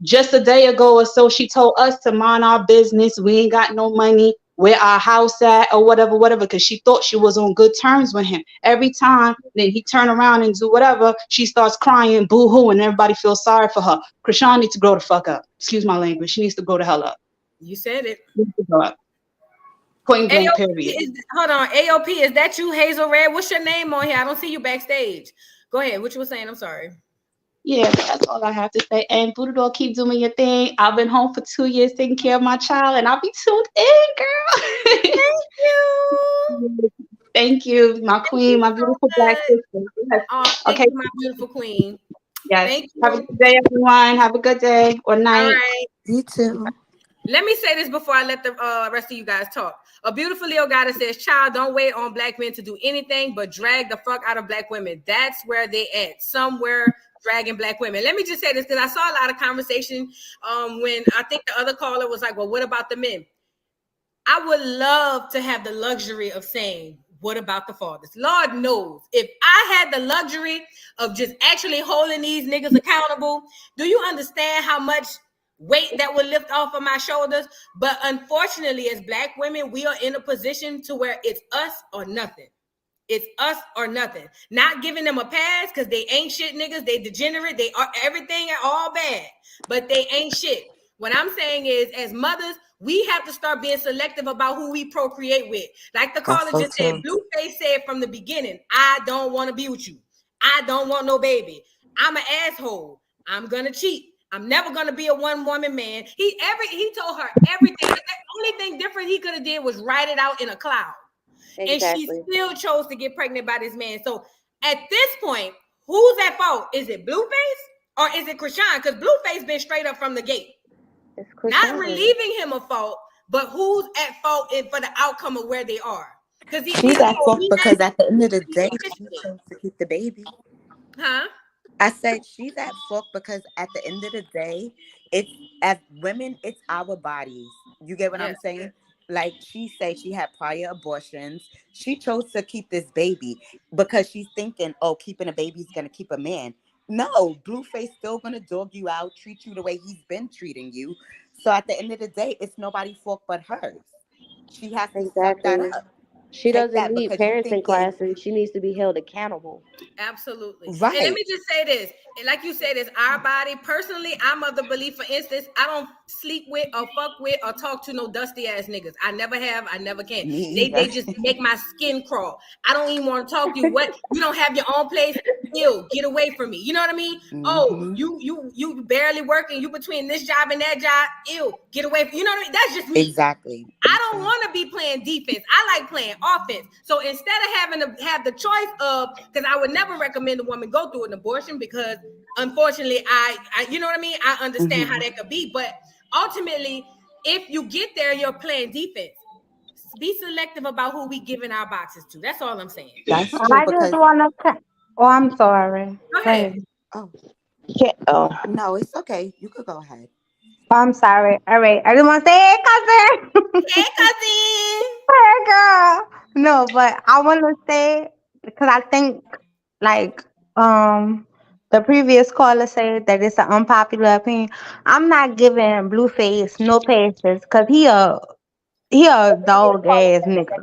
Just a day ago or so, she told us to mind our business. We ain't got no money. Where our house at or whatever, because she thought she was on good terms with him. Every time then he turn around and do whatever, she starts crying, boo-hoo, and everybody feels sorry for her. Chrisean needs to grow the fuck up. Excuse my language. She needs to grow the hell up. You said it. Point blank, AOP, period. hold on. AOP, is that you, Hazel Red? What's your name on here? I don't see you backstage. Go ahead. What you were saying? I'm sorry. Yeah, that's all I have to say. And Buddha, keep doing your thing. I've been home for 2 years taking care of my child, and I'll be tuned in, girl. Thank you. Thank you, my queen, my beautiful black sister. Yes. Thank you, my beautiful queen. Yes. Thank you. Have a good day, everyone. Have a good day or night. All right. You too. Let me say this before I let the rest of you guys talk. A beautiful Leo goddess says, child, don't wait on black men to do anything but drag the fuck out of black women. That's where they at. Somewhere dragging black women. Let me just say this because I saw a lot of conversation when I think the other caller was like, well, what about the men? I would love to have the luxury of saying, what about the fathers? Lord knows, if I had the luxury of just actually holding these niggas accountable, do you understand how much weight that would lift off of my shoulders? But unfortunately, as black women, we are in a position to where it's us or nothing. It's us or nothing. Not giving them a pass because they ain't shit niggas. They degenerate. They are everything all bad, but they ain't shit. What I'm saying is, as mothers, we have to start being selective about who we procreate with. Like the caller just said, Blueface said from the beginning, I don't want to be with you. I don't want no baby. I'm an asshole. I'm gonna cheat. I'm never gonna be a one-woman man. He told her everything. The only thing different he could have did was write it out in a cloud. Exactly. And she still chose to get pregnant by this man. So at this point, who's at fault? Is it Blueface or is it Chrisean? Because Blueface been straight up from the gate. It's Not relieving him of fault, but who's at fault for the outcome of where they are. Because she's at fault because at the end of the day, she chose to keep the baby. Huh? I said she's at fault because at the end of the day, it's as women, it's our bodies. You get what I'm saying? Like she said, she had prior abortions. She chose to keep this baby because she's thinking, oh, keeping a baby is gonna keep a man. No, Blueface still gonna dog you out, treat you the way he's been treating you. So at the end of the day, it's nobody's fault but hers. She has to suck that up. She Take doesn't that need because you parenting thinking, classes. She needs to be held accountable. Absolutely. Right. And let me just say this. And like you said, it's our body. Personally, I'm of the belief, for instance, I don't sleep with or fuck with or talk to no dusty ass niggas. I never have. I never can. They just make my skin crawl. I don't even want to talk to you. What? You don't have your own place? Ew, get away from me. You know what I mean? Oh, you barely working. You between this job and that job. Ew, get away from. You know what I mean? That's just me. Exactly. I don't want to be playing defense. I like playing offense. So instead of having to have the choice of, because I would never recommend a woman go through an abortion because unfortunately, I you know what I mean? I understand how that could be. But ultimately, if you get there, you're playing defense. Be selective about who we giving our boxes to. That's all I'm saying. That's true. I just want to. Oh, I'm sorry. Go ahead. Oh. Yeah. Oh. No, it's okay. You could go ahead. I'm sorry. All right. I just want to say, hey, cousin. Hey, cousin. Hey, girl. No, but I want to say, because I think, like, the previous caller said that it's an unpopular opinion. I'm not giving Blueface no passes because he a dog ass nigga.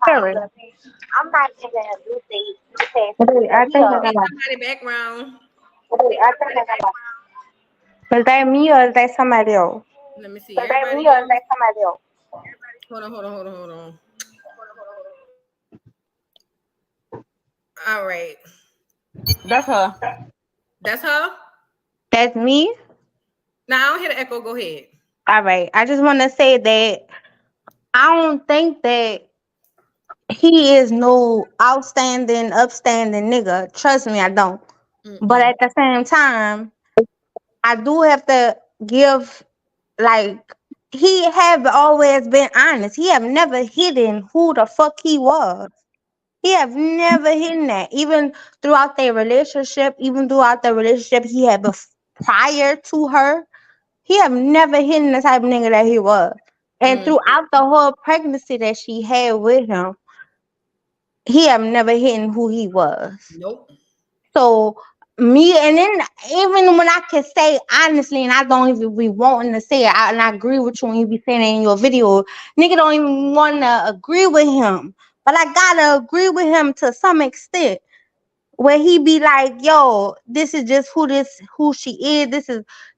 Period. I'm not giving Blueface. I think I got somebody background. Is that me or is that somebody else? Let me see. Is that me or is that somebody else? Hold on. All right. That's her. That's her? That's me? No, I don't hear the echo. Go ahead. All right. I just want to say that I don't think that he is no outstanding, upstanding nigga. Trust me, I don't. But at the same time, I do have to give, like, he have always been honest. He have never hidden who the fuck he was. He have never hidden that. Even throughout their relationship, he had prior to her, he have never hidden the type of nigga that he was. And throughout the whole pregnancy that she had with him, he have never hidden who he was. Nope. So me, and then even when I can say honestly, and I don't even be wanting to say it, and I agree with you when you be saying it in your video, nigga don't even want to agree with him. But I gotta agree with him to some extent, where he be like, "Yo, this is just who she is.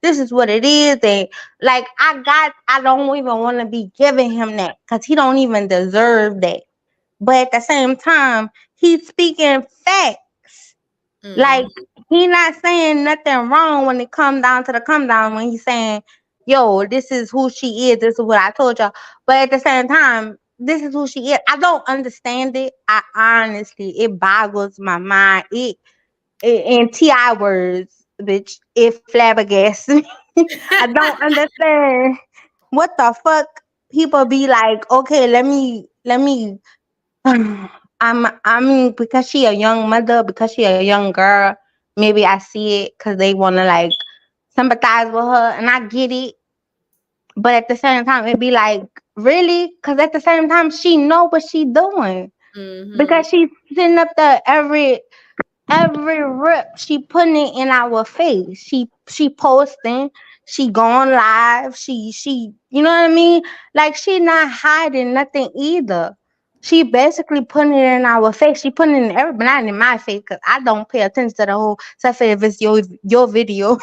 This is what it is." And like I don't even want to be giving him that because he don't even deserve that. But at the same time, he's speaking facts. Like he not saying nothing wrong when it comes down to the come down when he's saying, "Yo, this is who she is. This is what I told y'all." But at the same time, this is who she is. I don't understand it. I honestly, it boggles my mind. It in Ti words, bitch, it flabbergasts me. I don't understand what the fuck people be like. Okay, let me I mean, because she a young mother, because she a young girl, maybe I see it because they want to like sympathize with her, and I get it. But at the same time, it be like, really? Because at the same time, she know what she doing because she's sitting up there every rip she putting it in our face. She posting, she going live, she you know what I mean? Like she not hiding nothing either. She basically putting it in our face. She putting it in everybody, not in my face, because I don't pay attention to the whole stuff if it's your video.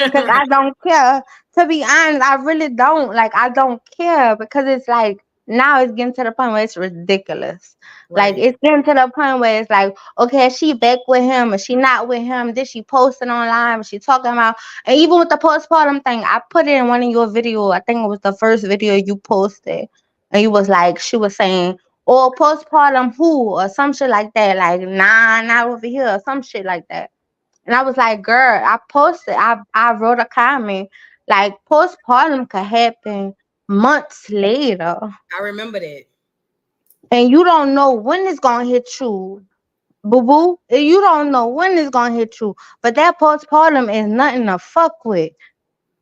Because I don't care. To be honest, I really don't. Like I don't care because it's like now it's getting to the point where it's ridiculous. Like Right. it's getting to the point where it's like, okay, is she back with him? Is she not with him? Did she posting online? Was she talking about? And even with the postpartum thing, I put it in one of your videos. I think it was the first video you posted, and you was like, she was saying, "Oh, postpartum who?" or some shit like that. Like, nah, not over here, or some shit like that. And I was like, girl, I posted, I wrote a comment like postpartum could happen months later, I remember that. and you don't know when it's gonna hit you. Boo boo, you don't know when it's gonna hit you, but that postpartum is nothing to fuck with.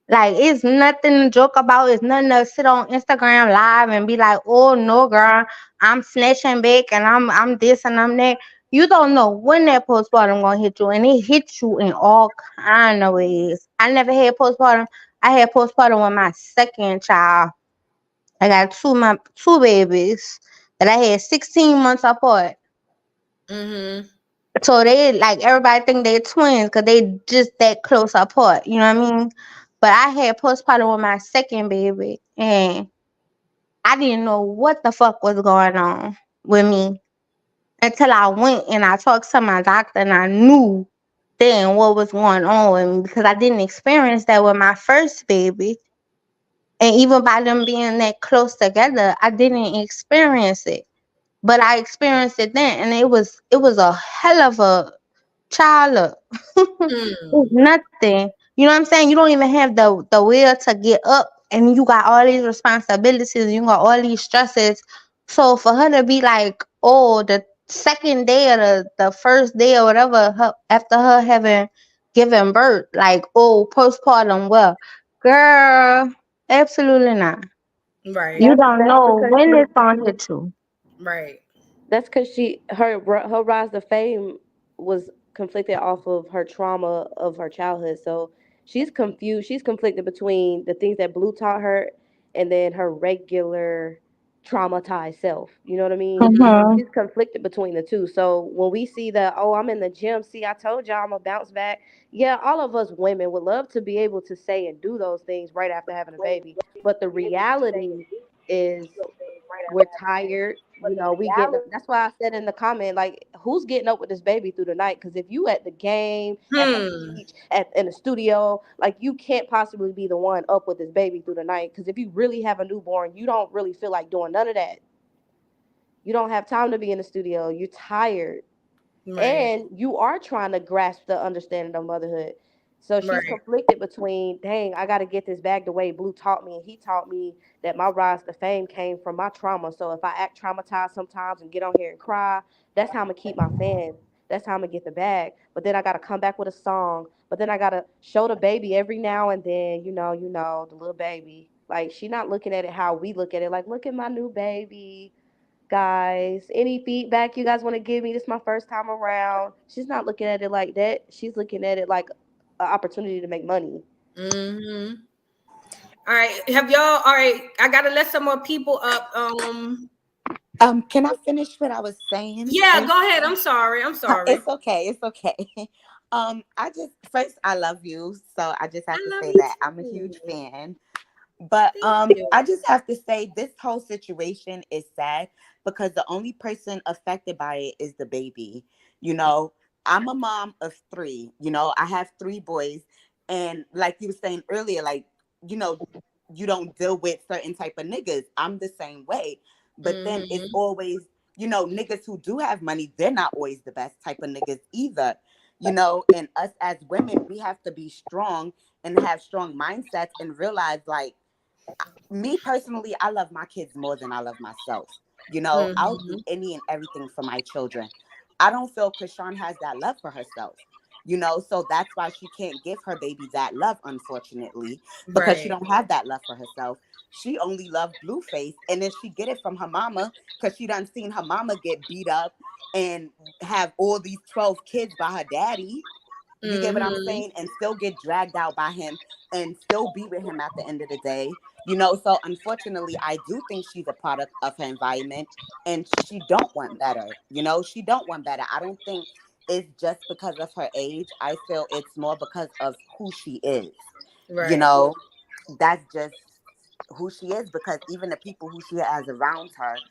Like it's nothing to joke about. It's nothing to sit on Instagram live and be like, "Oh no, girl, I'm snatching back and I'm this and I'm that." You don't know when that postpartum gonna hit you, and it hits you in all kind of ways. I never had postpartum. I had postpartum with my second child. I got two babies that I had 16 months apart. So they like everybody think they twins because they just that close apart. You know what I mean? But I had postpartum with my second baby, and I didn't know what the fuck was going on with me until I went and I talked to my doctor, and I knew then what was going on with me because I didn't experience that with my first baby. And even by them being that close together, I didn't experience it. But I experienced it then, and it was a hell of a child. It's nothing. You know what I'm saying? You don't even have the will to get up, and you got all these responsibilities, and you got all these stresses. So for her to be like, oh, the second day or the first day or whatever, after her having given birth, like, oh, postpartum, well, girl, absolutely not. Right. You don't That's know because when she it's gonna hit you. Right. That's because her rise to fame was conflicted off of her trauma of her childhood. So she's confused. She's conflicted between the things that Blue taught her and then her regular traumatized self. You know what I mean? Mhm. She's conflicted between the two. So when we see that, oh, I'm in the gym. See, I told y'all I'm gonna bounce back. Yeah, all of us women would love to be able to say and do those things right after having a baby. But the reality is we're tired. You know, we getting up. That's why I said in the comment, like, who's getting up with this baby through the night? Because if you at the game, at the beach, in the studio, like, you can't possibly be the one up with this baby through the night. Because if you really have a newborn, you don't really feel like doing none of that. You don't have time to be in the studio. You're tired. Right. And you are trying to grasp the understanding of motherhood. So she's Right. conflicted between, dang, I got to get this back the way Blue taught me. And he taught me that my rise to fame came from my trauma. So if I act traumatized sometimes and get on here and cry, that's how I'm going to keep my fans. That's how I'm going to get the bag. But then I got to come back with a song. But then I got to show the baby every now and then, the little baby. Like, she not looking at it how we look at it. Like, look at my new baby. Guys, any feedback you guys want to give me? This is my first time around. She's not looking at it like that. She's looking at it like an opportunity to make money. Mm-hmm. All right, have y'all? All right, I gotta let some more people up. Can I finish what I was saying? Yeah, go ahead. I'm sorry. It's okay. It's okay. I just first I love you, so I just have to love say you that I'm a too. huge fan. But you. I just have to say this whole situation is sad because the only person affected by it is the baby. You know, I'm a mom of three. You know, I have three boys, and like you were saying earlier, like you know, you don't deal with certain type of niggas. I'm the same way, but then it's Mm-hmm. always niggas who do have money. They're not always the best type of niggas either. You know, and us as women, we have to be strong and have strong mindsets and realize like me personally, I love my kids more than I love myself. You know, I'll Mm-hmm. do any and everything for my children. I don't feel Chrisean has that love for herself. You know, so that's why she can't give her baby that love, unfortunately, because she Right. don't have that love for herself. She only loved Blueface, and then she get it from her mama because she done seen her mama get beat up and have all these 12 kids by her daddy. You get what I'm Mm-hmm. saying? And still get dragged out by him and still be with him at the end of the day. You know, so unfortunately, I do think she's a product of her environment and she don't want better. You know, she don't want better. I don't think it's just because of her age. I feel it's more because of who she is. You Right. know, that's just who she is because even the people who she has around her,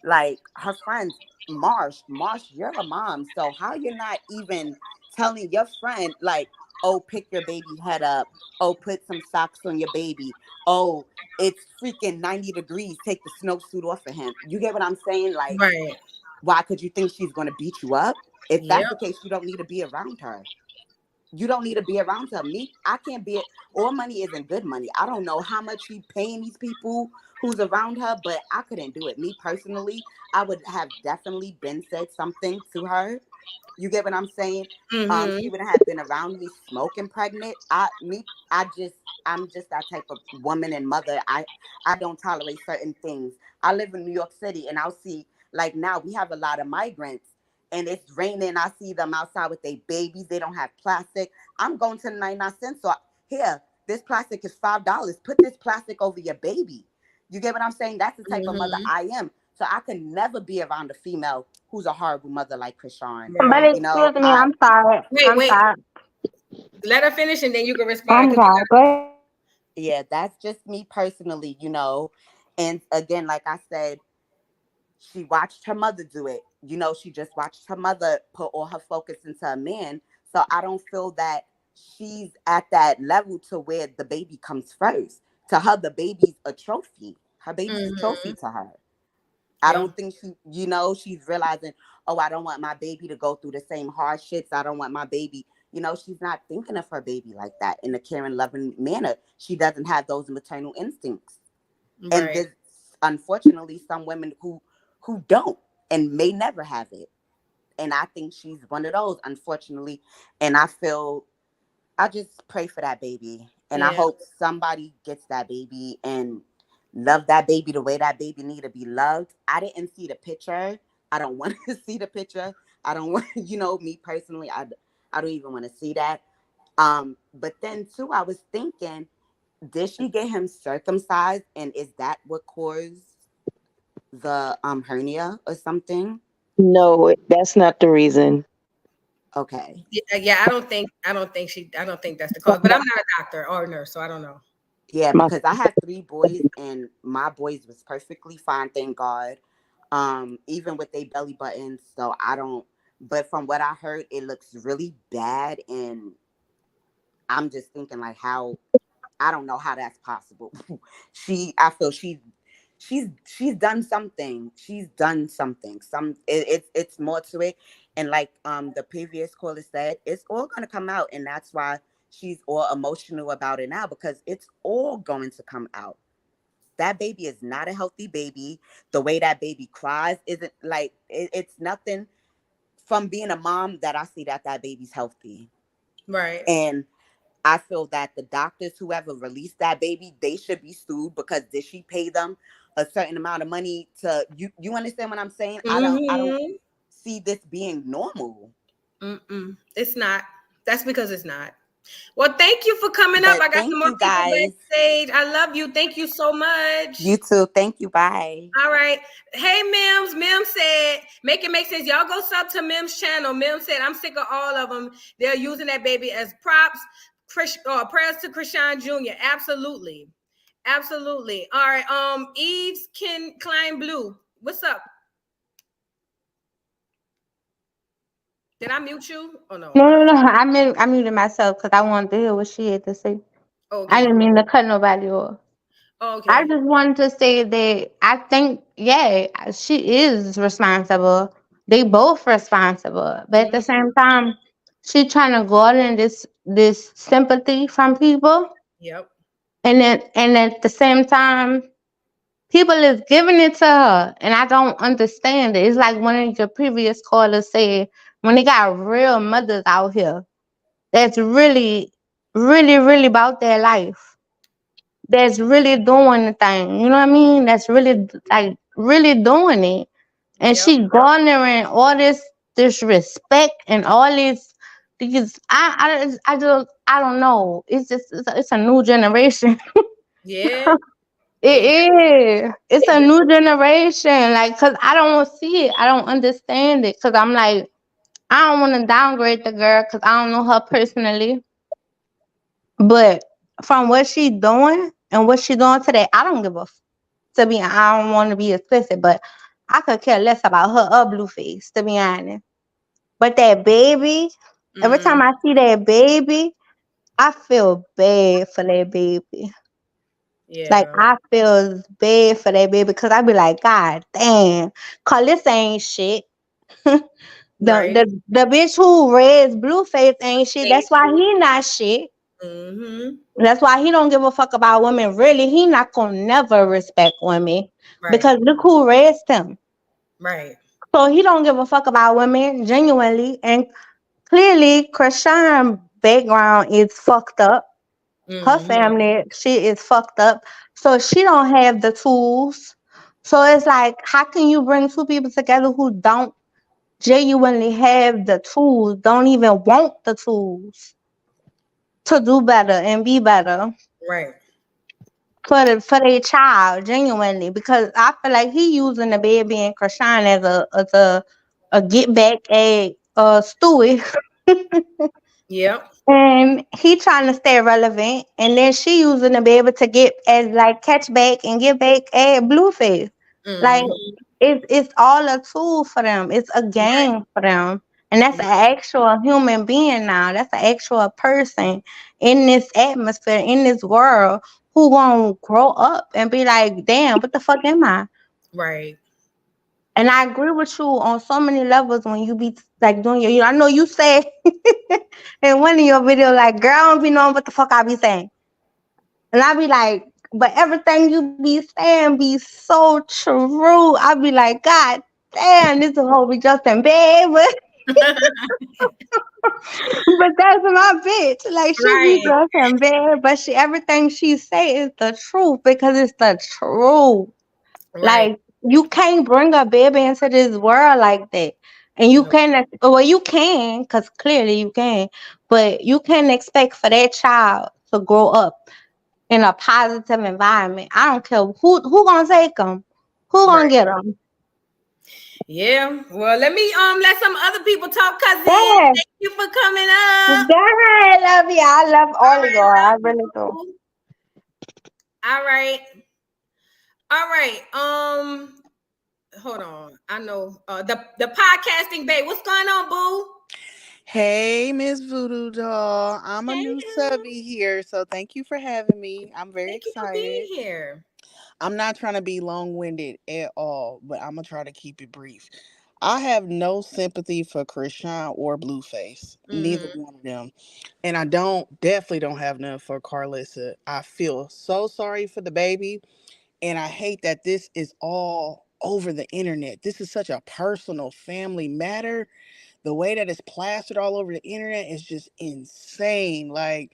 like her friends, Marsh, you're a mom. So how you're not even telling your friend, like, oh, pick your baby head up. Oh, put some socks on your baby. Oh, it's freaking 90 degrees. Take the snowsuit off of him. You get what I'm saying? Like, Right. why? Could you think she's going to beat you up? If that's Yep. the case, you don't need to be around her. You don't need to be around her. Me, I can't be. All money isn't good money. I don't know how much she paying these people who's around her, but I couldn't do it. Me personally, I would have definitely been said something to her. You get what I'm saying? She Mm-hmm. wouldn't have been around me smoking pregnant. I'm just that type of woman and mother. I don't tolerate certain things. I live in New York City and I'll see like now we have a lot of migrants and it's raining. I see them outside with their babies. They don't have plastic. I'm going to the 99 cents store. Here, this plastic is $5. Put this plastic over your baby. You get what I'm saying? That's the type of mother Mm-hmm. I am. So I could never be around a female who's a horrible mother like Chrisean. But Right. You know, excuse me, I'm sorry. Wait, I'm wait. sorry. Let her finish and then you can respond. I'm Cause sorry. Go ahead. yeah, that's just me personally, you know. And again, like I said, she watched her mother do it. You know, she just watched her mother put all her focus into a man. So I don't feel that she's at that level to where the baby comes first. To her, the baby's a trophy. Her baby's a trophy mm-hmm. to her. I Yeah. don't think she's realizing, oh, I don't want my baby to go through the same hardships. I don't want my baby, she's not thinking of her baby like that in a caring, loving manner. She doesn't have those maternal instincts. And Right. there's unfortunately some women who don't and may never have it. And I think she's one of those, unfortunately. And I just pray for that baby. And I Yeah. hope somebody gets that baby and love that baby the way that baby need to be loved. I didn't see the picture. I don't want to see the picture. I don't want, me personally, I don't even want to see that. But then too, I was thinking, did she get him circumcised? And is that what caused the hernia or something? No, that's not the reason. Okay. Yeah, I don't think that's the cause. But I'm not a doctor or a nurse, so I don't know. Yeah, My because I have three boys and my boys was perfectly fine, thank God. Even with their belly buttons. So I don't, but from what I heard, it looks really bad. And I'm just thinking like how, I don't know how that's possible. I feel she's done something. She's done something. It's more to it. And like the previous caller said, it's all gonna come out, and that's why she's all emotional about it now, because it's all going to come out. That baby is not a healthy baby. The way that baby cries isn't like it's nothing from being a mom that I see that baby's healthy. Right. And I feel that the doctors, whoever released that baby, they should be sued, because did she pay them a certain amount of money to you understand what I'm saying? I don't see this being normal. It's not. That's because it's not. Well, thank you for coming up. But I got thank some more you people guys. backstage. I love you. Thank you so much. You too. Thank you. Bye. All right. Hey, Mims. Mims said, make it make sense. Y'all go sub to Mims' channel. Mims said, I'm sick of all of them. They're using that baby as props. Prayers to Chrisean Jr. Absolutely. Absolutely. All right. Eves Klein Blue. What's up? Did I mute you? Oh no. No. I muted myself because I wanted to hear what she had to say. I Okay. didn't mean to cut nobody off. Okay. I just wanted to say that I think, yeah, she is responsible. They both responsible, but at the same time, she trying to garner this sympathy from people, Yep. and at the same time, people is giving it to her, and I don't understand it. It's like one of your previous callers said, when they got real mothers out here that's really, really, really about their life, that's really doing the thing. You know what I mean? That's really like really doing it. And she garnering all this respect and all this because I don't know. It's just it's a new generation. Yeah. It is. It's a new generation. Like, cause I don't see it. I don't understand it. Cause I'm like, I don't want to downgrade the girl because I don't know her personally. But from what she doing and what she doing today, I don't give a I don't want to be explicit, but I could care less about her or Blueface, to be honest. But that baby, every time I see that baby, I feel bad for that baby. Like Yeah. I feel bad for that baby because I be like, God damn, cause this ain't shit. Right. The bitch who raised Blueface ain't shit. That's why he not shit. That's why he don't give a fuck about women. Really, he not gonna never respect women Right. because look who raised him. Right. So he don't give a fuck about women genuinely, and clearly, Chrisean background is fucked up. Her family shit is fucked up, so she don't have the tools. So it's like, how can you bring two people together who don't genuinely have the tools, don't even want the tools to do better and be better Right. for their child, genuinely? Because I feel like he using the baby and Chrisean as a get back at Stewie. Yep. And he trying to stay relevant, and then she using the baby to get as like catch back and get back at Blueface. Like it's all a tool for them. It's a game for them, and that's an actual human being now. That's an actual person in this atmosphere, in this world, who gonna grow up and be like, "Damn, what the fuck am I?" Right. And I agree with you on so many levels when you be like doing I know you say in one of your videos, like, girl, I don't be knowing what the fuck I be saying. And I be like, but everything you be saying be so true. I be like, God damn, this is whole be just in bed, but that's my bitch. Like, she be Right. just in bed, but everything she say is the truth because it's the truth. Right. Like, you can't bring a baby into this world like that. And you can't, well, you can, because clearly you can, but you can't expect for that child to grow up in a positive environment. I don't care who gonna take them, who gonna get them. Yeah. Well, let me let some other people talk, cousin. Yeah. Thank you for coming up. I love you. I love all of y'all. I really do. All right. All right. Hold on. I know the podcasting babe. What's going on, boo? Hey, Miss Voodoo Doll. I'm a new subby here, so thank you for having me. I'm very Thank you for being excited. here. I'm not trying to be long winded at all, but I'm gonna try to keep it brief. I have no sympathy for Chrisean or Blueface, neither one of them, and I definitely don't have none for Carlissa. I feel so sorry for the baby, and I hate that this is all over the internet. This is such a personal family matter. The way that it's plastered all over the internet is just insane. Like,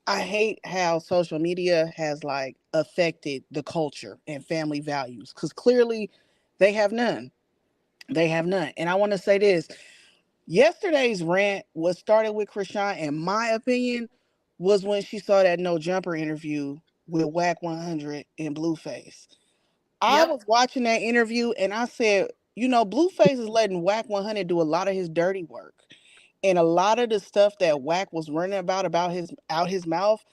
I hate how social media has like affected the culture and family values, because clearly they have none. They have none. And I want to say this. Yesterday's rant was started with Chrisean, in my opinion, was when she saw that No Jumper interview with Whack 100 and Blueface. I was watching that interview and I said, Blueface is letting Whack 100 do a lot of his dirty work. And a lot of the stuff that Whack was running about his mouth,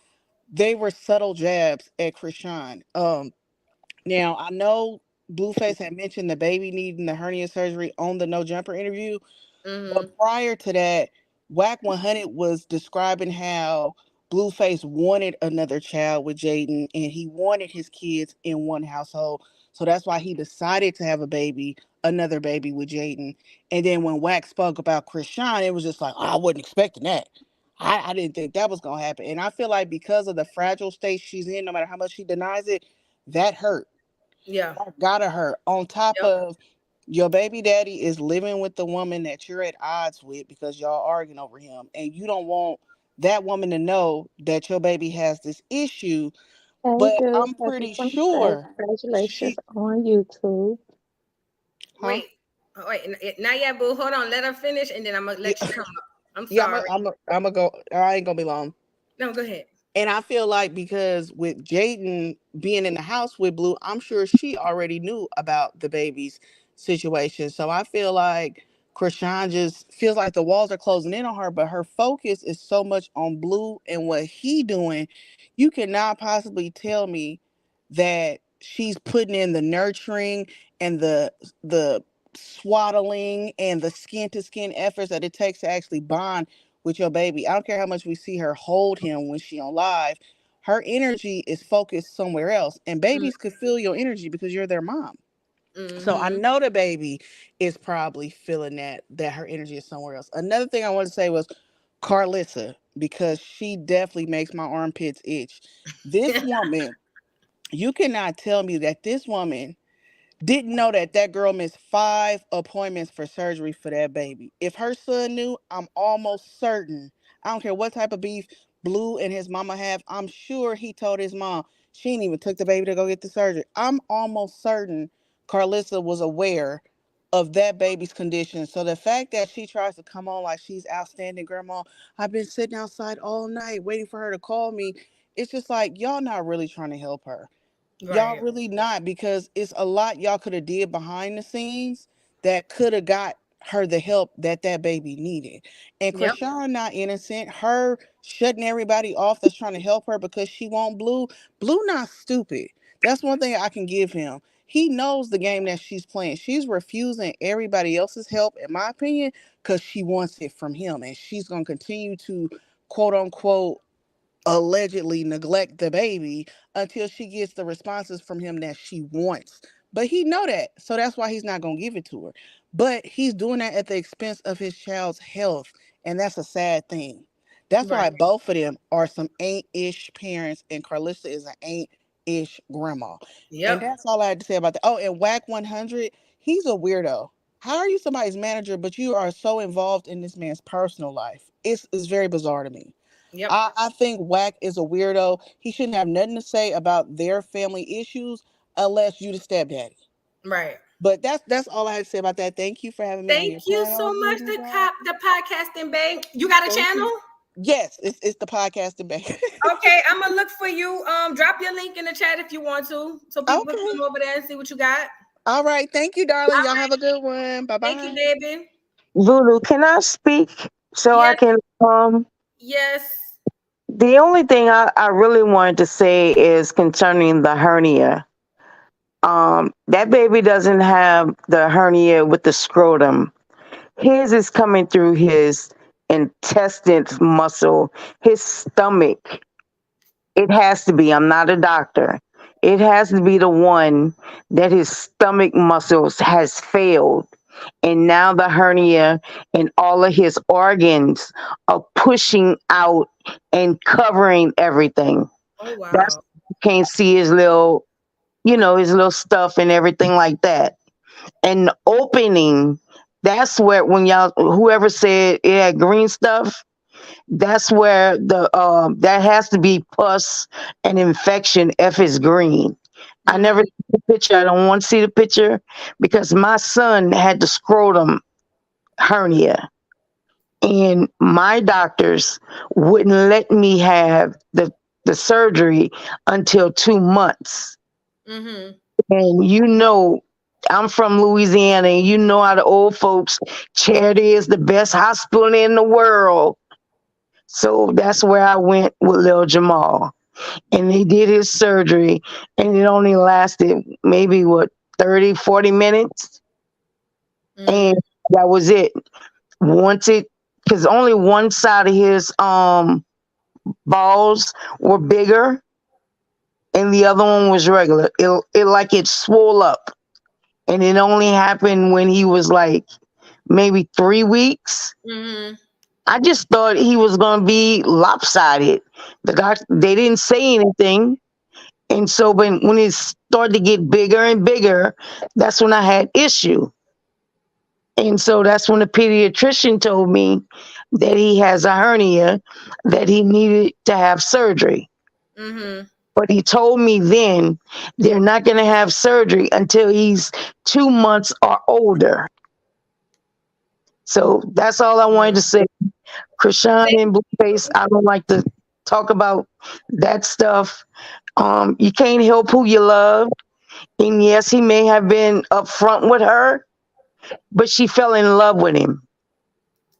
they were subtle jabs at Chrisean. Now I know Blueface had mentioned the baby needing the hernia surgery on the No Jumper interview, but prior to that, Whack 100 was describing how Blueface wanted another child with Jaden and he wanted his kids in one household. So that's why he decided to have another baby with Jaden. And then when Whack spoke about Chrisean, it was just like, oh, I wasn't expecting that. I didn't think that was going to happen. And I feel like because of the fragile state she's in, no matter how much she denies it, that hurt. Yeah. That gotta hurt. On top of your baby daddy is living with the woman that you're at odds with because y'all arguing over him. And you don't want that woman to know that your baby has this issue. Hey, But Juice, I'm I pretty just want to say sure congratulations on YouTube. Wait, not yet, boo. Hold on, let her finish, and then I'm gonna let you come up. I'm Yeah, sorry. I'm gonna go. I ain't gonna be long. No, go ahead. And I feel like because with Jaden being in the house with Blue, I'm sure she already knew about the baby's situation. So I feel like Chrisean just feels like the walls are closing in on her, but her focus is so much on Blue and what he doing. You cannot possibly tell me that she's putting in the nurturing and the swaddling and the skin to skin efforts that it takes to actually bond with your baby. I don't care how much we see her hold him when she on live. Her energy is focused somewhere else. And babies could feel your energy because you're their mom. So I know the baby is probably feeling that her energy is somewhere else. Another thing I want to say was Carlissa, because she definitely makes my armpits itch. This woman, you cannot tell me that this woman didn't know that girl missed 5 appointments for surgery for that baby. If her son knew, I'm almost certain. I don't care what type of beef Blue and his mama have. I'm sure he told his mom she ain't even took the baby to go get the surgery. I'm almost certain Carlissa was aware of that baby's condition. So the fact that she tries to come on like she's outstanding grandma, I've been sitting outside all night waiting for her to call me. It's just like y'all not really trying to help her. Y'all really not, because it's a lot y'all could have did behind the scenes that could have got her the help that baby needed. And Chrisean not innocent. Her shutting everybody off that's trying to help her because she want Blue. Blue not stupid. That's one thing I can give him. He knows the game that she's playing. She's refusing everybody else's help, in my opinion, because she wants it from him. And she's going to continue to, quote unquote, allegedly neglect the baby until she gets the responses from him that she wants. But he know that, so that's why he's not going to give it to her. But he's doing that at the expense of his child's health, and that's a sad thing. That's why both of them are some ain't-ish parents, and Carlissa is an ain't-ish grandma. And that's all I had to say about that. Oh, and Whack 100, he's a weirdo. How are you somebody's manager, but you are so involved in this man's personal life? It's very bizarre to me. I think Whack is a weirdo. He shouldn't have nothing to say about their family issues unless you the stepdaddy. Right. But that's all I had to say about that. Thank you for having me on your Thank you channel. so much, the podcasting babe. You got a Thank channel? you. Yes, it's the podcasting babe. Okay, I'm gonna look for you. Drop your link in the chat if you want to, so people can come over there and see what you got. All right, thank you, darling. Y'all have a good one. Bye bye. Thank you, baby. Voodoo, can I speak so I can Yes. The only thing I really wanted to say is concerning the hernia. That baby doesn't have the hernia with the scrotum. His is coming through his intestines muscle, his stomach. It has to be. I'm not a doctor. it has to be the one that his stomach muscles has failed. And now the hernia and all of his organs are pushing out and covering everything. Oh That's wow. you can't see his little, his little stuff and everything like that. And the opening, that's where when y'all whoever said it had green stuff, that's where the that has to be pus and infection if it's green. I never see the picture. I don't want to see the picture because my son had the scrotum hernia and my doctors wouldn't let me have the surgery until 2 months. Mm-hmm. And I'm from Louisiana, and you know how the old folks, Charity is the best hospital in the world. So that's where I went with Lil Jamal. And they did his surgery, and it only lasted maybe, 30, 40 minutes? And that was it. Because only one side of his balls were bigger, and the other one was regular. It swole up. And it only happened when he was like maybe 3 weeks. Mm-hmm. I just thought he was going to be lopsided. They didn't say anything. And so when it started to get bigger and bigger, that's when I had issue. And so that's when the pediatrician told me that he has a hernia, that he needed to have surgery. Mm-hmm. But he told me then they're not going to have surgery until he's 2 months or older. So that's all I wanted to say. Chrisean and Blueface, I don't like to talk about that stuff. You can't help who you love. And yes, he may have been upfront with her, but she fell in love with him.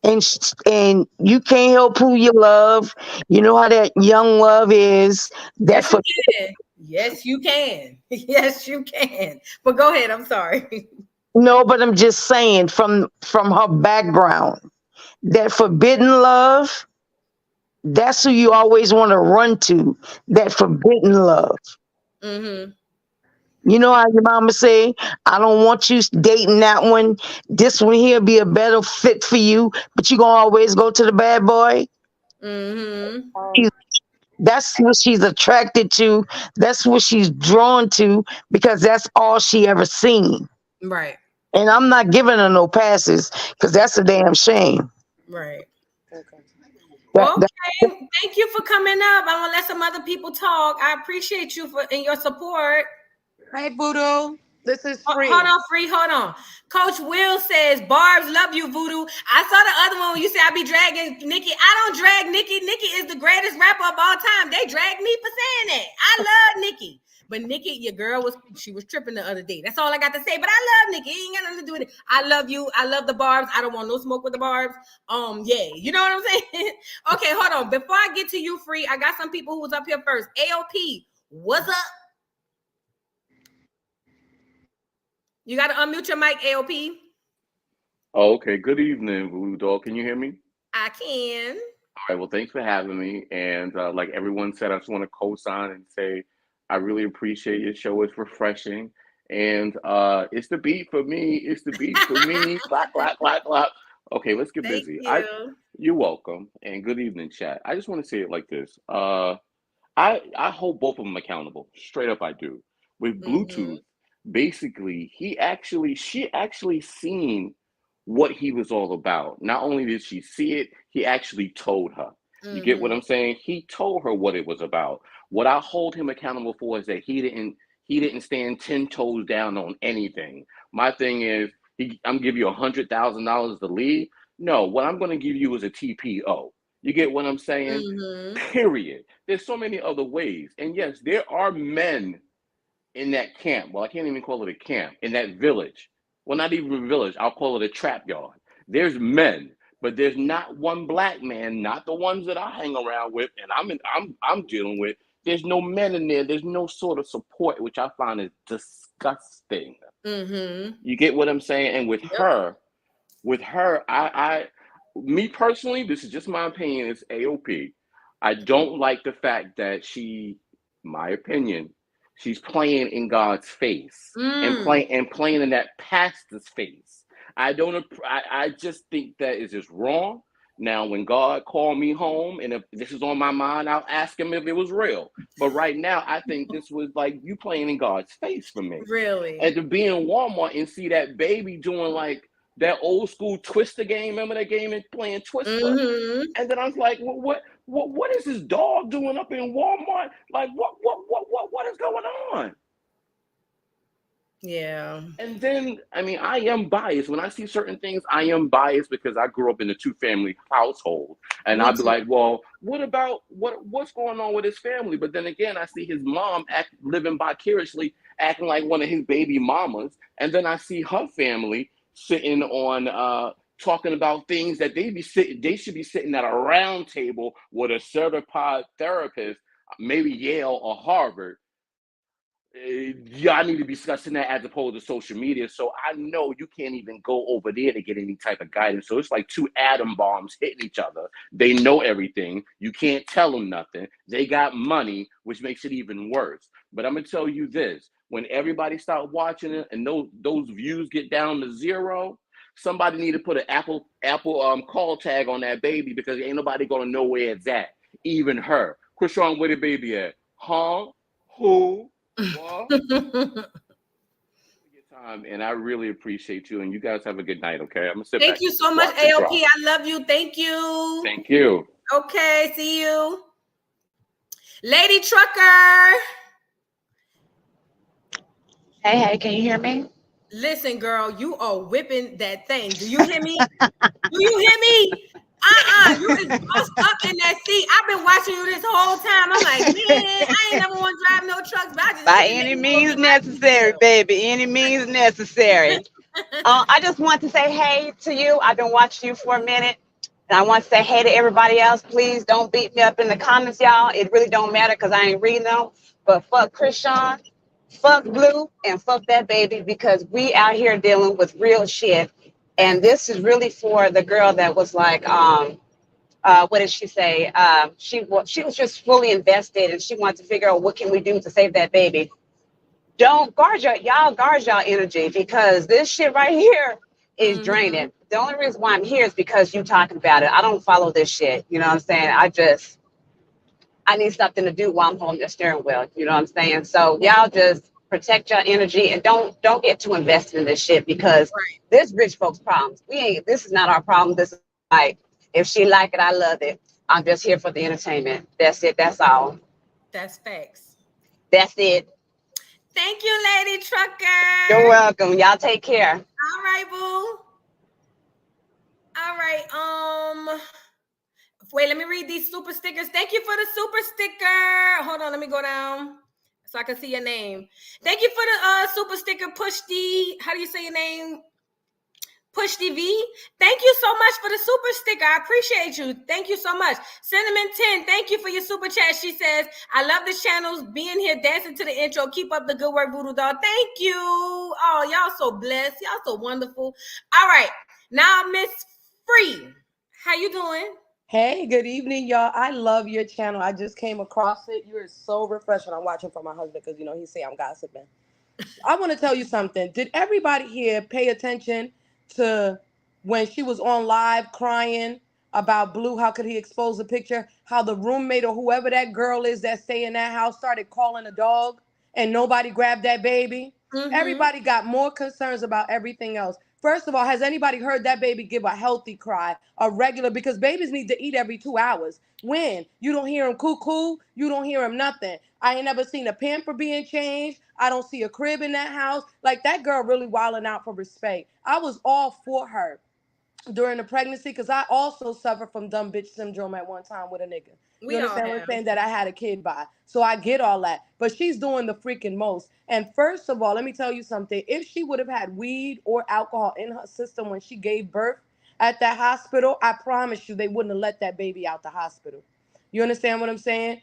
And you can't help who you love. You know how that young love is. That Yes, for you can. Yes, you can. Yes, you can. But go ahead. I'm sorry. no, but I'm just saying from her background, that forbidden love, that's who you always want to run to. That forbidden love. Mm-hmm. You know how your mama say, I don't want you dating that one. This one here be a better fit for you, but you gonna always go to the bad boy. Mm-hmm. That's what she's attracted to. That's what she's drawn to because that's all she ever seen. Right. And I'm not giving her no passes because that's a damn shame. Right. That, Okay. that, Thank you for coming up. I'm gonna let some other people talk. I appreciate you for and your support. Hey, Voodoo. This is Hold free. on, free. Hold on. Coach Will says, Barb's love you, Voodoo. I saw the other one when you said I be dragging Nikki. I don't drag Nikki. Nikki is the greatest rapper of all time. They drag me for saying that. I love Nikki. But Nikki, your girl was tripping the other day. That's all I got to say. But I love Nikki. It ain't got nothing to do with it. I love you. I love the Barbs. I don't want no smoke with the Barbs. Yeah, you know what I'm saying? Okay, hold on. Before I get to you, free, I got some people who was up here first. AOP, what's up? You got to unmute your mic, AOP. Oh, okay. Good evening, Voodoo Doll. Can you hear me? I can. All right. Well, thanks for having me. And like everyone said, I just want to co-sign and say I really appreciate your show. It's refreshing. And it's the beat for me. It's the beat for me. Clap, clap, clap, clap. Okay, let's get Thank busy. you. You're welcome. And good evening, chat. I just want to say it like this. I hold both of them accountable. Straight up, I do. With Mm-hmm. Bluetooth, basically, she actually seen what he was all about. Not only did she see it, he actually told her. You get what Mm-hmm. I'm saying? He told her what it was about. What I hold him accountable for is that he didn't stand 10 toes down on anything. My thing is, I'm giving you $100,000 to leave. No, what I'm going to give you is a TPO. You get what I'm saying? Mm-hmm. Period. There's so many other ways. And yes, there are men in that camp. Well, I can't even call it a camp, in that village. Well, not even a village. I'll call it a trap yard. There's men, but there's not one black man, not the ones that I hang around with and I'm dealing with. There's no men in there. There's no sort of support, which I find is disgusting. Mm-hmm. You get what I'm saying? And Yep. with her, me personally, this is just my opinion, it's AOP. I don't like the fact that my opinion, She's playing in God's face and playing in that pastor's face. I just think that is just wrong. Now, when God called me home, and if this is on my mind, I'll ask him if it was real. But right now, I think this was like you playing in God's face for me. Really? And to be in Walmart and see that baby doing like that old school Twister game. Remember that game and playing Twister? And then I was like, well, what is this dog doing up in Walmart? Like, what is going on? Yeah. And then, I mean, I am biased. When I see certain things, I am biased because I grew up in a two-family household. And I'd be like, well, what's going on with his family? But then again, I see his mom living vicariously, acting like one of his baby mamas. And then I see her family sitting on talking about things that they should be sitting at a round table with a certified therapist, maybe Yale or Harvard. Y'all need to be discussing that as opposed to social media. So I know you can't even go over there to get any type of guidance. So it's like two atom bombs hitting each other. They know everything. You can't tell them nothing. They got money, which makes it even worse. But I'm gonna tell you this: when everybody start watching it and those views get down to zero, somebody need to put an Apple call tag on that baby because ain't nobody gonna know where it's at. Even her. Chrisean, where the baby at? Huh? Who? What? Time, and I really appreciate you, and you guys have a good night. Okay, I'm gonna sit back. Thank you so much, AOP. I love you. Thank you. Thank you. Okay, see you, Lady Trucker. Hey, can you hear me? Listen, girl, you are whipping that thing. Do you hear me? Do you hear me? You is bust up in that seat. I've been watching you this whole time. I'm like, man, I ain't never want to drive no trucks, but I just by any means necessary, baby. Any means necessary. I just want to say hey to you. I've been watching you for a minute. And I want to say hey to everybody else. Please don't beat me up in the comments, y'all. It really don't matter because I ain't reading them. But fuck Chrisean, fuck Blue, and fuck that baby because we out here dealing with real shit. And this is really for the girl that was like, what did she say? She was just fully invested and she wanted to figure out what can we do to save that baby. Don't guard y'all energy because this shit right here is draining. The only reason why I'm here is because you talking about it. I don't follow this shit. You know what I'm saying? I need something to do while I'm holding the steering wheel. You know what I'm saying? So y'all just protect your energy and don't get too invested in this shit because this rich folks' problems. This is not our problem. This is like, if she like it, I love it. I'm just here for the entertainment. That's it. That's all. That's facts. That's it. Thank you, Lady Trucker. You're welcome. Y'all take care. All right, boo. All right. Wait, let me read these super stickers. Thank you for the super sticker. Hold on, let me go down so I can see your name. Thank you for the super sticker, Pushti. How do you say your name? Pushti V. Thank you so much for the super sticker. I appreciate you. Thank you so much. Cinnamon 10, thank you for your super chat. She says, I love the channels, being here, dancing to the intro. Keep up the good work, Voodoo Doll. Thank you. Oh, y'all so blessed. Y'all so wonderful. All right. Now, Miss Free. How you doing? Hey, good evening, y'all. I love your channel. I just came across it. You're so refreshing. I'm watching for my husband because, he say I'm gossiping. I want to tell you something. Did everybody here pay attention to when she was on live crying about Blue? How could he expose the picture? How the roommate or whoever that girl is that stay in that house started calling a dog and nobody grabbed that baby? Everybody got more concerns about everything else. First of all, has anybody heard that baby give a healthy cry, a regular? Because babies need to eat every 2 hours. When? You don't hear him cuckoo. You don't hear him nothing. I ain't never seen a pamper being changed. I don't see a crib in that house. Like, that girl really wilding out for respect. I was all for her during the pregnancy because I also suffered from dumb bitch syndrome at one time with a nigga. You understand what I'm saying? That I had a kid by. So I get all that. But she's doing the freaking most. And first of all, let me tell you something. If she would have had weed or alcohol in her system when she gave birth at that hospital, I promise you they wouldn't have let that baby out the hospital. You understand what I'm saying?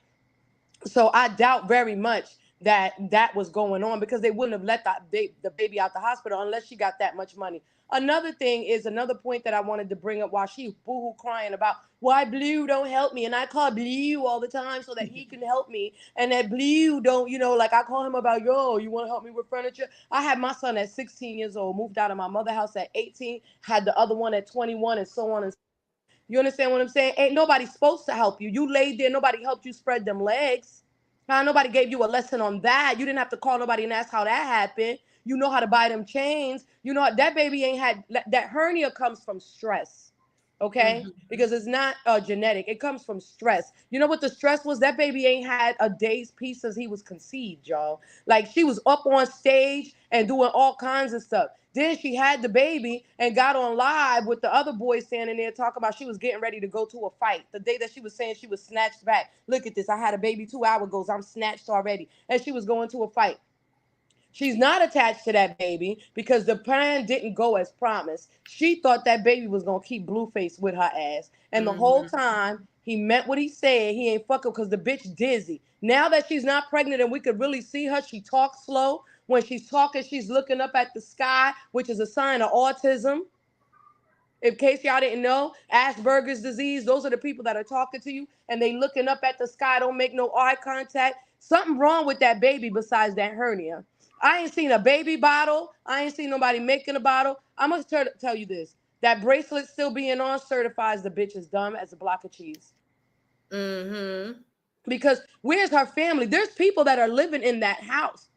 So I doubt very much that was going on, because they wouldn't have let the baby out the hospital unless she got that much money. Another thing is another point that I wanted to bring up while she boohoo crying about why Blue don't help me, and I call Blue all the time so that he can help me, and that Blue don't, like I call him about, yo, you want to help me with furniture? I had my son at 16 years old, moved out of my mother's house at 18, had the other one at 21, and so on and so forth. You understand what I'm saying? Ain't nobody supposed to help you. You laid there, nobody helped you spread them legs. Nobody gave you a lesson on that. You didn't have to call nobody and ask how that happened. You know how to buy them chains. You know that baby ain't had that hernia comes from stress. Okay? Because it's not genetic. It comes from stress. You know what the stress was? That baby ain't had a day's peace since he was conceived, y'all. Like she was up on stage and doing all kinds of stuff. Then she had the baby and got on live with the other boys standing there talking about she was getting ready to go to a fight. The day that she was saying she was snatched back. Look at this. I had a baby 2 hours ago. So I'm snatched already. And she was going to a fight. She's not attached to that baby because the plan didn't go as promised. She thought that baby was going to keep Blueface with her ass. And the whole time, he meant what he said. He ain't fucking because the bitch dizzy. Now that she's not pregnant and we could really see her, she talks slow. When she's talking, she's looking up at the sky, which is a sign of autism. In case y'all didn't know, Asperger's disease, those are the people that are talking to you and they looking up at the sky, don't make no eye contact. Something wrong with that baby besides that hernia. I ain't seen a baby bottle. I ain't seen nobody making a bottle. I'm going to tell you this. That bracelet still being on certifies the bitch is dumb as a block of cheese. Because where's her family? There's people that are living in that house.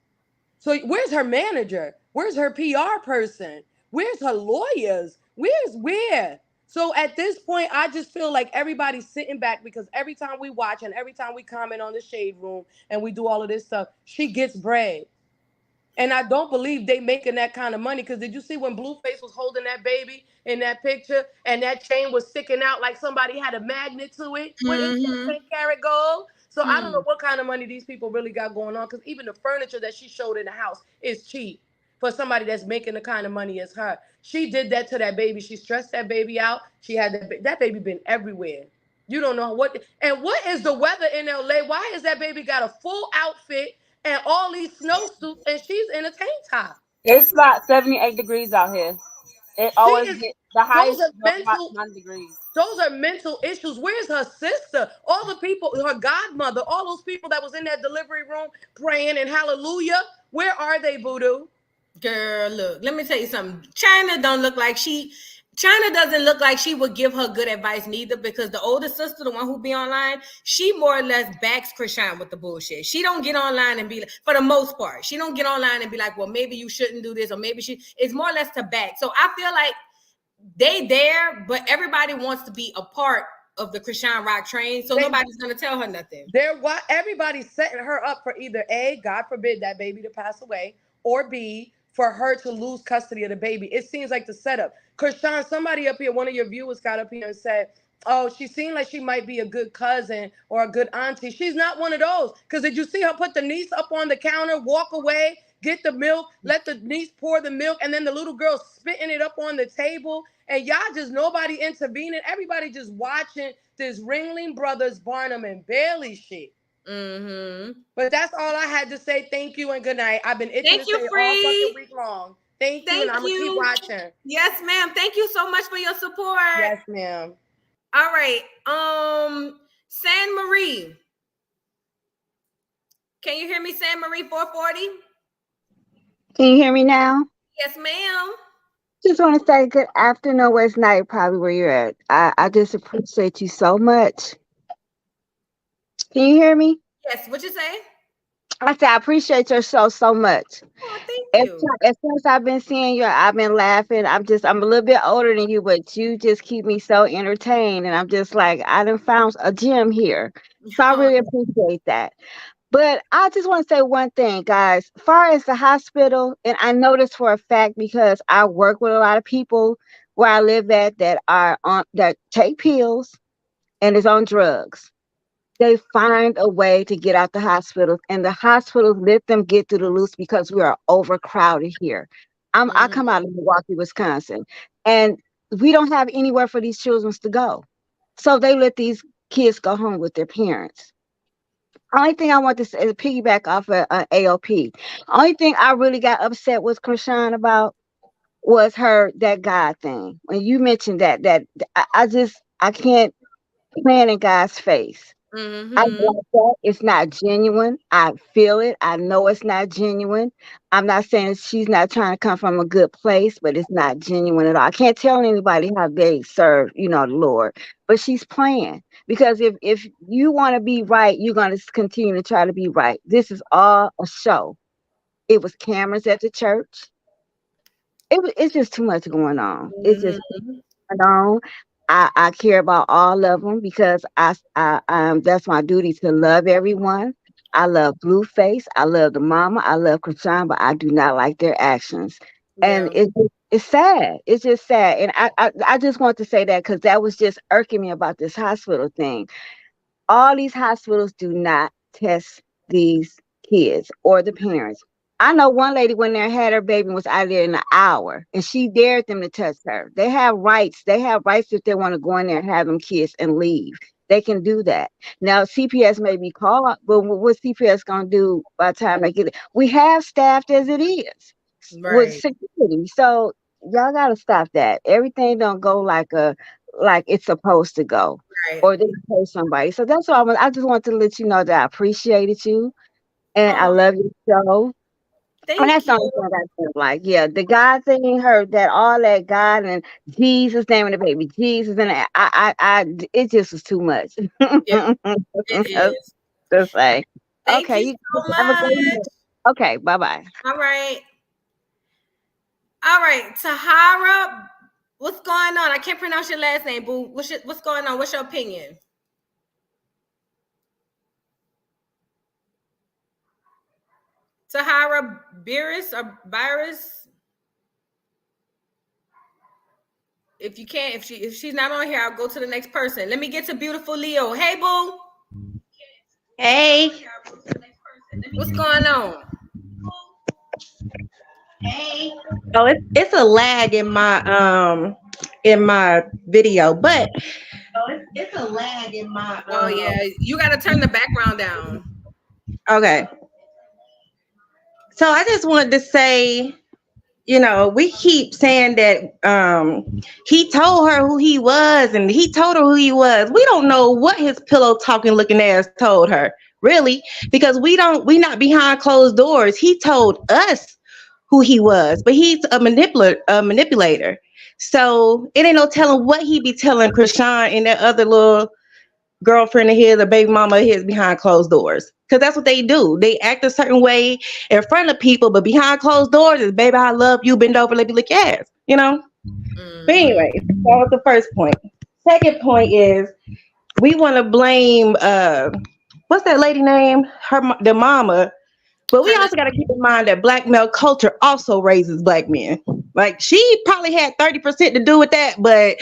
So where's her manager? Where's her PR person? Where's her lawyers? Where? So at this point, I just feel like everybody's sitting back because every time we watch and every time we comment on the Shade Room and we do all of this stuff, she gets bread. And I don't believe they making that kind of money. Because did you see when Blueface was holding that baby in that picture and that chain was sticking out like somebody had a magnet to it? When it said 10 karat gold. So I don't know what kind of money these people really got going on. Because even the furniture that she showed in the house is cheap for somebody that's making the kind of money as her. She did that to that baby. She stressed that baby out. She had that baby been everywhere. You don't know what. And what is the weather in LA? Why is that baby got a full outfit and all these snowsuits and she's in a tank top? It's about 78 degrees out here. It She always is, get the those highest are about mental, 9 degrees. those are mental issues. Where's her sister? All the people, her godmother, all those people that was in that delivery room praying and hallelujah. Where are they, Voodoo? Girl, look, let me tell you something. China doesn't look like she would give her good advice neither, because the older sister, the one who be online, she more or less backs Chrisean with the bullshit. She don't get online and be like, for the most part, she don't get online and be like, well, maybe you shouldn't do this, or maybe it's more or less to back. So I feel like they there, but everybody wants to be a part of the Chrisean Rock train, so nobody's gonna tell her nothing. Everybody's setting her up for either A, God forbid that baby to pass away, or B, for her to lose custody of the baby. It seems like the setup. Chrisean, somebody up here, one of your viewers got up here and said, oh, she seemed like she might be a good cousin or a good auntie. She's not one of those. Because did you see her put the niece up on the counter, walk away, get the milk, let the niece pour the milk, and then the little girl spitting it up on the table? And y'all just, nobody intervening. Everybody just watching this Ringling Brothers, Barnum and Bailey shit. But that's all I had to say. Thank you and good night. I've been itching to say it all fucking week long. Thank you, and I'm going to keep watching. Yes, ma'am. Thank you so much for your support. Yes, ma'am. All right. San Marie. Can you hear me, San Marie 440? Can you hear me now? Yes, ma'am. Just want to say good afternoon, well, it's night probably where you're at. I just appreciate you so much. Can you hear me? Yes, what you say? I said I appreciate your show so much. Oh, thank you. As soon as I've been seeing you, I've been laughing. I'm a little bit older than you, but you just keep me so entertained. And I'm just like, I done found a gem here. So I really appreciate that. But I just want to say one thing, guys. As far as the hospital, and I know this for a fact because I work with a lot of people where I live at that are on that take pills and is on drugs. They find a way to get out the hospitals, and the hospitals let them get through the loose because we are overcrowded here. I come out of Milwaukee, Wisconsin, and we don't have anywhere for these children to go. So they let these kids go home with their parents. Only thing I want to say is piggyback off of AOP. Only thing I really got upset with Krishan about was her that God thing. When you mentioned I can't plan in God's face. I don't Mm-hmm. like that. It's not genuine. I feel it. I know it's not genuine. I'm not saying she's not trying to come from a good place, but it's not genuine at all. I can't tell anybody how they serve, the Lord. But she's playing because if you want to be right, you're going to continue to try to be right. This is all a show. It was cameras at the church. It's just too much going on. It's just Mm-hmm. on. I care about all of them because that's my duty to love everyone. I love Blueface. I love the mama. I love Krishan, but I do not like their actions. And Yeah. it's sad. It's just sad. And I just want to say that because that was just irking me about this hospital thing. All these hospitals do not test these kids or the parents. I know one lady went there and had her baby and was out of there in an hour, and she dared them to touch her. They have rights. They have rights if they want to go in there and have them kiss and leave. They can do that. Now CPS may be called, but what CPS gonna do by the time they get it? We have staffed as it is with Right. security, so y'all gotta stop that. Everything don't go like it's supposed to go Right. or they pay somebody. So that's all. I just want to let you know that I appreciated you and I Oh, love your show. And thank that's the only you. thing I feel like. Yeah, the God thing, her that all that God and Jesus naming the baby Jesus, and it just was too much. Yeah, it That's is. to say. Thank Okay, you you so have a great much. night. Okay, bye bye. All right. All right. Tahara, what's going on? I can't pronounce your last name, boo. What's going on? What's your opinion? Tahara Beerus or Virus? If you can't, if she's not on here, I'll go to the next person. Let me get to beautiful Leo. Hey, boo. Hey. What's going on? Oh, it's a lag in my video, but it's a lag in my Oh yeah, you got to turn the background down. okay. So I just wanted to say, we keep saying that he told her who he was and he told her who he was. We don't know what his pillow talking looking ass told her, really, because we not behind closed doors. He told us who he was, but he's a manipulator. So it ain't no telling what he be telling Krishan and that other little girlfriend of his or baby mama of his behind closed doors. Because that's what they do. They act a certain way in front of people, but behind closed doors is, baby, I love you, bend over, let me lick your ass. But Mm-hmm. anyway, that was the first point. Second point is we want to blame, what's that lady name? The mama. But we also got to keep in mind that black male culture also raises black men. Like she probably had 30% to do with that, but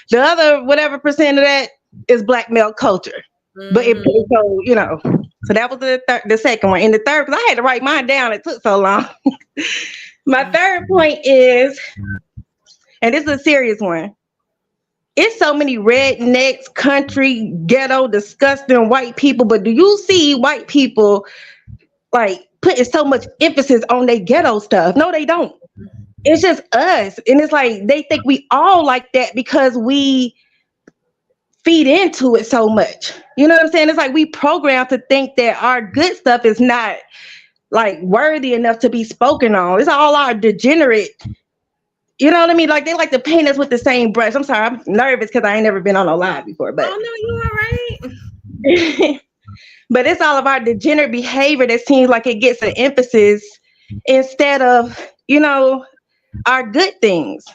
the other whatever percent of that is black male culture. But Mm-hmm. so that was the second one. And the third, because I had to write mine down, it took so long. My third point is, and this is a serious one. It's so many rednecks, country, ghetto, disgusting white people, but do you see white people like putting so much emphasis on their ghetto stuff? No, they don't. It's just us. And it's like they think we all like that because we feed into it so much. You know what I'm saying? It's like we programmed to think that our good stuff is not like worthy enough to be spoken on. It's all our degenerate. You know what I mean? Like they like to paint us with the same brush. I'm sorry, I'm nervous because I ain't never been on a live before, but Oh no, you all right? but it's all of our degenerate behavior that seems like it gets an emphasis instead of, our good things.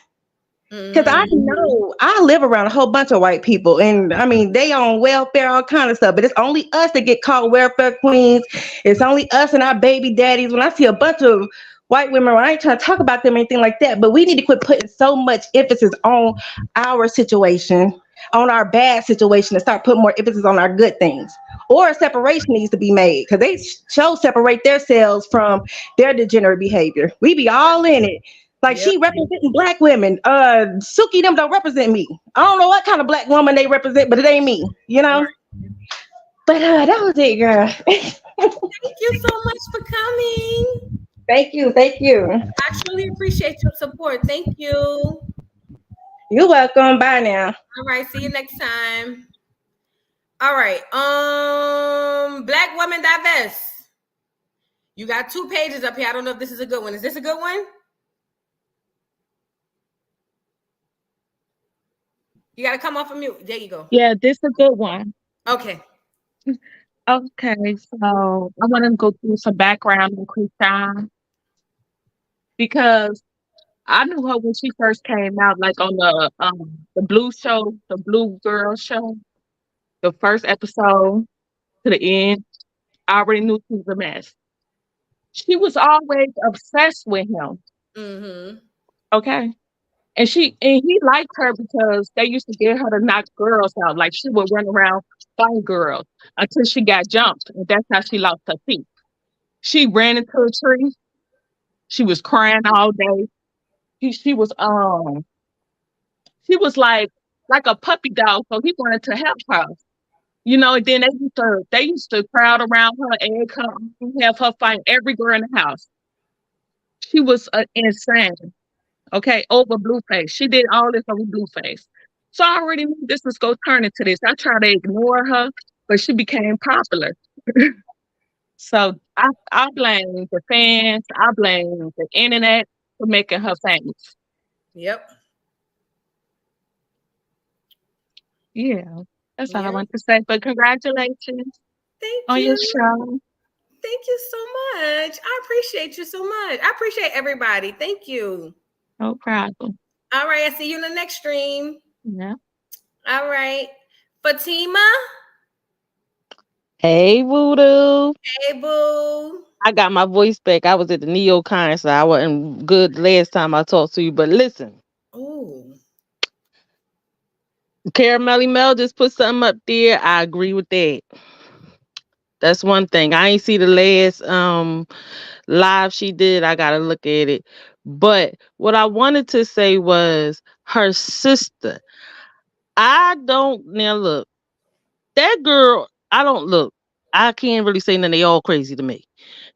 Because I Mm-hmm. know I live around a whole bunch of white people, and I mean they on welfare, all kind of stuff. But it's only us that get called welfare queens. It's only us and our baby daddies. When I see a bunch of white women, I ain't trying to talk about them or anything like that. But we need to quit putting so much emphasis on our situation, on our bad situation, and start putting more emphasis on our good things. Or a separation needs to be made because they separate themselves from their degenerate behavior. We be all in it. Like Yep. she representing black women. Suki them don't represent me. I don't know what kind of black woman they represent, but it ain't me, Right. But that was it, girl. Thank you so much for coming. Thank you. Thank you. I truly appreciate your support. Thank you. All You're welcome. Bye now. right, see you next time. All right. Black woman divest. You got 2 pages up here. I don't know if this is a good one. Is this a good one? You got to come off of mute. There you go. Yeah, this is a good one. Okay. Okay, so I want to go through some background on Chrisean because I knew her when she first came out, like on the Blue show, the Blue Girl show, the first episode to the end. I already knew she was a mess. She was always obsessed with him. Mm-hmm. Okay. And he liked her because they used to get her to knock girls out. Like she would run around fighting girls until she got jumped. And that's how she lost her feet. She ran into a tree. She was crying all day. She was like a puppy dog, so he wanted to help her. You know, and then they used to crowd around her, egg her, have her fight every girl in the house. She was insane. Okay, over Blueface. She did all this over Blueface. So I already knew this was going to turn into this. I tried to ignore her, but she became popular. So I blame the fans. I blame the internet for making her famous. Yep. Yeah, that's all I Yep. want to say. But congratulations Thank on your you. show. Thank you so much. I appreciate you so much. I appreciate everybody. Thank you. No problem. All right. I see you in the next stream. Yeah. All right. Fatima. Hey, Voodoo. Hey, boo. I got my voice back. I was at the Neo concert. I wasn't good last time I talked to you, but listen, Ooh. Caramelly Mel just put something up there. I agree with that. That's one thing. I ain't see the last live she did. I gotta look at it. But what I wanted to say was her sister. I don't now look. That girl, I don't look. I can't really say nothing. They all crazy to me.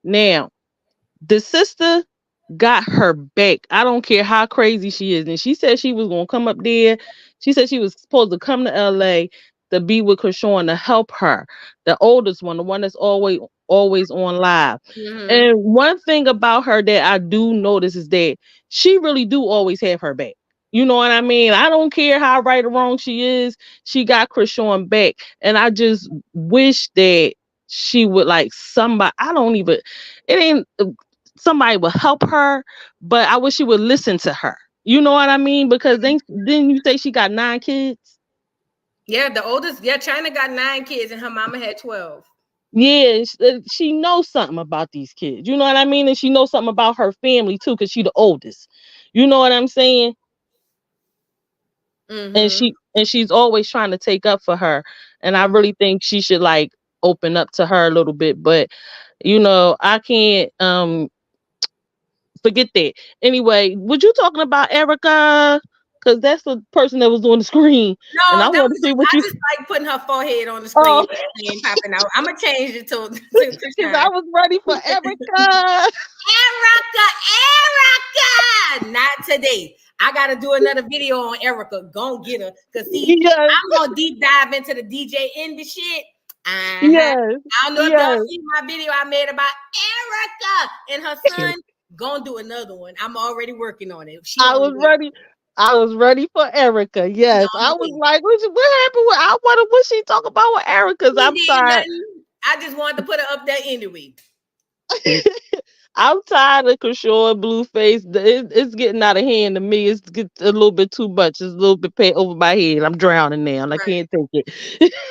Now, the sister got her back. I don't care how crazy she is. And she said she was gonna come up there. She said she was supposed to come to LA to be with Chrisean to help her. The oldest one, the one that's always on live. Mm-hmm. And one thing about her that I do notice is that she really do always have her back. You know what I mean? I don't care how right or wrong she is. She got Chrisean back. And I just wish that she would like somebody. I don't even it ain't somebody would help her, but I wish she would listen to her. You know what I mean? Because then you say she got 9 kids? Yeah, the oldest. Yeah, China got 9 kids and her mama had 12. Yeah, she knows something about these kids. You know what I mean? And she knows something about her family too, because she the oldest. You know what I'm saying? And Mm-hmm. she's always trying to take up for her. And I really think she should like open up to her a little bit. But I can't forget that. Anyway, was you talking about Erica? Because that's the person that was on the screen, and No, I that want was to see just, what I you. just like putting her forehead on the screen Oh, and her name popping out. I'm gonna change it to because I Chrisean. was ready for Erica. Erica, not today. I gotta do another video on Erica. Go get her. Cause see, Yes, I'm gonna deep dive into the DJ indie shit. Uh-huh. yes, I don't know if y'all yes. see my video I made about Erica and her son. Gonna do another one. I'm already working on it. She I on the was way. ready. I was ready for Erica. She Yes, on I the was way. like, what happened with? I wonder what she talk about with Erica's. She I'm did tired. nothing. I just wanted to put her up there anyway. I'm tired of Chrisean Blueface. It's getting out of hand to me. It's get a little bit too much. It's a little bit over my head. I'm drowning now. And I Right, can't take it.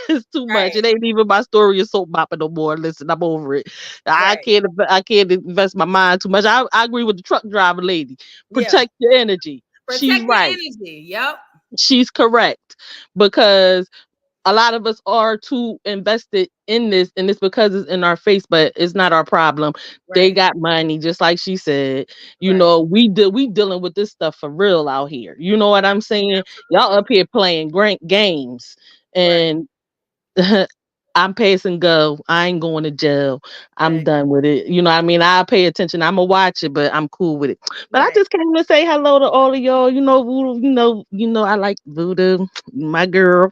It's too much. right, It ain't even my story of soap opera no more. Listen, I'm over it. I right. can't. I can't invest my mind too much. I agree with the truck driver lady. Yeah. Protect your energy. She's Protect your right. energy. Yep. She's correct because a lot of us are too invested in this, and it's because it's in our face, but it's not our problem. They Right, got money, just like she said. right. We dealing with this stuff for real out here. You know what I'm saying? Y'all Absolutely. up here playing great games, Right. and I'm passing go. I ain't going to jail. I'm done with it. You know what I mean? I'll pay attention. I'm going to watch it, but I'm cool with it. But I just came to say hello to all of y'all. You know, Voodoo, I like Voodoo, my girl.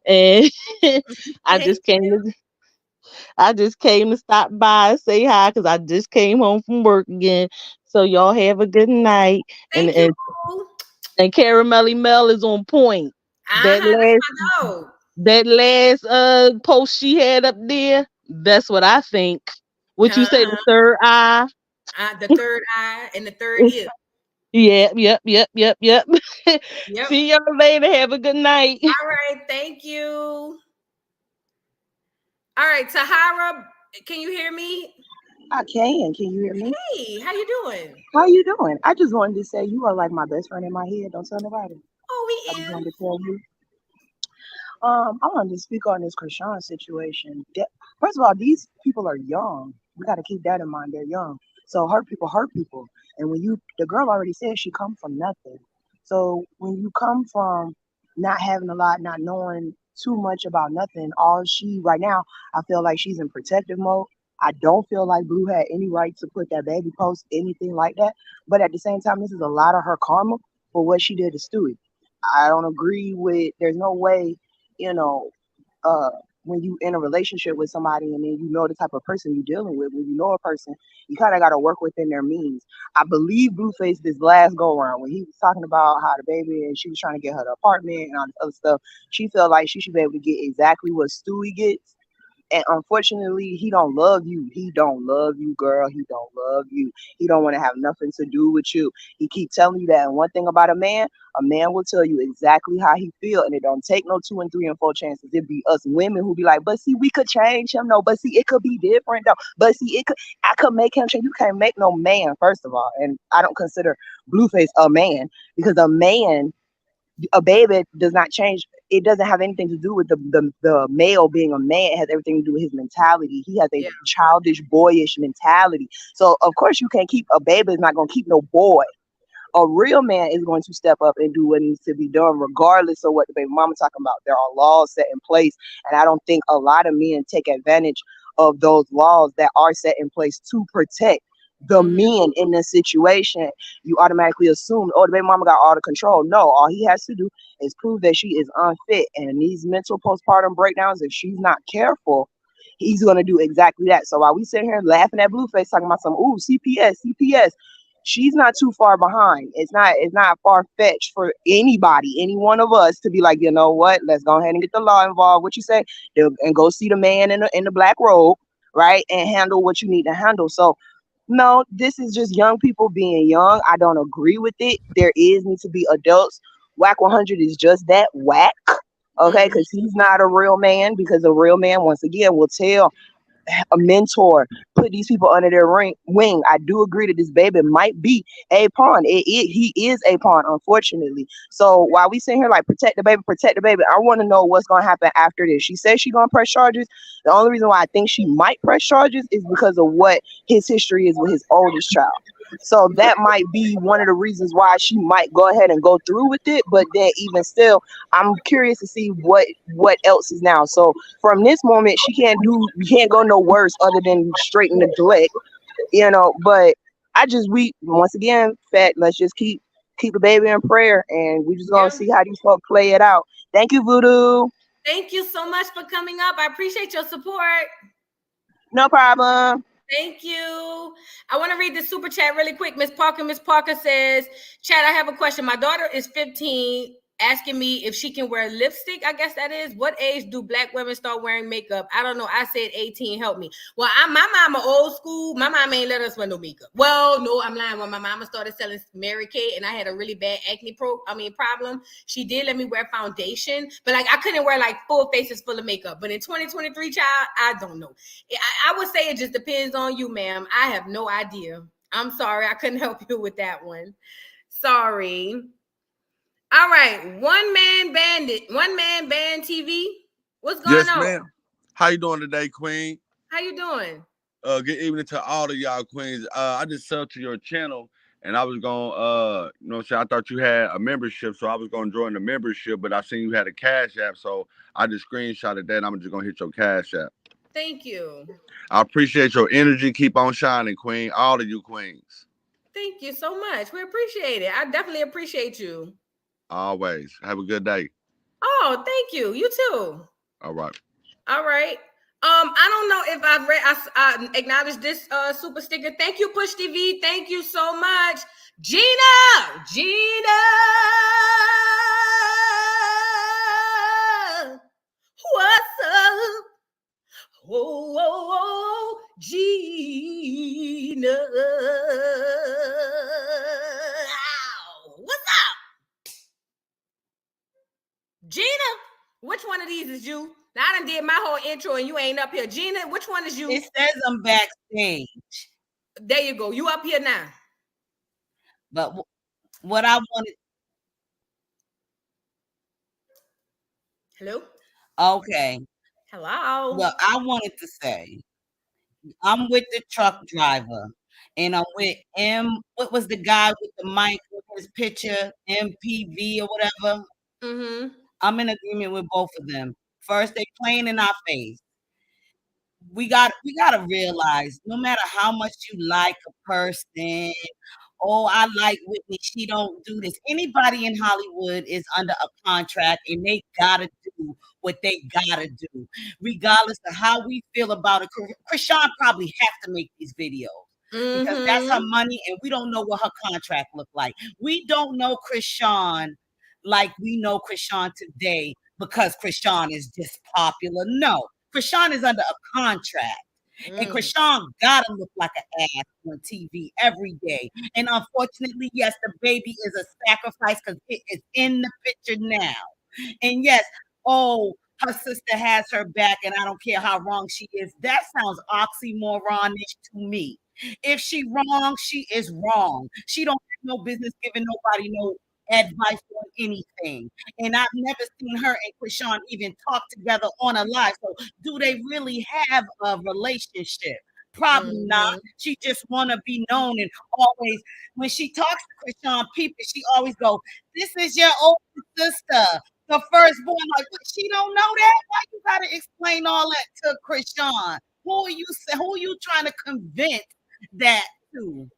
And I Thank just came you. to I just came to stop by and say hi because I just came home from work again. So y'all have a good night. And Thank you, and, boo. and Caramelly Mel is on point. That That's last my dog. that last post she had up there, that's what I think. What you say, the Uh-huh. third eye? The third eye and the third ear. Yep. Yep. See y'all later. Have a good night. All right. Thank you. All right, Tahara, can you hear me? I can. Can you hear me? Hey, how you doing? How you doing? I just wanted to say you are like my best friend in my head. Don't tell nobody. Oh, I we just is. wanted to tell you. I wanted to speak on this Chrisean situation. First of all, these people are young. We got to keep that in mind. They're young. So hurt people. And when the girl already said she come from nothing. So when you come from not having a lot, not knowing too much about nothing, all she right now, I feel like she's in protective mode. I don't feel like Blue had any right to put that baby post, anything like that. But at the same time, this is a lot of her karma for what she did to Stewie. I don't agree with. There's no way, you know, uh, when you in a relationship with somebody and then you know the type of person you're dealing with, when you know a person, you kind of got to work within their means. I believe Blueface this last go around when he was talking about how the baby and she was trying to get her the apartment and all this other stuff. She felt like she should be able to get exactly what Stewie gets, and unfortunately, he don't love you. He don't love you, girl. He don't love you. He don't want to have nothing to do with you. He keep telling you that. And one thing about a man will tell you exactly how he feel, and it don't take no 2 and 3 and 4 chances. It be us women who be like, but see, we could change him. No, but see, it could be different though. But see, I could make him change. You can't make no man, first of all. And I don't consider Blueface a man because a baby does not change. It doesn't have anything to do with the male being a man. It has everything to do with his mentality. He has a childish, boyish mentality. So of course you can't keep a baby is not gonna keep no boy. A real man is going to step up and do what needs to be done, regardless of what the baby mama talking about. There are laws set in place, and I don't think a lot of men take advantage of those laws that are set in place to protect the men in this situation. You automatically assume, oh, the baby mama got all the control. No, all he has to do is prove that she is unfit. And these mental postpartum breakdowns, if she's not careful, he's gonna do exactly that. So while we sit here laughing at Blueface talking about some CPS, she's not too far behind. It's not far fetched for anybody, any one of us, to be like, you know what? Let's go ahead and get the law involved. What you say? And go see the man in the black robe, right? And handle what you need to handle. So no, this is just young people being young. I don't agree with it. There is need to be adults. Whack 100 is just that, whack. Okay, because he's not a real man. Because a real man, once again, will tell a mentor, put these people under their wing. I do agree that this baby might be a pawn. He is a pawn, unfortunately. So while we sit here like protect the baby, I want to know what's going to happen after this. She says she's going to press charges. The only reason why I think she might press charges is because of what his history is with his oldest child. So that might be one of the reasons why she might go ahead and go through with it. But then even still, I'm curious to see what else is now. So from this moment, you can't go no worse other than straight neglect, But we once again, Fat, let's just keep the baby in prayer, and we just gonna see how these folks play it out. Thank you, Voodoo. Thank you so much for coming up. I appreciate your support. No problem. Thank you. I want to read the super chat really quick. Miss Parker says, Chad, I have a question. My daughter is 15, asking me if she can wear lipstick. I guess that is. What age do black women start wearing makeup? I don't know. I said 18. Help me. Well, my mama old school. My mama ain't let us wear no makeup. Well, no, I'm lying. When my mama started selling Mary Kay and I had a really bad acne problem, she did let me wear foundation, but like I couldn't wear like full faces full of makeup. But in 2023, child, I don't know. I would say it just depends on you, ma'am. I have no idea. I'm sorry. I couldn't help you with that one. Sorry. All right. One man band TV. What's going on? Yes, ma'am. How you doing today, Queen? How you doing? Good evening to all of y'all queens. I just subbed to your channel, and I was going you know what I'm saying, I thought you had a membership, so I was gonna join the membership, but I seen you had a cash app, so I just screenshotted that and I'm just gonna hit your cash app. Thank you. I appreciate your energy. Keep on shining, Queen. All of you queens. Thank you so much. We appreciate it. I definitely appreciate you. Always. Have a good day. Oh, thank you. You too. All right. All right. I don't know if I've read. I acknowledge this super sticker. Thank you, Push TV. Thank you so much, Gina. Gina, what's up? Oh, oh, oh, Gina. Ow. What's up, Gina? Which one of these is you? Now I done did my whole intro and you ain't up here. Gina, which one is you? It says I'm backstage. There you go. You up here now. But what I wanted. Hello? Okay. Hello. Well, I wanted to say I'm with the truck driver and I'm with what was the guy with the mic with his picture, MPV or whatever? Mm-hmm. I'm in agreement with both of them. First, they playing in our face. We gotta realize no matter how much you like a person, oh, I like Whitney, she don't do this. Anybody in Hollywood is under a contract and they gotta do what they gotta do, regardless of how we feel about it. Chrisean probably have to make these videos because that's her money, and we don't know what her contract looked like. We don't know Chrisean like we know Chrisean today because Chrisean is just popular. No, Chrisean is under a contract. And Chrisean gotta look like an ass on TV every day. And unfortunately, yes, the baby is a sacrifice because it is in the picture now. And yes, oh, her sister has her back, and I don't care how wrong she is. That sounds oxymoronish to me. If she wrong, she is wrong. She don't have no business giving nobody no advice on anything. And I've never seen her and Chrisean even talk together on a live. So do they really have a relationship? Probably not. She just want to be known, and always when she talks to Chrisean people, she always go, "This is your older sister, the firstborn." Like, what, she don't know that? Why you gotta explain all that to Chrisean? Who are you trying to convince that to?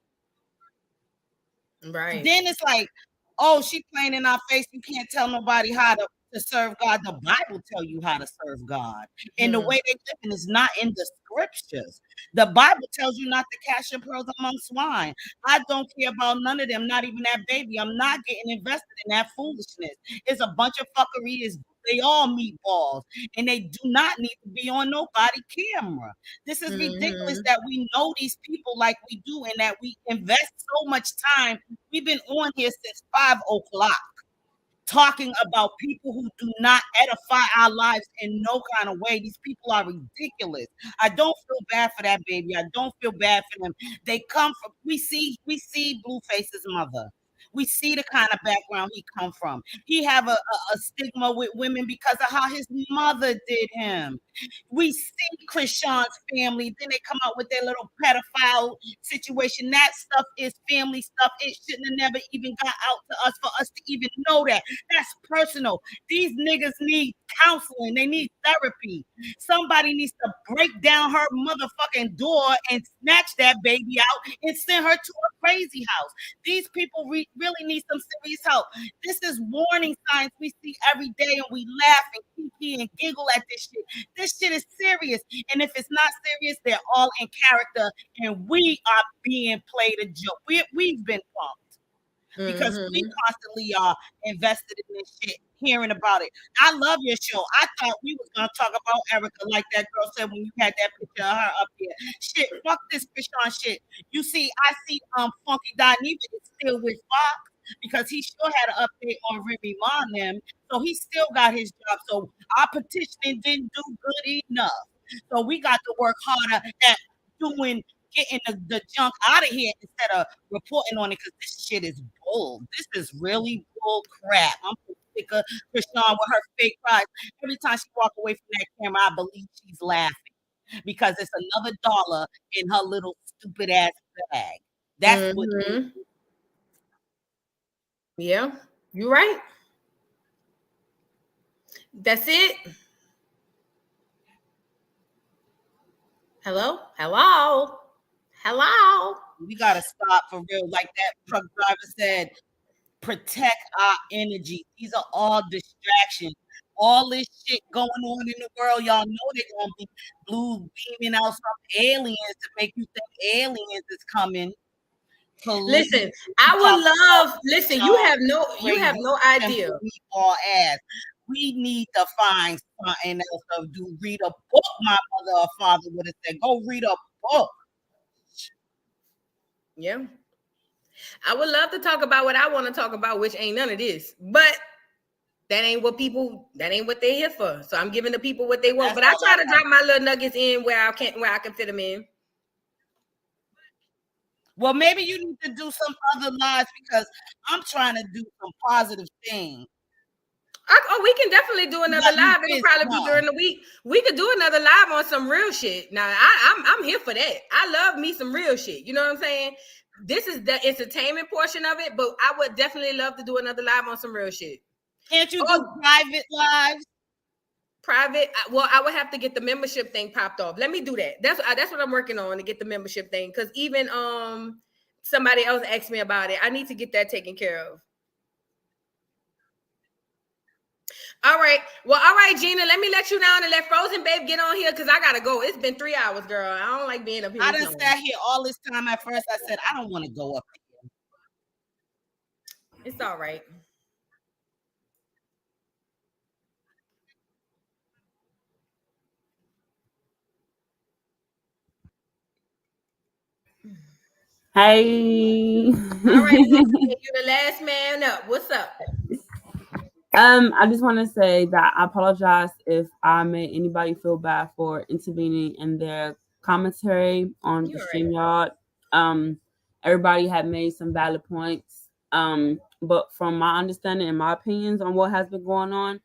Right. Then it's like, oh, she playing in our face. You can't tell nobody how to serve God. The Bible tell you how to serve God. And the way they living is not in the scriptures. The Bible tells you not to cast your pearls among swine. I don't care about none of them, not even that baby. I'm not getting invested in that foolishness. It's a bunch of fuckery. They all meatballs. And they do not need to be on nobody camera. This is ridiculous that we know these people like we do and that we invest so much time. We've been on here since 5 o'clock talking about people who do not edify our lives in no kind of way. These people are ridiculous. I don't feel bad for that baby. I don't feel bad for them. They come from, we see Blueface's mother. We see the kind of background he come from. He have a stigma with women because of how his mother did him. We see Chrisean's family, then they come out with their little pedophile situation. That stuff is family stuff. It shouldn't have never even got out to us for us to even know that. That's personal. These niggas need counseling. They need therapy. Somebody needs to break down her motherfucking door and snatch that baby out and send her to a crazy house. These people really need some serious help. This is warning signs we see every day, and we laugh and kiki and giggle at this shit. This shit is serious. And if it's not serious, they're all in character, and we are being played a joke. We've been punked because we constantly are invested in this shit, hearing about it. I love your show. I thought we was gonna talk about Erica, like that girl said when you had that picture of her up here. Shit, fuck this Chrisean shit. You see, I see Funky Dineva is still with Fox because he sure had an update on Remy Ma and them, so he still got his job. So our petitioning didn't do good enough. So we got to work harder at getting the junk out of here instead of reporting on it, because this shit is bull. This is really bull crap. I'm so sick of Chrisean with her fake cries. Every time she walk away from that camera, I believe she's laughing because it's another dollar in her little stupid ass bag. That's what it is. Yeah, you're right. That's it. Hello? Hello? Hello? We gotta stop for real. Like that truck driver said, protect our energy. These are all distractions. All this shit going on in the world, y'all know they're gonna be blue beaming out some aliens to make you think aliens is coming. Please, Listen, we I talk would love, about listen, Sean you have crazy no idea. simple meatball ass. We need to find something else to do. Read a book, my mother or father would have said. Go read a book. Yeah. I would love to talk about what I want to talk about, which ain't none of this. But that ain't what they're here for. So I'm giving the people what they want. That's But I all try I to got. drop my little nuggets in where I can fit them in. Well, maybe you need to do some other lives because I'm trying to do some positive things. We can definitely do You another got me live. It'll pissed, probably be huh? during the week. We could do another live on some real shit. Now, I'm here for that. I love me some real shit. You know what I'm saying? This is the entertainment portion of it, but I would definitely love to do another live on some real shit. Can't you do Oh, private lives? private. Well, I would have to get the membership thing popped off. Let me do that. That's what I'm working on, to get the membership thing. Because even somebody else asked me about it. I need to get that taken care of. All right. Well, all right, Gina. Let me let you down and let Frozen Babe get on here because I gotta go. It's been 3 hours, girl. I don't like being up here I this done long. sat here all this time. At first, I said I don't want to go up there. It's all right. Hey. All right, you the last man up. What's up? I just want to say that I apologize if I made anybody feel bad for intervening in their commentary on the You all right? StreamYard. Everybody had made some valid points. But from my understanding and my opinions on what has been going on,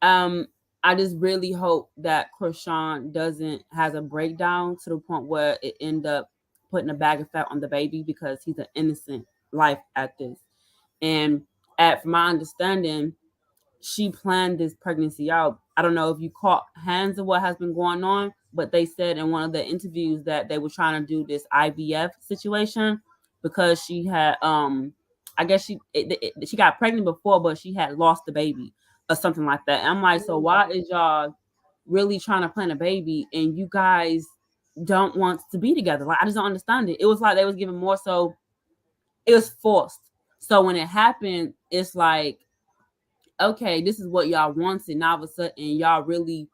um, I just really hope that Chrisean doesn't has a breakdown to the point where it end up putting a bag effect on the baby because he's an innocent life at this. And from my understanding, she planned this pregnancy out. I don't know if you caught hands of what has been going on, but they said in one of the interviews that they were trying to do this IVF situation because she had I guess she got pregnant before, but she had lost the baby or something like that. And I'm like, so why is y'all really trying to plan a baby and you guys don't want to be together? Like I just don't understand it. It was like they was giving more so it was forced. So when it happened, it's like okay, this is what y'all wanted. Now all of a sudden, y'all really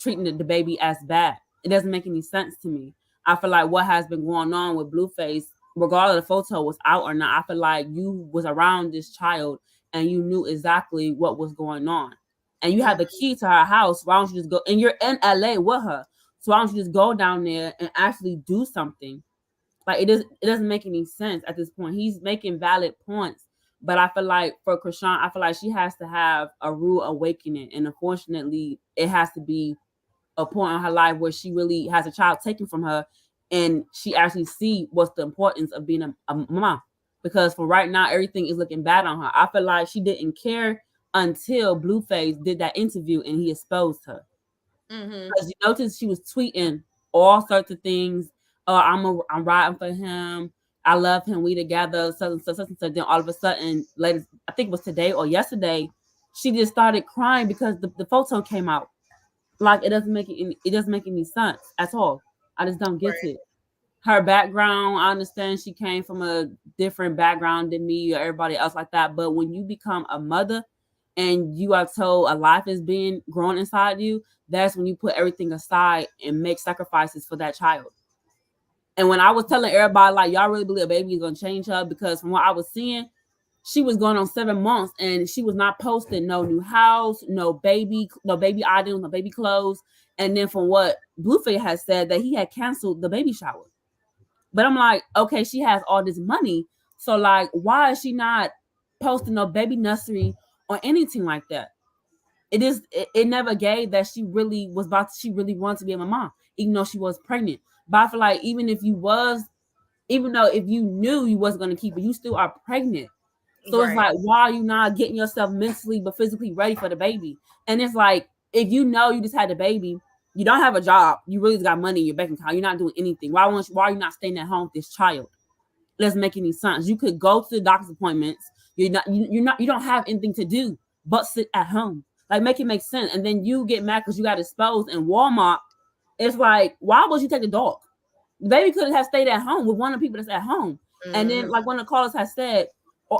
treating the baby as bad. It doesn't make any sense to me. I feel like what has been going on with Blueface, regardless of the photo was out or not, I feel like you was around this child and you knew exactly what was going on. And you had the key to her house. Why don't you just go? And you're in LA with her. So why don't you just go down there and actually do something? Like it doesn't make any sense at this point. He's making valid points, but I feel like for Chrisean, I feel like she has to have a rude awakening, and unfortunately, it has to be a point in her life where she really has a child taken from her, and she actually see what's the importance of being a mom. Because for right now, everything is looking bad on her. I feel like she didn't care until Blueface did that interview and he exposed her. Mm-hmm. Because you notice she was tweeting all sorts of things. Oh, I'm riding for him. I love him. We together. Such and such and such. Then all of a sudden, later, I think it was today or yesterday, she just started crying because the photo came out. Like it doesn't make any sense at all. I just don't get Right. it. Her background, I understand she came from a different background than me or everybody else like that. But when you become a mother and you are told a life is being grown inside you, that's when you put everything aside and make sacrifices for that child. And when I was telling everybody, like, y'all really believe a baby is gonna change her, because from what I was seeing, she was going on 7 months and she was not posting no new house, no baby items, no baby clothes. And then from what Blueface has said, that he had canceled the baby shower. But I'm like, okay, she has all this money. So like, why is she not posting no baby nursery or anything like that? It never gave that she really wanted to be a mom, even though she was pregnant. But I feel like even though if you knew you wasn't gonna keep it, you still are pregnant. So it's like, why are you not getting yourself mentally but physically ready for the baby? And it's like, if you know you just had the baby, you don't have a job, you really just got money in your bank account, you're not doing anything. Why are you not staying at home with this child? It doesn't make any sense. You could go to the doctor's appointments. You don't have anything to do but sit at home. Like, make it make sense. And then you get mad because you got exposed in Walmart. It's like, why would you take the dog? The baby could have stayed at home with one of the people that's at home. And then, like one of the callers has said,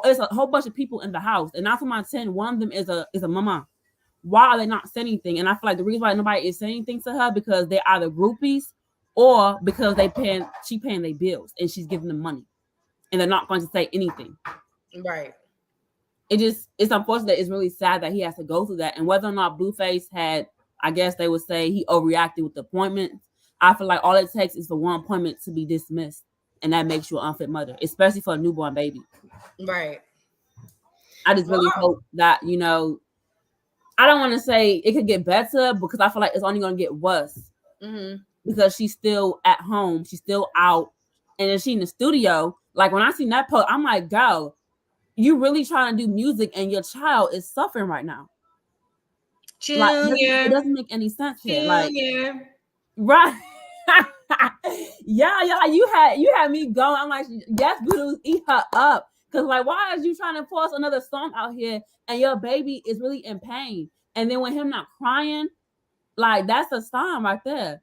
it's a whole bunch of people in the house, and 9 to my 10, one of them is a mama. Why are they not saying anything? And I feel like the reason why nobody is saying anything to her because they're either groupies or because she paying their bills and she's giving them money, and they're not going to say anything. Right. It's unfortunate. It's really sad that he has to go through that. And whether or not Blueface had, I guess they would say he overreacted with the appointments. I feel like all it takes is for one appointment to be dismissed, and that makes you an unfit mother, especially for a newborn baby. Right. I just really hope that, I don't want to say it could get better because I feel like it's only going to get worse. Because she's still at home, she's still out, and then she in the studio. Like, when I seen that post, I'm like, girl, you really trying to do music and your child is suffering right now. Like, it doesn't make any sense here. Like, right. yeah, you had me going. I'm like, yes, Voodoo, eat her up. Cause like, why is you trying to force another song out here and your baby is really in pain? And then when him not crying, like, that's a sign right there.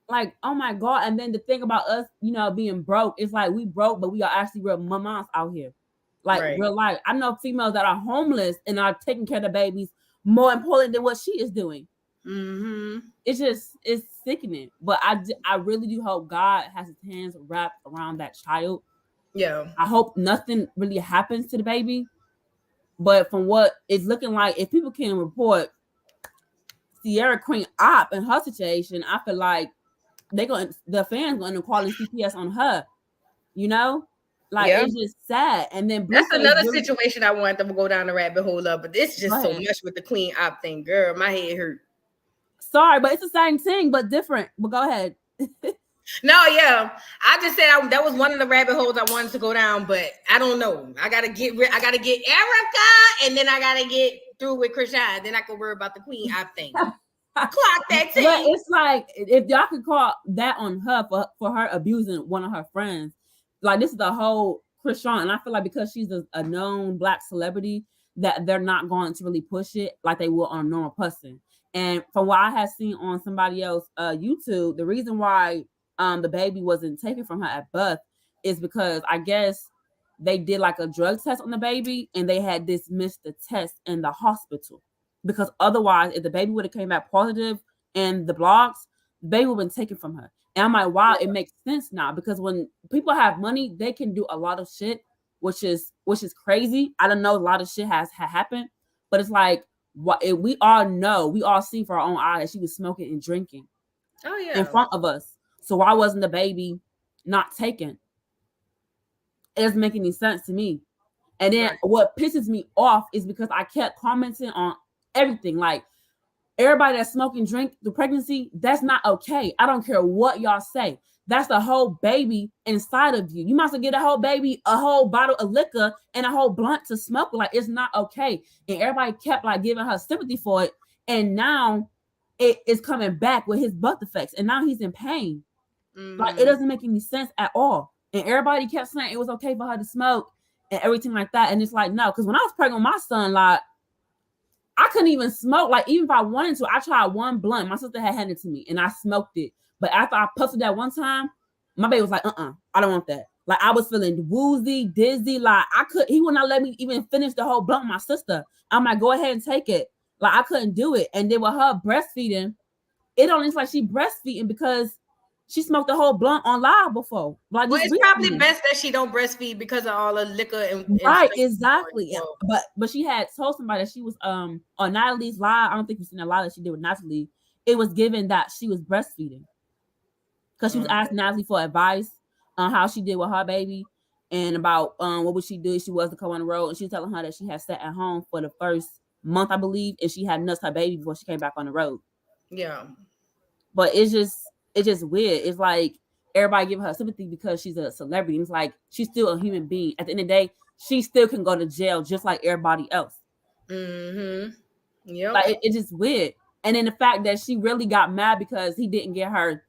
Like, oh my God. And then the thing about us, being broke, it's like we broke, but we are actually real mamas out here. Like, real life. I know females that are homeless and are taking care of the babies more important than what she is doing. It's sickening. But I really do hope God has his hands wrapped around that child. Yeah. I hope nothing really happens to the baby. But from what it's looking like, if people can report Sierra Queen op in her situation, I feel like the fans going to call in CPS on her. Like, it's just sad. And then that's another situation I wanted to go down the rabbit hole of, but it's just so much with the Queen op thing, girl. My head hurt. Sorry, but it's the same thing, but different. But go ahead. No, yeah, I just said that was one of the rabbit holes I wanted to go down, but I don't know. I gotta get Erica, and then I gotta get through with Chrisean. Then I can worry about the Queen op thing. Clock that thing. But it's like, if y'all could call that on her for her abusing one of her friends, like, this is the whole Chrisean, and I feel like because she's a known Black celebrity, that they're not going to really push it like they will on a normal person. And from what I have seen on somebody else YouTube, the reason why the baby wasn't taken from her at birth is because I guess they did like a drug test on the baby and they had dismissed the test in the hospital. Because otherwise, if the baby would have came back positive in the blogs, the baby would have been taken from her. And I'm like, wow, it makes sense now, because when people have money, they can do a lot of shit, which is crazy. I don't know, a lot of shit has happened, but it's like, we all know, we all see for our own eyes that she was smoking and drinking in front of us. So why wasn't the baby not taken? It doesn't make any sense to me. And then what pisses me off is because I kept commenting on everything. Like, everybody that's smoking drink through pregnancy, that's not okay. I don't care what y'all say. That's the whole baby inside of you. You might as well get a whole baby, a whole bottle of liquor, and a whole blunt to smoke. Like, it's not okay. And everybody kept like giving her sympathy for it. And now it is coming back with his birth defects. And now he's in pain. Like, it doesn't make any sense at all. And everybody kept saying it was okay for her to smoke and everything like that. And it's like, no, because when I was pregnant with my son, like, I couldn't even smoke. Like, even if I wanted to, I tried one blunt. My sister had handed it to me and I smoked it. But after I puffed it that one time, my baby was like, I don't want that. Like, I was feeling woozy, dizzy. Like, he would not let me even finish the whole blunt with my sister. I'm like, go ahead and take it. Like, I couldn't do it. And then with her breastfeeding, it only looks like she breastfeeding because she smoked the whole blunt on live before. Like, well, it's probably best that she don't breastfeed because of all the liquor and right, exactly. But she had told somebody that she was on Natalie's live. I don't think you've seen a lot that she did with Natalie. It was given that she was breastfeeding because she was asking Natalie for advice on how she did with her baby and about what would she do if she was to come on the road. And she was telling her that she had sat at home for the first month, I believe, and she had nursed her baby before she came back on the road. Yeah. But it's just weird. It's like everybody giving her sympathy because she's a celebrity. It's like she's still a human being. At the end of the day, she still can go to jail just like everybody else. Mm-hmm. Yep. Like it's just weird. And then the fact that she really got mad because he didn't get her,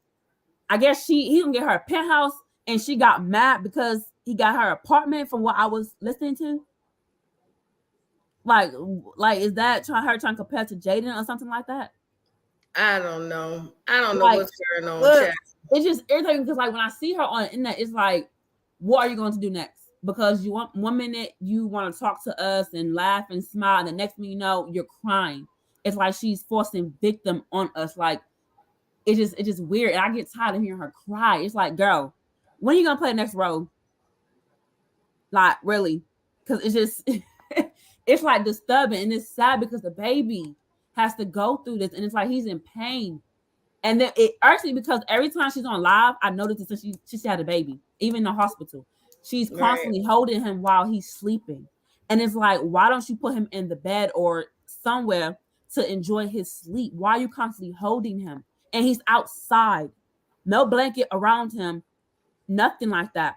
I guess he didn't get her a penthouse, and she got mad because he got her apartment from what I was listening to. Like is that her trying to compare to Jaden or something like that? I don't know. I don't know Like, what's going on, chat. it's just irritating because like when I see her on the internet, it's like, what are you going to do next? Because you want 1 minute you want to talk to us and laugh and smile, and the next thing you know, you're crying. It's like she's forcing victim on us. Like it's just weird, and I get tired of hearing her cry. It's like, girl, when are you gonna play the next role? Like really, because it's just it's like disturbing, and it's sad because the baby has to go through this, and it's like he's in pain. And then it actually, because every time she's on live, I noticed it since she had a baby, even in the hospital. She's constantly holding him while he's sleeping. And it's like, why don't you put him in the bed or somewhere to enjoy his sleep? Why are you constantly holding him? And he's outside, no blanket around him, nothing like that.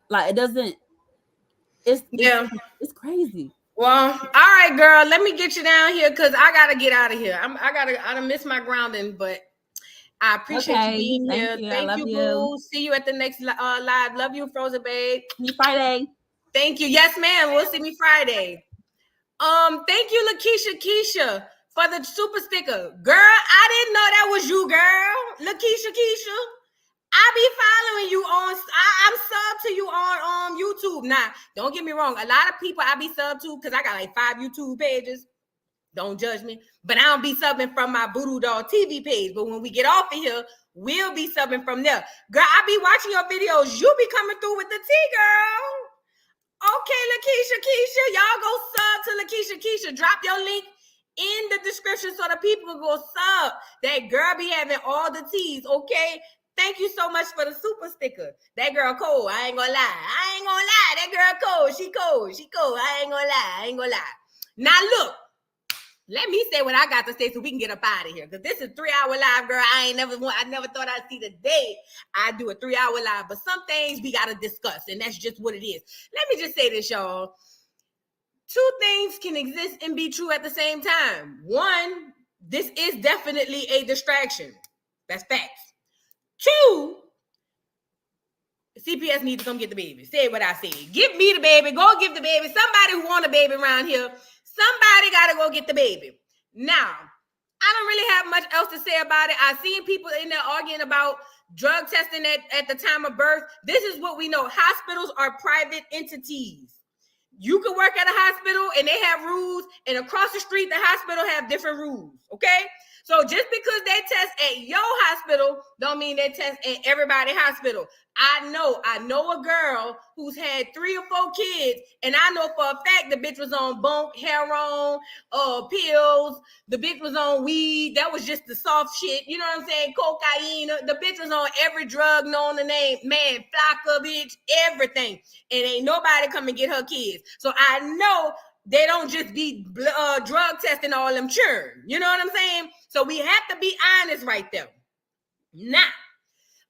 Like it doesn't. It's crazy. Well, all right, girl. Let me get you down here because I gotta get out of here. I done missed my grounding, but I appreciate you being here. Thank you, boo. See you at the next live. Love you, Frozen Babe. See you Friday. Thank you. Yes, ma'am. We'll see me Friday. Thank you, Keisha, for the super sticker. Girl, I didn't know that was you, girl. Keisha. I be following you on. I'm subbed to you on YouTube. Now, don't get me wrong. A lot of people I be subbed to because I got like 5 YouTube pages. Don't judge me. But I don't be subbing from my Voodoo Doll TV page. But when we get off of here, we'll be subbing from there. Girl, I be watching your videos. You be coming through with the tea, girl. Okay, Keisha. Y'all go sub to Keisha. Drop your link in the description so the people can go sub. That girl be having all the teas, okay? Thank you so much for the super sticker. That girl cold. I ain't gonna lie. That girl cold. She cold. I ain't gonna lie. Now look, let me say what I got to say so we can get up out of here. Because this is 3-hour live, girl. I never thought I'd see the day I do a 3-hour live. But some things we gotta discuss, and that's just what it is. Let me just say this, y'all. 2 things can exist and be true at the same time. 1, this is definitely a distraction. That's facts. 2, CPS needs to come get the baby. Say what I said. Give me the baby. Go give the baby. Somebody who want a baby around here, somebody got to go get the baby. Now, I don't really have much else to say about it. I've seen people in there arguing about drug testing at the time of birth. This is what we know. Hospitals are private entities. You can work at a hospital and they have rules, and across the street, the hospital have different rules, okay? So just because they test at your hospital don't mean they test at everybody's hospital. I know a girl who's had 3 or 4 kids, and I know for a fact the bitch was on bunk, heroin, pills. The bitch was on weed. That was just the soft shit. You know what I'm saying? Cocaine. The bitch was on every drug known to name. Man, flocka, bitch, everything. And ain't nobody come and get her kids. So I know they don't just be drug testing all them churn. You know what I'm saying? So we have to be honest right there. Now,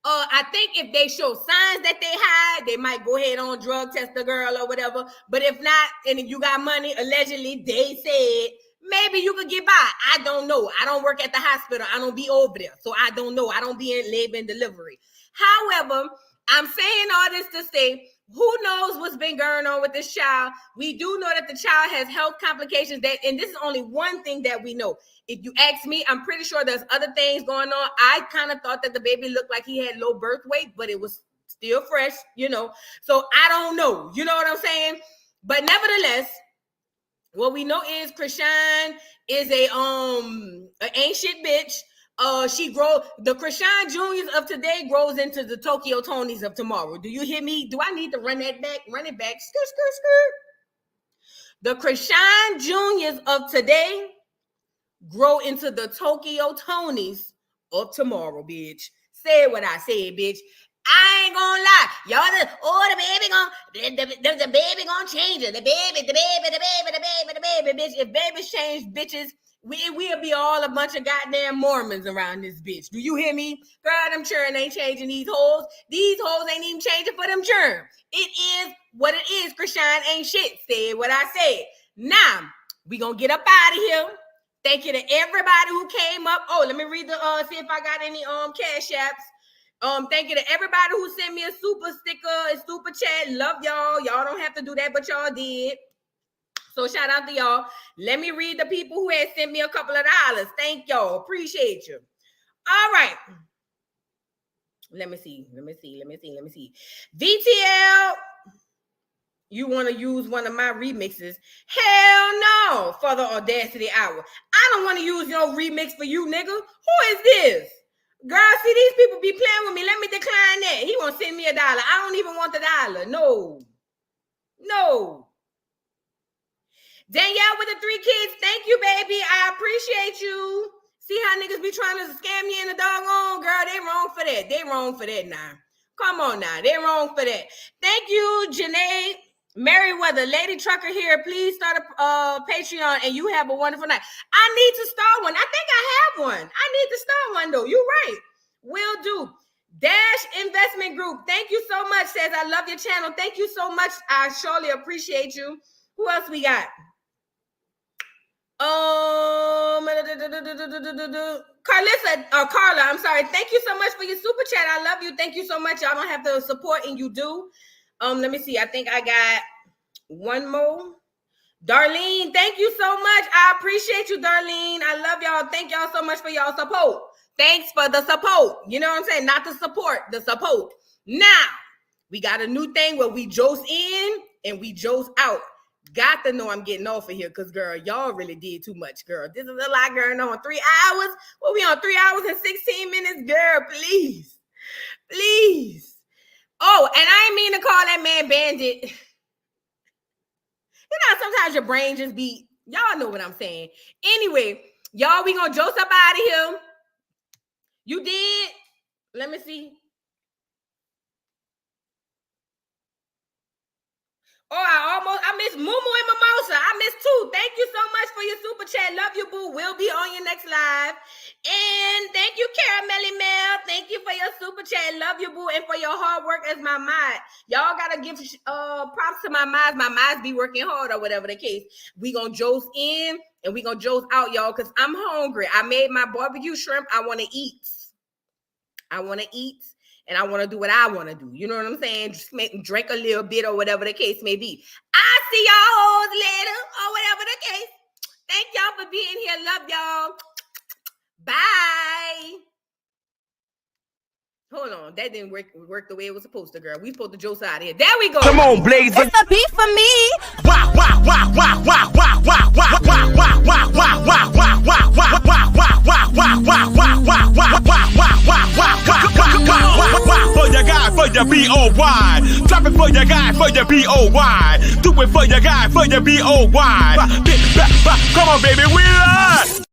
I think if they show signs that they hide, they might go ahead on drug test the girl or whatever. But if not, and if you got money, allegedly, they said, maybe you could get by. I don't know. I don't work at the hospital. I don't be over there. So I don't know. I don't be in labor and delivery. However, I'm saying all this to say, who knows what's been going on with this child? We do know that the child has health complications, and this is only one thing that we know. If you ask me, I'm pretty sure there's other things going on. I kind of thought that the baby looked like he had low birth weight, but it was still fresh, you know. So I don't know. You know what I'm saying? But nevertheless, what we know is Chrisean is an ain't shit bitch. The Chrisean Juniors of today grows into the Tokyo Tonys of tomorrow. Do you hear me? Do I need to run that back? Run it back. Skirt. The Chrisean Juniors of today grow into the Tokyo Tonys of tomorrow, bitch. Say what I said, bitch. I ain't gonna lie. Y'all, the baby gonna change it. The baby, bitch. If babies change, bitches, We'll be all a bunch of goddamn Mormons around this bitch. Do you hear me? Girl, them churn ain't changing these hoes. These hoes ain't even changing for them churn. It is what it is. Chrisean ain't shit. Said what I said. Now, we gonna get up out of here. Thank you to everybody who came up. Oh, let me read the see if I got any cash apps. Thank you to everybody who sent me a super sticker and super chat. Love y'all. Y'all don't have to do that, but y'all did. So shout out to y'all. Let me read the people who had sent me a couple of dollars. Thank y'all. Appreciate you. All right. Let me see. VTL, you want to use one of my remixes? Hell no, for the Audacity Hour. I don't want to use no remix for you, nigga. Who is this? Girl, see, these people be playing with me. Let me decline that. He won't send me $1. I don't even want the dollar. No. Danielle with the 3 kids. Thank you, baby. I appreciate you. See how niggas be trying to scam you in the doggone? Girl, they wrong for that. They wrong for that now. Come on now. They wrong for that. Thank you, Janae Merriweather. Lady Trucker here. Please start a Patreon and you have a wonderful night. I need to start one. I think I have one. I need to start one, though. You're right. Will do. Dash Investment Group. Thank you so much. Says, I love your channel. Thank you so much. I surely appreciate you. Who else we got? Carla, I'm sorry. Thank you so much for your super chat. I love you. Thank you so much. Y'all don't have the support, and you do. Let me see. I think I got one more. Darlene, thank you so much. I appreciate you, Darlene. I love y'all. Thank y'all so much for y'all support. Thanks for the support. You know what I'm saying? Not the support, the support. Now, we got a new thing where we Joce in and we Joce out. Got to know I'm getting off of here because, girl, y'all really did too much, girl. This is a lot going on. 3 hours? Well, we on 3 hours and 16 minutes, girl. Please. Oh, and I ain't mean to call that man Bandit. You know, sometimes your brain just be, y'all know what I'm saying. Anyway, y'all, we gonna Joce up out of here. You did? Let me see. Oh, I missed Mumu and Mimosa. I missed 2. Thank you so much for your super chat. Love you, boo. We'll be on your next live. And thank you, Caramelly Mel. Thank you for your super chat. Love you, boo. And for your hard work as my mod. Y'all got to give props to my mods. My mods be working hard or whatever the case. We going to Joce in and we going to Joce out, y'all, because I'm hungry. I made my barbecue shrimp. I want to eat. And I want to do what I want to do. You know what I'm saying? Just drink a little bit or whatever the case may be. I'll see y'all hoes later or whatever the case. Thank y'all for being here. Love y'all. Bye. Hold on. That didn't work the way it was supposed to, girl. We supposed to Joce out of here. There we go. Come on, Blaze. It's the beef for me. For your guy, for your B-O-Y. Drop it for your guy, for your B-O-Y. Do it for your guy, for your B-O-Y. Come on, baby, we live.